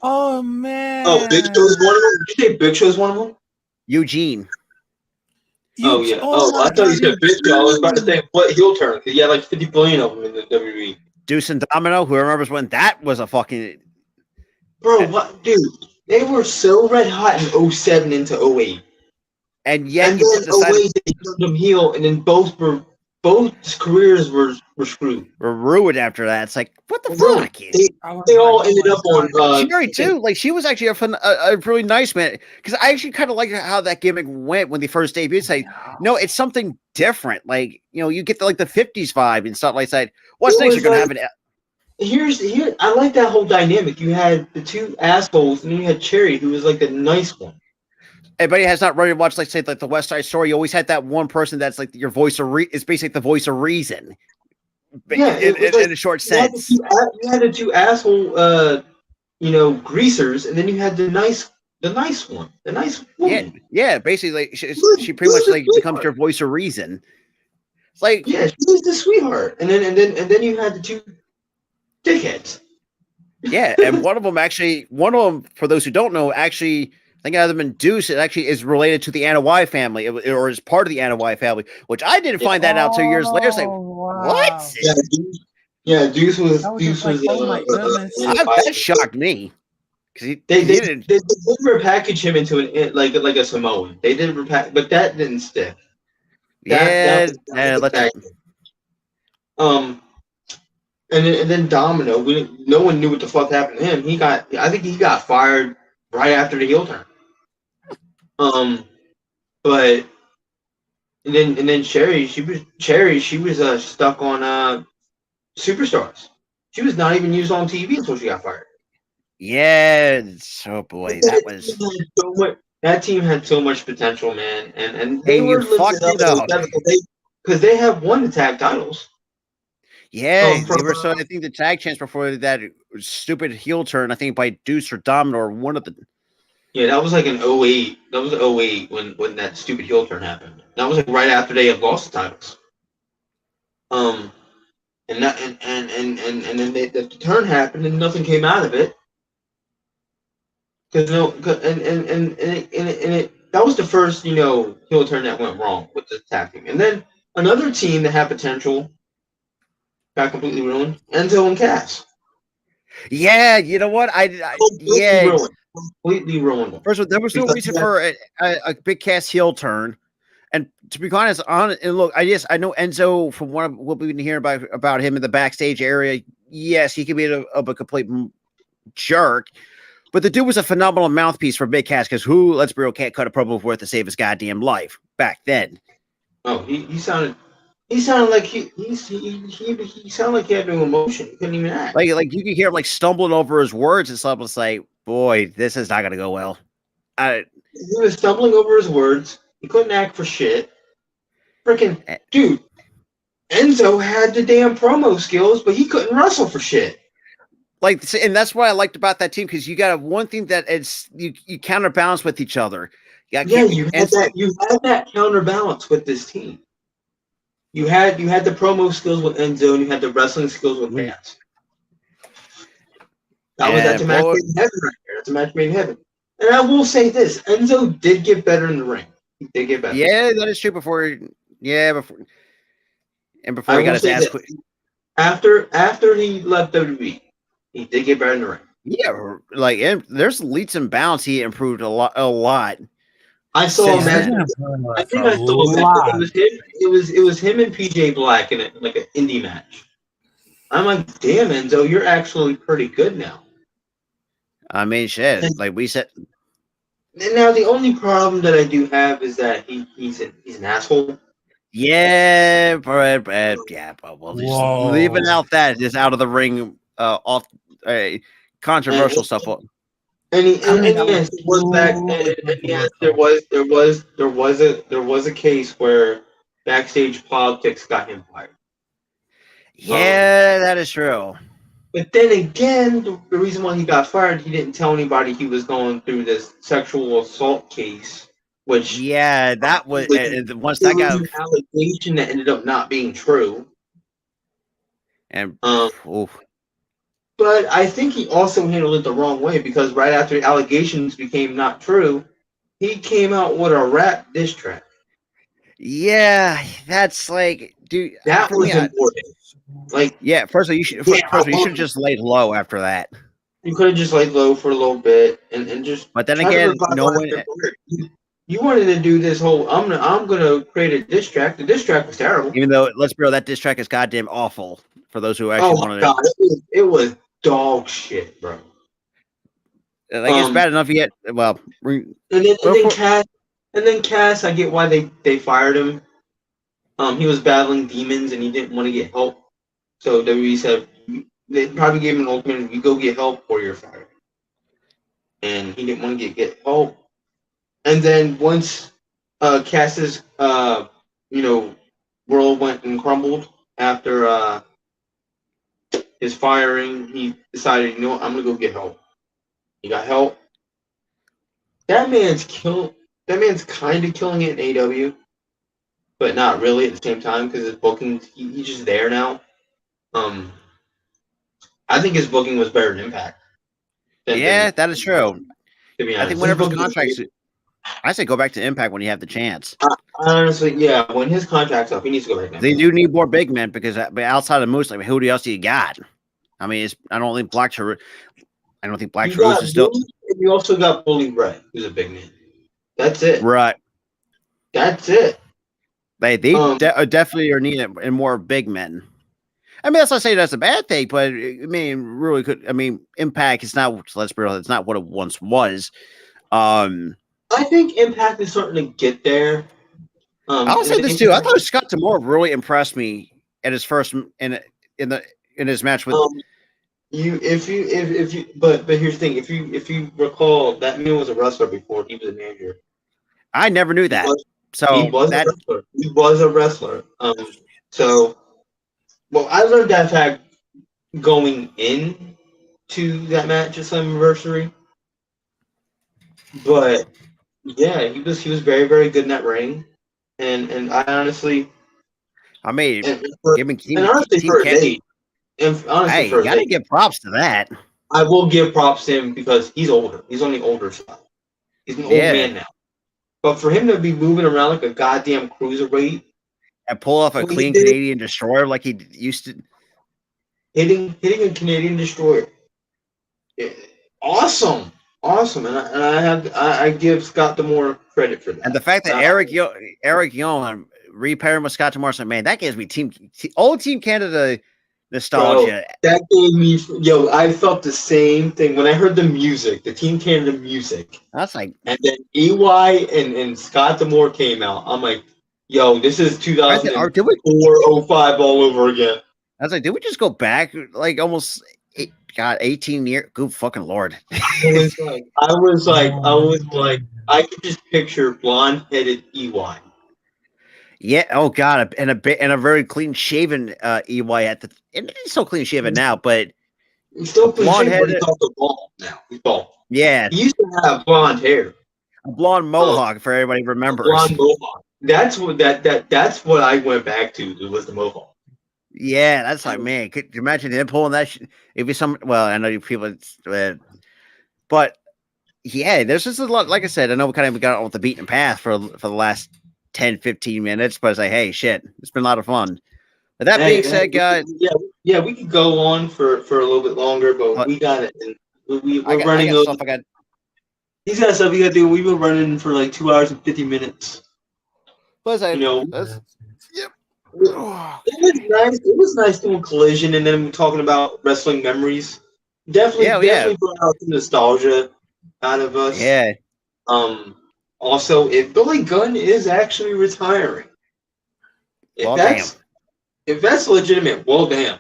Oh man! Oh, Big Show's one of them. Did you say Big Show's one of them? Eugene. Oh yeah. I thought you said Big Show. I was about to say what heel turn? Because he had like 50 billion of them in the WWE. Deuce and Domino. Who remembers when that was a fucking bro? What, dude? They were so red hot in 07 into 08. And yet, and then 08 they turned them heel, and then both careers were screwed. Were ruined after that. It's like, what the fuck? They all ended up on Sherry too. Like she was actually a really nice man, because I actually kind of like how that gimmick went when they first debuted. It's like, no, it's something different. Like, you get the 50s vibe and stuff like that. What's next? You're gonna have an. Here, I like that whole dynamic. You had the two assholes, and then you had Cherry, who was like the nice one. Everybody has not really watched, like, say, like the West Side Story. You always had that one person that's like your voice of it's basically the voice of reason. Yeah, in a short sense. You had the two asshole, greasers, and then you had the nice one, the nice woman. Yeah. Basically, like, she pretty much like becomes your voice of reason. It's like, yeah, she's the sweetheart, and then you had the two dickheads. Yeah, and one of them, for those who don't know, actually, I think other than Deuce, it actually is related to the Anoa'i family, or is part of the Anoa'i family, which I didn't find that out 2 years later. It's like, wow. What? Yeah, Deuce was. Oh my goodness! That shocked me because they did repackage him into like a Samoan. They did repack, but that didn't stick. And then Domino, no one knew what the fuck happened to him. I think he got fired right after the heel turn. But and then Cherry, she was stuck on Superstars. She was not even used on TV until she got fired. Yeah, oh boy, that team had so much potential, man, and they were fucked it up because they have won the tag titles. Yeah, they were. So I think the tag champs before that stupid heel turn, I think by Deuce or Domino or one of the. Yeah, that was like in 08. That was 08 when that stupid heel turn happened. That was like right after they had lost the titles. And then the turn happened and nothing came out of it. Because that was the first heel turn that went wrong with the tag team. And then another team that had potential got completely ruined. Enzo and Cass. Yeah, you know what? Completely ruined. First of all, there was no reason for a big Cass heel turn. And to be honest, and look, I know Enzo from what we've been hearing about him in the backstage area. Yes, he could be a complete jerk. But the dude was a phenomenal mouthpiece for Big Cass because who, let's be real, can't cut a promo worth to save his goddamn life back then. Oh, he sounded like he sounded like he had no emotion. He couldn't even act. Like you could hear him like stumbling over his words and stuff. It's like, boy, this is not gonna go well. He was stumbling over his words. He couldn't act for shit. Freaking dude, Enzo had the damn promo skills, but he couldn't wrestle for shit. Like, and that's what I liked about that team because you got one thing that it's you counterbalance with each other. You had that counterbalance with this team. You had the promo skills with Enzo, and you had the wrestling skills with Vance. That's a match made in heaven right there. That's a match made in heaven. And I will say this: Enzo did get better in the ring. He did get better. Yeah, that is true. Before he got his ass quit. After he left WWE, he did get better in the ring. Yeah, like there's leaps and bounds. He improved a lot. I saw a match. I think I saw a match. It was him and PJ Black in it, like an indie match. I'm like, damn, Enzo, you're actually pretty good now. I mean, shit. Like we said. And now the only problem that I do have is that he's an asshole. Yeah, but well, just leaving out that just out of the ring, off controversial stuff. And yes, there was a case where backstage politics got him fired. Yeah, that is true. But then again, the reason why he got fired, he didn't tell anybody he was going through this sexual assault case. Which that was once that got an allegation that ended up not being true. And but I think he also handled it the wrong way because right after the allegations became not true, he came out with a rap diss track. Yeah, that's like, dude. That was important. Like, yeah, first of all, you should have just laid low after that. You could have just laid low for a little bit and just. But then again, no one. You wanted to do this whole. I'm gonna create a diss track. The diss track was terrible. Even though, let's be real, that diss track is goddamn awful for those who actually wanted it. It was dog shit, bro. Like it's bad enough yet. Well, and then Cass, I get why they fired him. He was battling demons and he didn't want to get help. So WWE said they probably gave him an ultimatum: you go get help or you're fired. And he didn't want to get help. And then once Cass's world went and crumbled after his firing, he decided, you know what, I'm gonna go get help. He got help. That man's kind of killing it in AEW, but not really at the same time because his booking, he's just there now. I think his booking was better than Impact. That is true. To be honest, I think whenever his contracts, I say go back to Impact when you have the chance. Honestly, yeah, when his contract's up, he needs to go back to Impact. They do need more big men because outside of Moose, like who else do you got? I mean, I don't think Black Truth is still. And you also got Bully Ray, who's a big man. That's it. Right. That's it. They definitely are needed and more big men. I mean, that's not saying that's a bad thing, but I mean, really could. I mean, Impact is not. Let's be real, it's not what it once was. I think Impact is starting to get there. I'll say this too. I thought Scott D'Amore really impressed me at his first in his match with. But here's the thing: if you recall, that man was a wrestler before he was a manager. I never knew that. He was a wrestler. He was a wrestler. I learned that fact going in to that match at Slammiversary. But yeah, he was very, very good in that ring. And I honestly, honestly, you gotta give props to that. I will give props to him because he's older. He's on the older side. He's an old man now. But for him to be moving around like a goddamn cruiserweight and pull off a clean Canadian destroyer like he used to, hitting a Canadian destroyer, awesome. And I give Scott D'Amore credit for that. And the fact that Eric Young repairing with Scott D'Amore, man, that gives me Team Canada nostalgia. That gave me, I felt the same thing when I heard the music, the Team Canada music, That's like, and then EY and Scott Demore came out. I'm like, yo, this is I said, 2004, 05 all over again. I was like, did we just go back like almost 18 years? Good fucking lord. I was like, I could just picture blonde-headed EY. Yeah. Oh god. And a very clean shaven EY at the. And he's still clean shaven now, but He's still blonde clean, but he's headed. also bald now. He's bald. Yeah, He used to have blonde hair, a blonde mohawk for everybody a remembers. blonde mohawk. That's what I went back to. It was the mohawk. Yeah, that's like, man, could you imagine him pulling that? It'd be some. Well, I know you people, but yeah, there's just a lot. Like I said, I know we kind of got on with the beaten path for the last 10, 15 minutes, but it's like, hey, shit, it's been a lot of fun. But that being said, guys, we could go on for a little bit longer, but we got it. We're running. I got stuff. He's got stuff we got to do. We've been running for like 2 hours and 50 minutes. But Yep. Yep. It was nice doing Collision and then talking about wrestling memories. Definitely brought out the nostalgia out of us. Yeah. Also, if Billy Gunn is actually retiring, if that's legitimate, well, damn.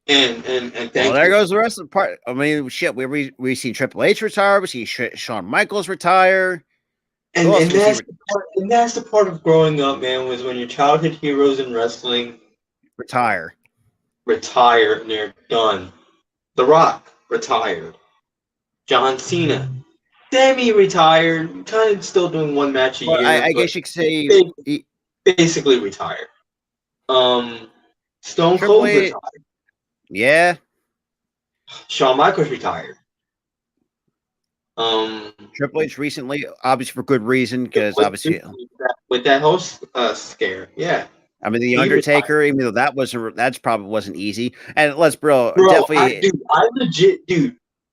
And thank you. Well, there goes the rest of the part. I mean, shit, we see Triple H retire. We see Shawn Michaels retire. And that's the part of growing up, man, was when your childhood heroes in wrestling retire and they're done. The Rock retired. John Cena semi-retired, kind of still doing one match a year. I guess you could say basically retired. Stone Cold retired. Yeah. Shawn Michaels retired. Triple H recently, obviously for good reason, because obviously with that host scare, yeah. I mean, the Undertaker, even though that's probably wasn't easy. And definitely, I legit,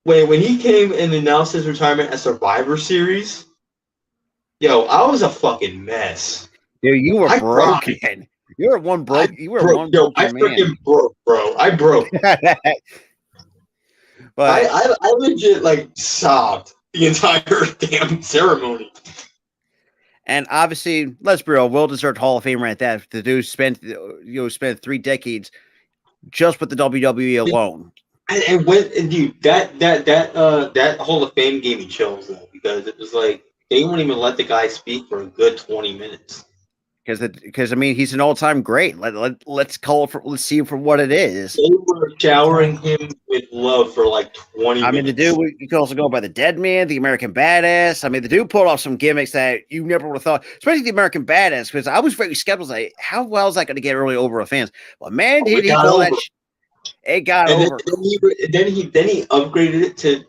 when he came and announced his retirement at Survivor Series, I was a fucking mess. Dude, you were broken. Cried. You were one broke. You were one broken man. I freaking broke, bro. I broke. But I legit sobbed the entire damn ceremony. And obviously, let's be real, well-deserved Hall of Famer at that. The dude spent 3 decades just with the WWE alone. And that Hall of Fame gave me chills though, because it was like they wouldn't even let the guy speak for a good 20 minutes. Because I mean, he's an all-time great. Let's see him for what it is. They were showering him with love for like 20 minutes. I mean, the dude, you can also go by the Dead Man, the American Badass. I mean, the dude pulled off some gimmicks that you never would have thought, especially the American Badass, because I was very skeptical. Like, how well is that going to get really over with fans? But man, he pull that. It got over. Then he upgraded it to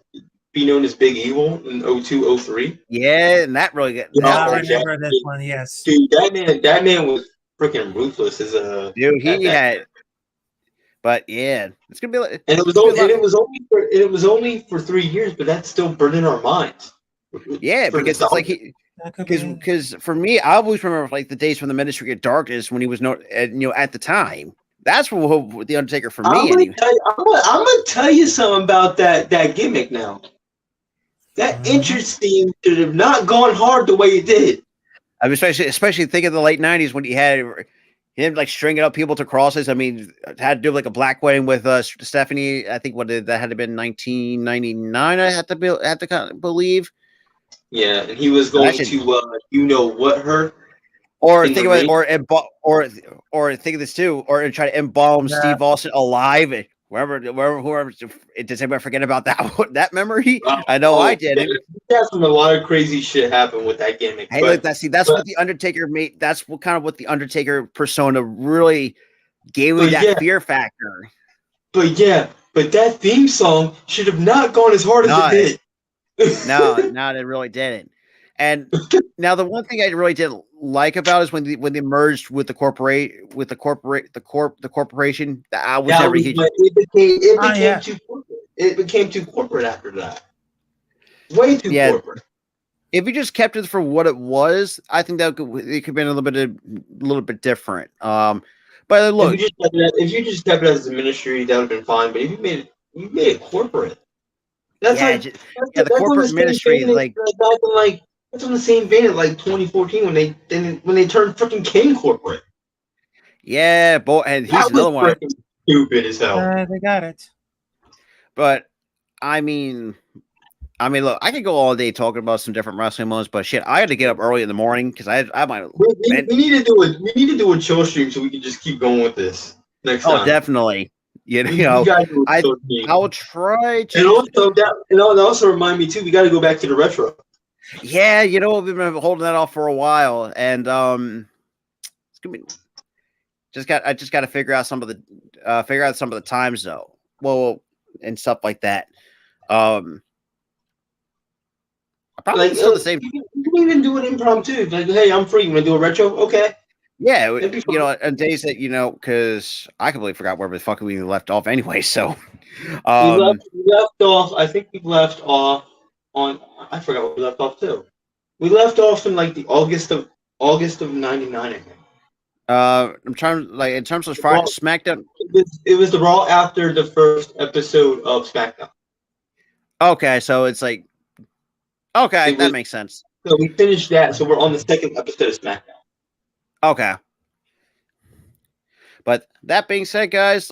be known as Big Evil in 02, 03. Yeah, and that really got. I remember this one. Yes, dude, that man was freaking ruthless as a dude. He had, but yeah, it's gonna be like, and it was only for 3 years, but that's still burned in our minds. Yeah, because it's like because for me, I always remember like the days from the Ministry of Darkness when he was at the time. That's what the Undertaker for me. I'm gonna tell you something about that gimmick now. That entrance theme should have not gone hard the way it did. I mean, especially think of the late '90s when he had him stringing up people to crosses. I mean, had to do like a black wedding with Stephanie. I think that had to been 1999. I had to kind of believe. Yeah, and he was going to her. Or think about it, or think of this too, or try to embalm Steve Austin alive. Whoever, does anybody forget about that memory? I know I did. That's when a lot of crazy shit happened with that gimmick. Hey, look, that's what the Undertaker made. That's what the Undertaker persona really gave me that fear factor. But that theme song should have not gone as hard as it did. No, it really didn't. And now the one thing I really didn't like about is when they merged with the corporation. That was never huge. It became too corporate after that. Way too corporate. If you just kept it for what it was, I think it could have been a little bit different. But look, if you just kept it as a ministry, that would have been fine. But if you made it corporate. That's yeah, like the that's on corporate the same ministry, vein as, like, back in like that's on the same vein as like 2014 when they turned freaking King corporate. yeah, boy, and he's That was another one. freaking stupid as hell. They got it. But I mean, look, I could go all day talking about some different wrestling moments, but shit, I had to get up early in the morning because I might. We need to do a chill stream so we can just keep going with this next time. Oh, definitely. You We know, gotta do a chill stream. I'll try to. And also remind me too. We got to go back to the retro. Yeah, you know, we've been holding that off for a while, and it's gonna be. I just got to figure out some of the times though. Well, and stuff like that. I probably Like still the same. you can even do an impromptu. Like, hey, I'm free. You want to do a retro? Okay. Yeah, That'd be you fun. know, on days that because I completely forgot where the fuck we left off anyway. So, we left off. I think we left off on. I forgot what we left off too. We left off in like the August of '99. I think. I'm trying like in terms of Friday SmackDown. It was the Raw after the first episode of SmackDown. Okay, so it's like okay, that makes sense. So we finished that. So we're on the second episode of SmackDown. Okay. But that being said, guys,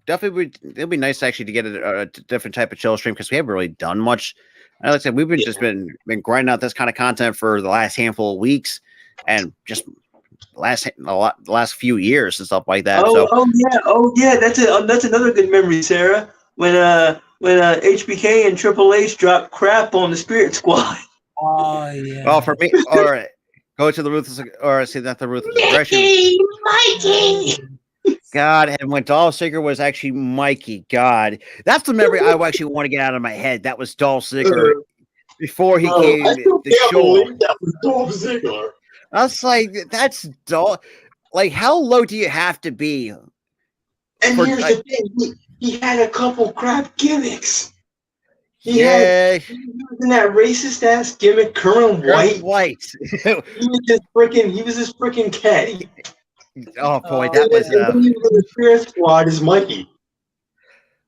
definitely it'll be nice actually to get a different type of chill stream because we haven't really done much. And like I said, we've been grinding out this kind of content for the last handful of weeks and just the last few years and stuff like that. Oh yeah, that's another good memory, Sarah. When HBK and Triple H dropped crap on the Spirit Squad. Oh yeah. Well, for me, all right. Go to the ruthless, or see not the ruthless aggression. Mikey. God, and when Dolph Ziggler was actually Mikey, God, that's the memory I actually want to get out of my head. That was Dolph Ziggler before he came the show. That was Dolph Ziggler. I was like, that's Dolph. Like, how low do you have to be? And here's the thing: he had a couple crap gimmicks. He was in that racist ass gimmick, Curran White. He was this freaking caddy. Oh boy, that was. He was in the Spirit Squad as Mikey.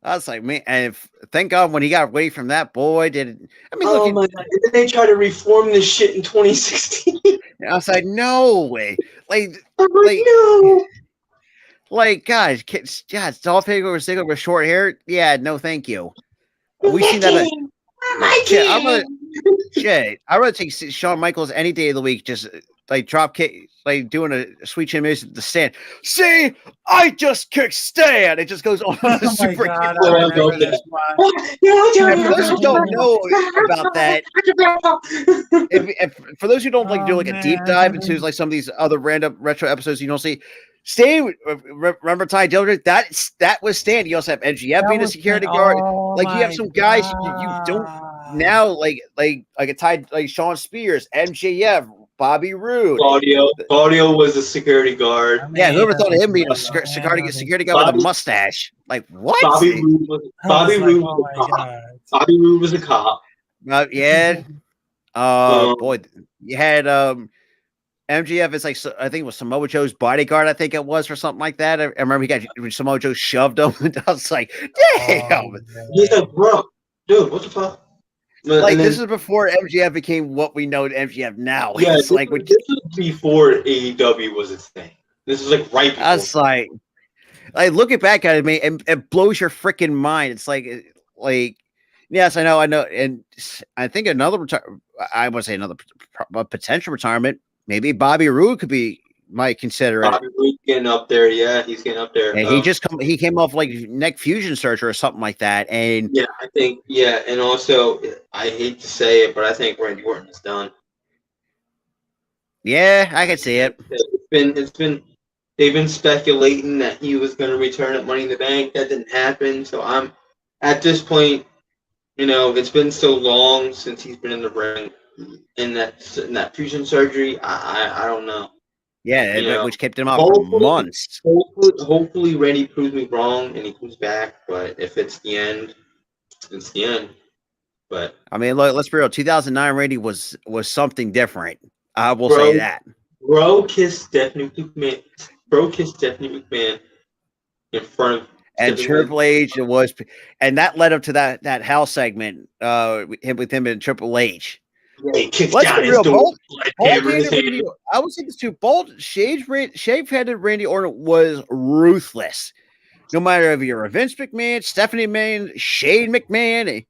I was like, man, and thank God when he got away from that, boy, did look. My God! Did they try to reform this shit in 2016? I was like, no way, no. Like, guys, Dolph Ziggler with short hair. Yeah, no, thank you. We've seen that. I'd rather take Shawn Michaels any day of the week, just like drop kick, like doing a sweet chin music at the stand. See, I just kick stand. It just goes on. Super God, for those who don't know about that, if for those who don't like do like a deep dive into like some of these other random retro episodes you don't see. Stan, remember Ty Dillinger? That was Stan. You also have MGF being a security guard. Like you have some guys you don't now like a Ty like Sean Spears, MJF, Bobby Roode. Claudio was a security guard. Yeah, whoever thought of him being a security guard with a mustache? Like what? Bobby Roode was a cop. Yeah. Boy, you had MGF is like I think it was Samoa Joe's bodyguard. I think it was or something like that. I remember he got Samoa Joe shoved him. And I was like, damn. He's like, bro, dude, what the fuck? Like this is before MGF became what we know MGF now. Yeah, it's like this was before AEW was a thing. This was like right before. I was like looking back at it, man, it blows your freaking mind. It's like yes, I know, and I think another I would say another potential retirement. Maybe Bobby Roode might consider it. Bobby Roode getting up there, yeah, he's getting up there. And he came off like neck fusion surgery or something like that. And yeah, I think and also I hate to say it, but I think Randy Orton is done. Yeah, I can see it. They've been speculating that he was going to return at Money in the Bank. That didn't happen. So I'm at this point, it's been so long since he's been in the ring. In that fusion surgery, I don't know. Yeah, which kept him out for months. Hopefully, Randy proves me wrong and he comes back. But if it's the end, it's the end. But I mean, look, let's be real. 2009 Randy was something different. I will say that. Bro kissed Stephanie McMahon. bro kissed Stephanie McMahon in front of And Stephanie Triple H and that led up to that house segment with him and Triple H. McMahon. He kicks Let's down be his real, door, sledgehammer in his hand. Randy. I would say this too. Shave-headed Randy Orton was ruthless. No matter if you're a Vince McMahon, Stephanie McMahon, Shane McMahon,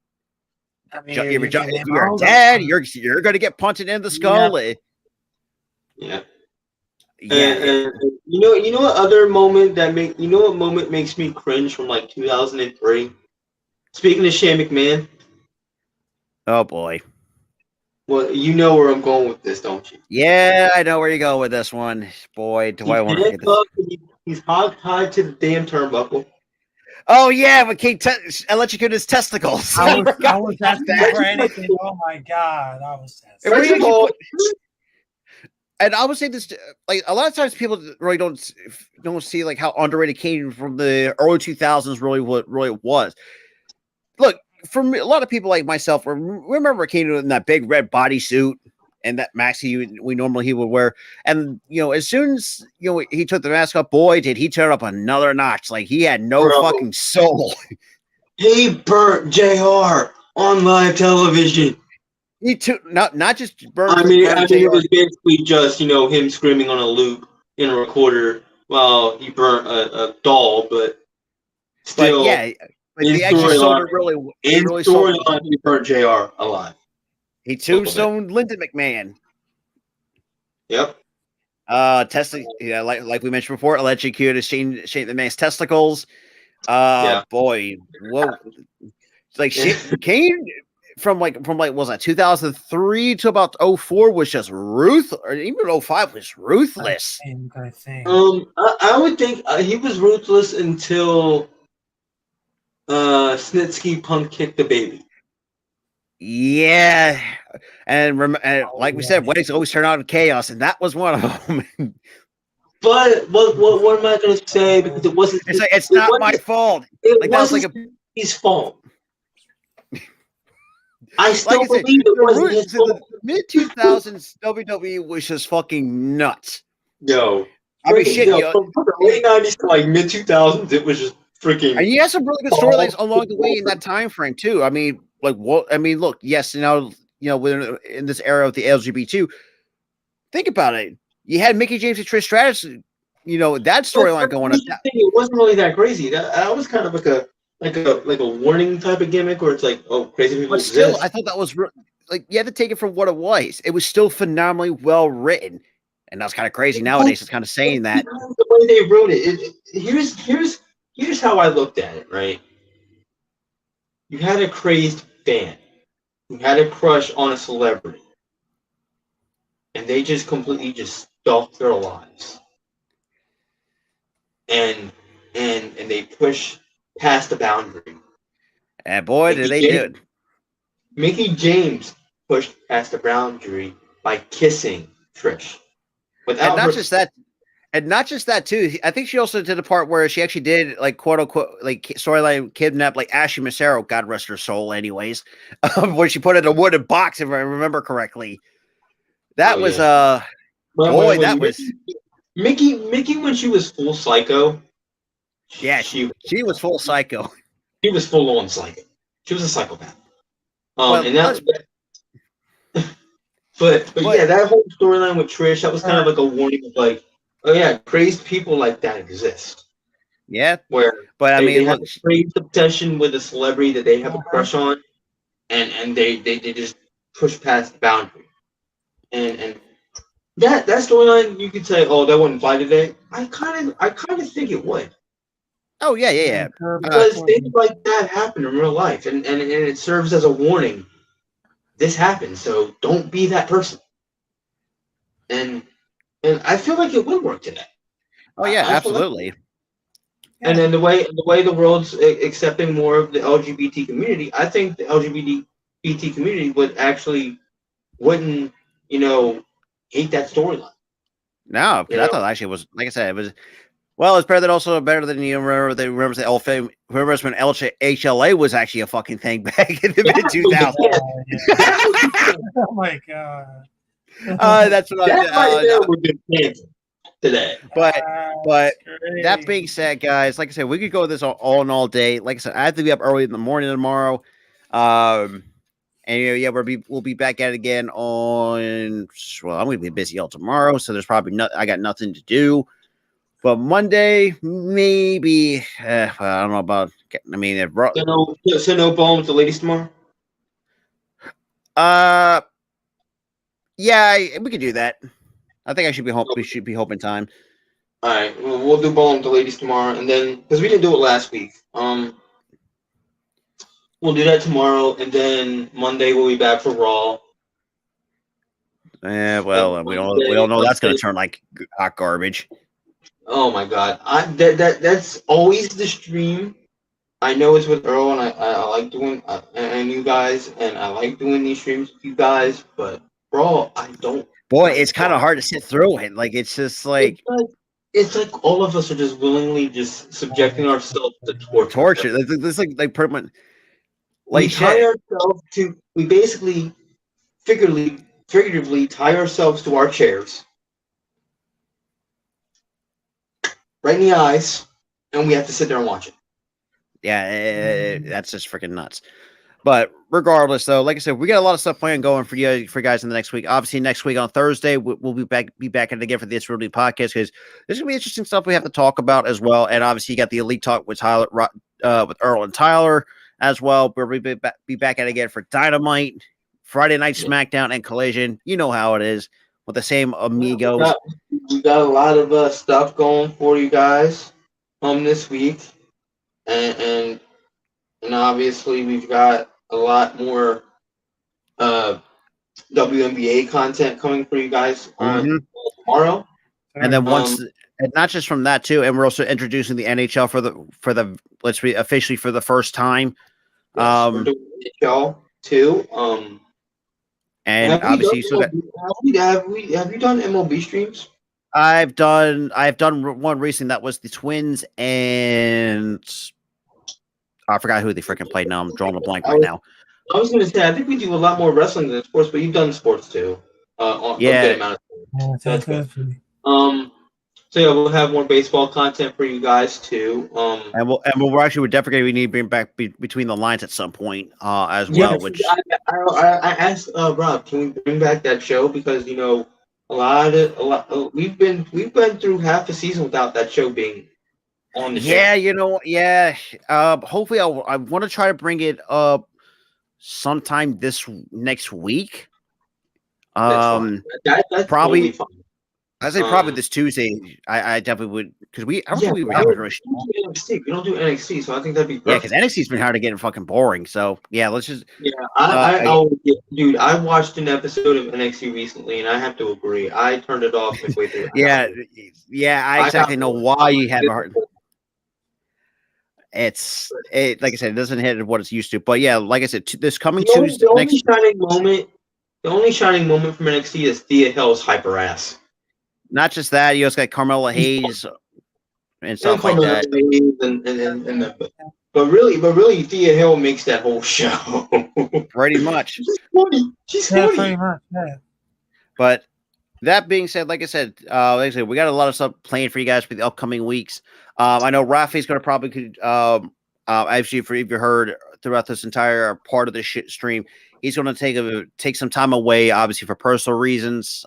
I mean, if you're a dad, you're going to get punted in the skull. Yeah. Yeah. And you know what other moment what moment makes me cringe from like 2003? Speaking of Shane McMahon, Oh boy. well, you know where I'm going with this, don't you? Yeah, I know where you go with this one. Boy, do I want to forget this. He's hog tied to the damn turnbuckle. Oh yeah, but electrocuted his testicles. I was forgot asking that. for anything. Oh my god, I was And asking. we actually and I would say this, like a lot of times people really don't see like how underrated Kane from the early 2000s really was. Look, for me, a lot of people like myself remember Kane in that big red bodysuit and that maxi he would wear. And as soon as he took the mask off, boy, did he turn up another notch. Like he had no fucking soul. He burnt JR on live television. He took not just burned. I mean, it was basically just him screaming on a loop in a recorder while he burnt a doll, but still, but he actually sold it really. In storyline, he burnt JR alive. He tombstoned Lyndon McMahon. Yep. Testing, like we mentioned before, electrocuted Shane McMahon's testicles. Boy, whoa, it's like Kane. From was that 2003 to about 2004 was just ruthless, or even 2005 was ruthless. I think. I would think he was ruthless until Snitsky Punk kicked the baby. Yeah, and like we said, weddings always turn out in chaos, and that was one of them. But what am I going to say? Because it wasn't. It's not my fault. It wasn't his fault. I still believe it wasn't his fault. The mid 2000s WWE was just fucking nuts. Yo, I mean, shit. From the late 90s to like mid 2000s, it was just freaking. And you had some really good storylines along the way in that time frame too. I mean, like what? I mean, look, yes, we're in this era of the LGBT. Think about it. You had Mickey James and Trish Stratus. That storyline going on. It wasn't really that crazy. That was kind of like a warning type of gimmick where it's like, oh, crazy people but still, exist. I thought that was like you had to take it for what it was. It was still phenomenally well written, and that's kind of crazy nowadays. It's kind of saying that the way they wrote it. Here's how I looked at it. Right, you had a crazed fan who had a crush on a celebrity, and they just completely just stuffed their lives, and they push past the boundary. And boy, did they do it. Mickey James pushed past the boundary by kissing Trish. And not just that too. I think she also did a part where she actually did like quote unquote like storyline kidnap like Ashley Massaro, God rest her soul, anyways, where she put it in a wooden box, if I remember correctly. That was that was Mickey when she was full psycho. Yeah, she was full psycho. She was full on psycho. She was a psychopath. But yeah, that whole storyline with Trish, that was kind of like a warning of like, oh yeah, crazed people like that exist. Yeah, but they have a crazed obsession with a celebrity that they have a crush on, and they just push past the boundary. And that storyline, you could say, oh, that wouldn't fly today. I kind of think it would. Oh yeah. Because things like that happen in real life, and it serves as a warning. This happens, so don't be that person. And I feel like it would work today. Oh yeah, absolutely. And then the way the world's accepting more of the LGBT community, I think the LGBT community wouldn't hate that storyline. No, because I thought actually it was, like I said, it was. Well, it's better than remember the remembers when HLA was actually a fucking thing back in the mid 2000s. Oh my god. That's what I today. But That's that being great. said, guys, like I said, we could go this all day. Like I said, I have to be up early in the morning tomorrow. And yeah, we'll be back at it again on. Well, I'm going to be busy all tomorrow, so there's probably I got nothing to do. But Monday, maybe. Well, I don't know about. I mean, So no bone with the ladies tomorrow. Yeah, we could do that. I think I should be home. We should be hoping time. All right, we'll do bone with the ladies tomorrow, and then because we didn't do it last week, we'll do that tomorrow, and then Monday we'll be back for Raw. Well, we don't know that's going to turn like hot garbage. Oh my God, that's always the stream. I know it's with Earl, and I like doing and you guys, and I like doing these streams with you guys, but Raw, I don't. Boy, it's kind of hard to sit through it. Like it's just like it's like all of us are just willingly just subjecting ourselves to torture. This like pretty much We like tie shit. ourselves to. We basically, figuratively tie ourselves to our chairs, right in the eyes, and we have to sit there and watch it. Yeah, that's just freaking nuts. But regardless, though, like I said, we got a lot of stuff planned going for guys in the next week. Obviously, next week on Thursday, we'll be back at it again for this really podcast because there's gonna be interesting stuff we have to talk about as well. And obviously, you got the Elite Talk with Tyler, with Earl and Tyler as well. We'll be back at it again for Dynamite, Friday Night SmackDown, and Collision. You know how it is with the same amigos. We got a lot of stuff going for you guys this week, and obviously we've got a lot more WNBA content coming for you guys on tomorrow. And then and not just from that too, and we're also introducing the NHL for the let's be officially for the first time. Yes, we're doing NHL too. And obviously, have you done MLB streams? I've done one recently that was the Twins, and I forgot who they freaking played. Now I'm drawing a blank right now. I was going to say I think we do a lot more wrestling than sports, but you've done sports too. A good amount of sports. That's good. So yeah, we'll have more baseball content for you guys too. And we're definitely we need to bring back between the lines at some point as well. Which I asked Rob, can we bring back that show because we've been through half a season without that show being on the show. Hopefully I want to try to bring it up sometime this next week. That's probably totally fine. I say probably this Tuesday. I definitely would because we don't do NXT. We don't do NXT, so I think that'd be perfect. Yeah, because NXT's been hard to get fucking boring. So yeah, let's just. Yeah, dude, I watched an episode of NXT recently, and I have to agree. I turned it off midway through. I exactly know why you have a hard. Like I said, it doesn't hit what it's used to. But yeah, like I said, this coming Tuesday. The only shining moment from NXT is Thea Hill's hyper ass. Not just that, you also got Carmella Hayes and stuff like that. But really, Thea Hill makes that whole show. Pretty much. She's 40. Pretty much, yeah. But that being said, like I said, we got a lot of stuff planned for you guys for the upcoming weeks. I know Rafi's going to probably, actually, if you heard throughout this entire part of the stream, he's going to take some time away, obviously for personal reasons.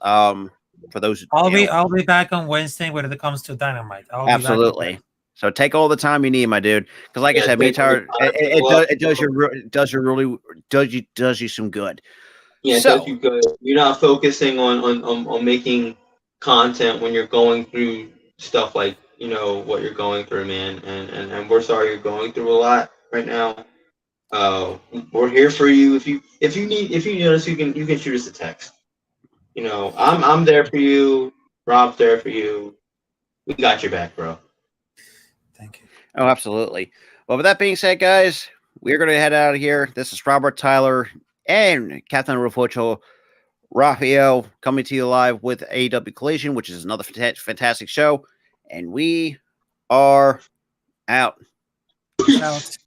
For those, I'll be back on Wednesday when it comes to Dynamite. Absolutely. So take all the time you need, my dude. Because like I said, me and Tyler, it does you some good. Yeah, it does you good. You're not focusing on making content when you're going through stuff like what you're going through, man. And we're sorry you're going through a lot right now. We're here for you. If you need us, you can shoot us a text. I'm there for you. Rob's there for you. We got your back, bro. Thank you. Oh, absolutely. Well, with that being said, guys, we're going to head out of here. This is Robert, Tyler, and Captain Rufocho Raphael coming to you live with AEW Collision, which is another fantastic show. And we are out. Peace out.